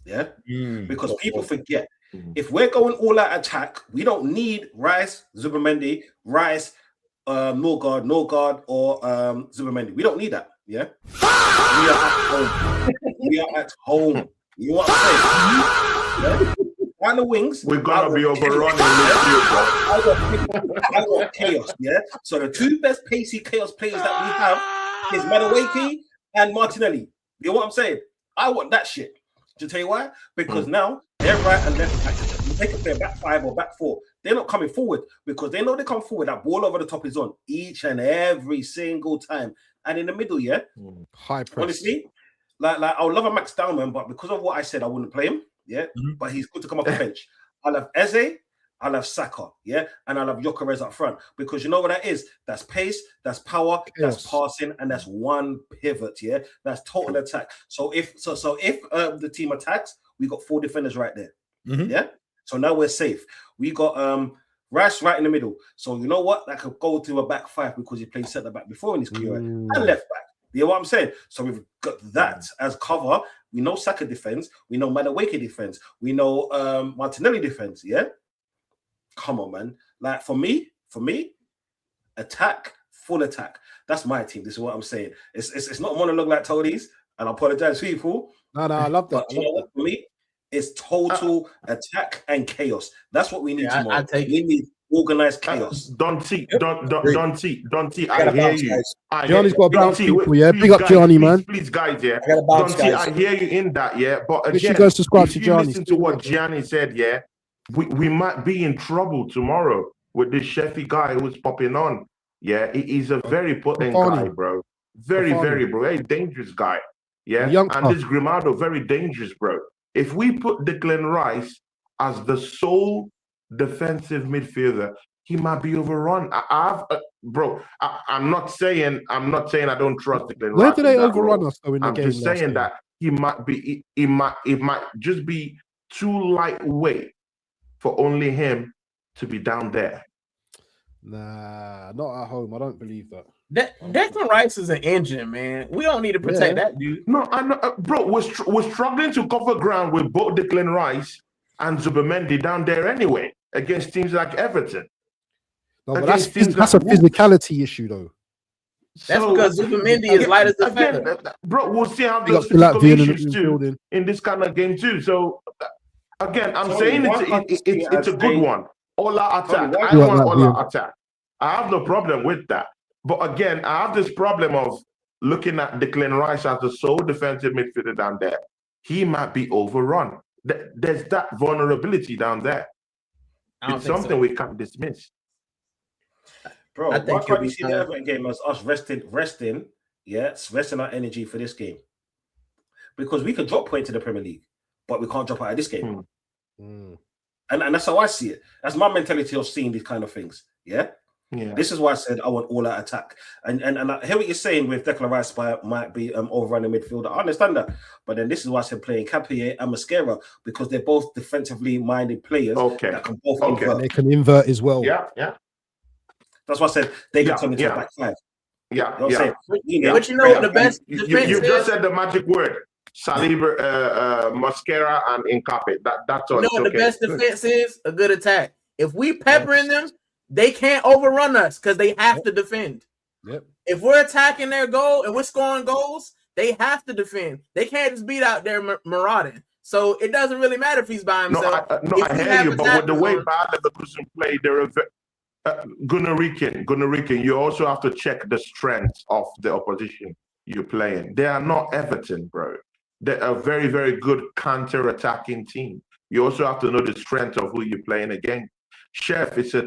Yeah, because people forget, if we're going all out attack, we don't need Rice, Zubimendi, Rice, Norgard, or Zubimendi. We don't need that. Yeah, we are at home. We are at home. You know what I'm saying? Yeah? On the wings, we're gonna be overrunning. I got chaos. Yeah. So the 2 best pacey chaos players that we have is Madueke and Martinelli. You know what I'm saying? I want that shit. To tell you why? Because now they're right and left back. They can play back 5 or back 4. They're not coming forward because they know they come forward. That ball over the top is on each and every single time. And in the middle, high press. Honestly, like I would love a Max Dowman, but because of what I said, I wouldn't play him. Yeah, but he's good to come off the bench. I'll have Eze, I'll have Saka, and I'll have Gyökeres up front, because you know what that is? That's pace, that's power, that's passing, and that's one pivot. Yeah, that's total attack. So if the team attacks, we got 4 defenders right there. Yeah, so now we're safe. We got Rice right in the middle. So you know what? That could go to a back 5 because he played centre back before in his career, and left back. You know what I'm saying? So we've got that as cover. We know Saka defense. We know Madueke defense. We know Martinelli defense. Yeah. Come on, man. Like for me, attack, full attack. That's my team. This is what I'm saying. It's not a monologue like Tony's, and I apologize, people. No, I love that. But you know what? For me, It's total attack and chaos. That's what we need tomorrow. We need organized chaos. Donty, I hear you. Gianni's got to bounce people, yeah. Big up Gianni, man. Please, guys, yeah. I gotta bounce, Donty, guys. I hear you in that, yeah. But Make sure again, you guys subscribe to if you Gianni. listen to what Gianni said, yeah, we might be in trouble tomorrow with this Sheffy guy who's popping on. Yeah, he's a very potent guy, bro. Very, very dangerous guy. Yeah, and this Grimaldo, very dangerous, bro. If we put Declan Rice as the sole defensive midfielder, he might be overrun. I'm not saying I don't trust Declan Rice. Where do they overrun us though in the game? I'm just saying that he might be. It might just be too lightweight for only him to be down there. Nah, not at home. I don't believe that. Declan Rice is an engine, man. We don't need to protect that dude. No, I know, bro. We're struggling to cover ground with both Declan Rice and Zubimendi down there anyway against teams like Everton. No, but that's a physicality issue, though. That's because Zubimendi is light as a feather. Bro, we'll see how those physical issues too in this kind of game too. So again, I'm saying it's a good one. All-out attack. I want all-out attack. I have no problem with that. But again, I have this problem of looking at Declan Rice as the sole defensive midfielder down there. He might be overrun. There's that vulnerability down there. It's something we can't dismiss. Bro, why can't you see the Everton game as us resting our energy for this game? Because we can drop points to the Premier League, but we can't drop out of this game. And that's how I see it. That's my mentality of seeing these kind of things. Yeah. This is why I said I want all-out attack. And I hear what you're saying with Declan Rice might be overrunning midfielder. I understand that. But then this is why I said playing Capier and Mascara, because they're both defensively minded players that can both invert. They can invert as well. Yeah. That's why I said they can turn into a back five. But you know the best defense you just said the magic word. Saliba, Mascara, and Nkape. That's all. You know what the best defense is? A good attack. If we peppering them, they can't overrun us because they have to defend. If we're attacking their goal and we're scoring goals, they have to defend. They can't just beat out there marauding. So it doesn't really matter if he's by himself. I hear you, but with the way Leverkusen play, they're a Gunarican. You also have to check the strength of the opposition you're playing. They are not Everton, bro. They're a very, very good counter-attacking team. You also have to know the strength of who you're playing against. Chef, it's a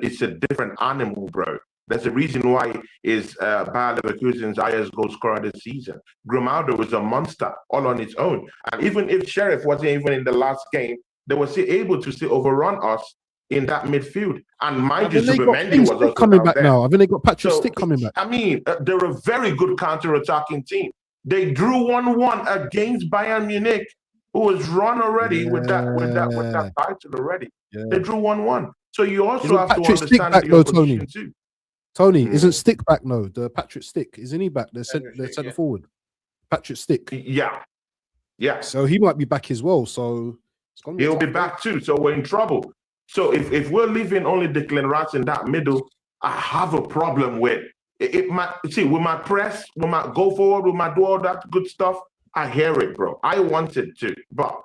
different animal, bro. There's a reason why is Bayer Leverkusen's highest goal scorer this season. Grimaldo was a monster all on its own. And even if Sheriff wasn't even in the last game, they were still able to still overrun us in that midfield. And mind you, Zubimendi was also coming back now. I think they got Patrick Stick coming back. I mean, they're a very good counter-attacking team. They drew 1-1 against Bayern Munich, who was run already with that title already. They drew 1-1. So you also have to understand the opposition too. Tony, isn't Stick back? No, the Patrick Stick, isn't he back? They're centre forward. Patrick Stick. Yeah. So he might be back as well. So he'll be back too. So we're in trouble. So if we're leaving only Declan Rice in that middle, I have a problem with it. Might see we might press, we might go forward, we might do all that good stuff. I hear it, bro. I want it to, but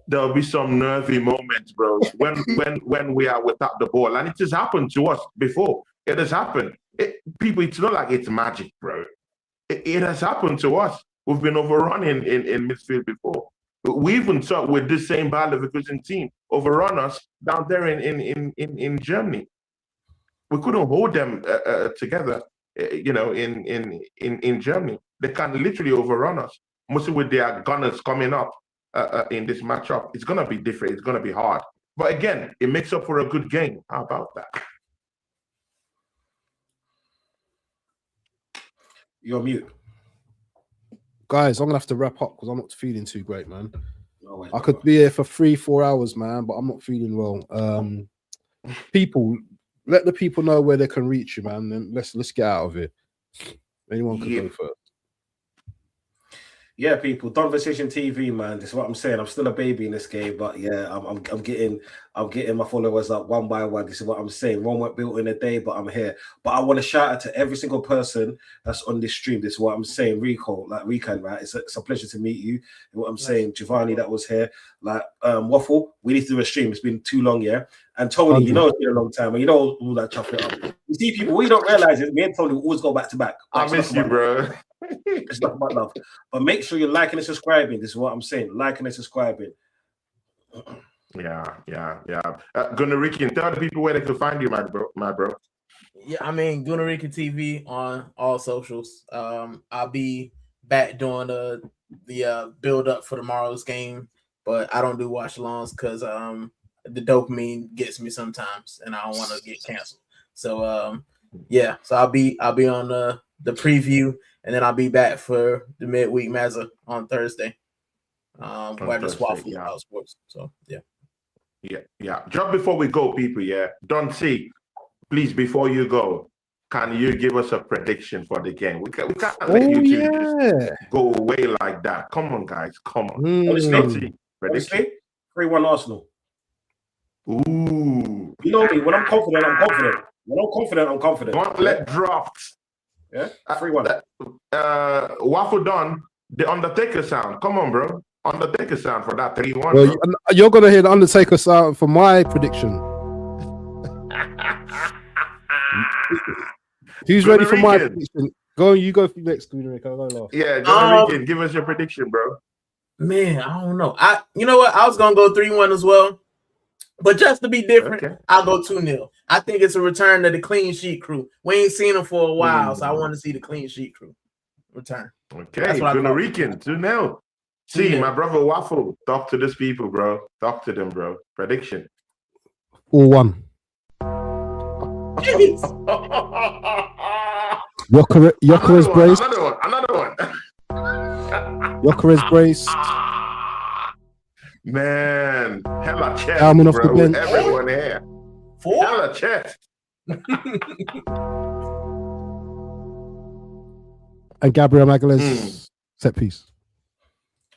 there'll be some nervy moments, bro, when we are without the ball. And it has happened to us before. It has happened. It's not like it's magic, bro. It has happened to us. We've been overrun in midfield before. We even saw with this same Bayer Leverkusen team overrun us down there in Germany. We couldn't hold them together, in Germany. They can literally overrun us, mostly with their gunners coming up in this matchup. It's going to be different. It's going to be hard. But again, it makes up for a good game. How about that? You're mute. Guys, I'm going to have to wrap up because I'm not feeling too great, man. I could be here for 3-4 hours, man, but I'm not feeling well. People, let the people know where they can reach you, man. Then let's get out of here. Anyone can go first. Yeah, people, Conversation TV, man. This is what I'm saying. I'm still a baby in this game, but yeah, I'm getting my followers up one by one. This is what I'm saying. One weren't built in a day, but I'm here. But I want to shout out to every single person that's on this stream. This is what I'm saying. Rico, like Rican, right? It's a pleasure to meet you. And what I'm saying, Giovanni, that was here. Like Waffle, we need to do a stream. It's been too long, yeah. And Tony, you know it's been a long time, and you know all that chocolate up. You see, people, we don't realize it. Me and Tony will always go back to back. I miss you, bro. It's not about love, but make sure you're liking and subscribing. This is what I'm saying. Liking and subscribing. Yeah. Gunarikian, tell the people where they can find you, my bro. Yeah, I mean Gunarikian TV on all socials. I'll be back doing the build up for tomorrow's game, but I don't do watch alongs because the dopamine gets me sometimes, and I don't want to get canceled. So yeah, so I'll be on the preview. And then I'll be back for the midweek Mazza on Thursday. Where just waffle about sports. So yeah. Just before we go, people, Don C, please, before you go, can you give us a prediction for the game? We can't let you just go away like that. Come on, guys. Come on. Honestly, 3-1 Arsenal. Ooh. You know me, when I'm confident, I'm confident. When I'm confident, I'm confident. Don't let drafts. Yeah, 3-1. Waffle done the Undertaker sound. Come on, bro. Undertaker sound for that 3-1. Well, you're gonna hear the Undertaker sound for my prediction. Who's ready for my prediction? Go, you go next, Gunaric. I'll go last. Yeah, Gunaric, give us your prediction, bro. Man, I don't know. You know what? I was gonna go 3-1 as well. But just to be different, I'll go 2-0. I think it's a return to the clean sheet crew. We ain't seen them for a while, so I want to see the clean sheet crew return. Okay, Gunarican, 2-0. See, my brother Waffle, talk to these people, bro. Talk to them, bro. Prediction. 4-1. Yokeres braced. Another one. Yokeres braced. Man, hella chest, Dowman off the bro. bench. Everyone here. 4? Hella chest. And Gabriel Magalhaes set piece.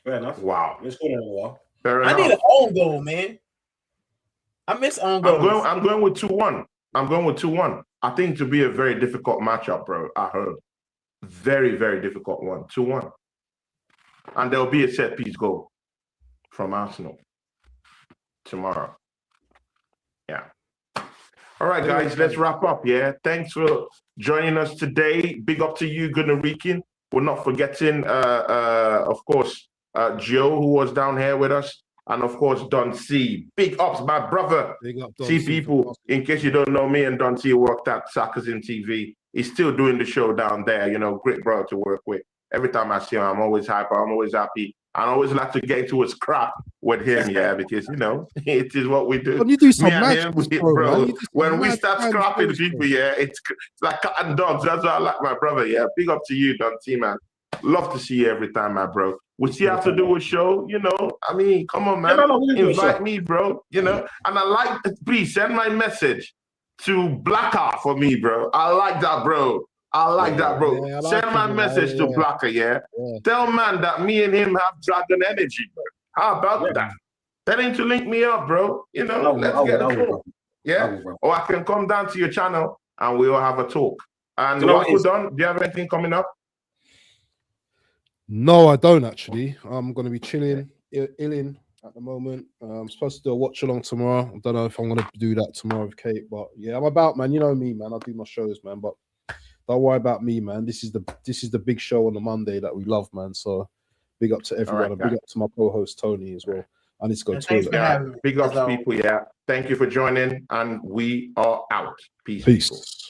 Fair enough. Wow. It's going on a while. Fair enough. I need an own goal, man. I miss own goals. I'm going with 2-1. I think to be a very difficult matchup, bro. I heard. Very, very difficult one. 2-1. And there'll be a set piece goal from Arsenal tomorrow. Yeah. All right, guys, let's wrap up. Yeah. Thanks for joining us today. Big up to you, Gunarican. We're not forgetting, of course, Joe, who was down here with us. And of course, Don C. Big ups, my brother. Big up, Don See, C, people, in case you don't know, me and Don C worked at Sarcasm TV. He's still doing the show down there. You know, great brother to work with. Every time I see him, I'm always hyper. I'm always happy. I always like to get into a scrap with him, because, you know, it is what we do. When you do some bro. When we start scrapping people, it's like cat and dogs. That's why I like my brother. Yeah, big up to you, Don T, man. Love to see you every time, my bro. We still have to do a show, you know. I mean, come on, man. Invite me, bro. You know, and I like, please send my message to Blacker for me, bro. I like that, bro. Yeah, Send my message to Blacker, yeah? Tell man that me and him have dragon energy, bro. How about that? Tell him to link me up, bro. You know, let's get a talk. Yeah? Or I can come down to your channel and we'll have a talk. And what we're done, do you have anything coming up? No, I don't actually. I'm going to be chilling, illing at the moment. I'm supposed to do a watch along tomorrow. I don't know if I'm going to do that tomorrow with Kate, but yeah, I'm about, man. You know me, man. I do my shows, man. But don't worry about me, man. This is the big show on the Monday that we love, man. So big up to everyone, and big up to my co-host Tony as well. I need to go to Big up to people, yeah. Thank you for joining, and we are out. Peace. Peace.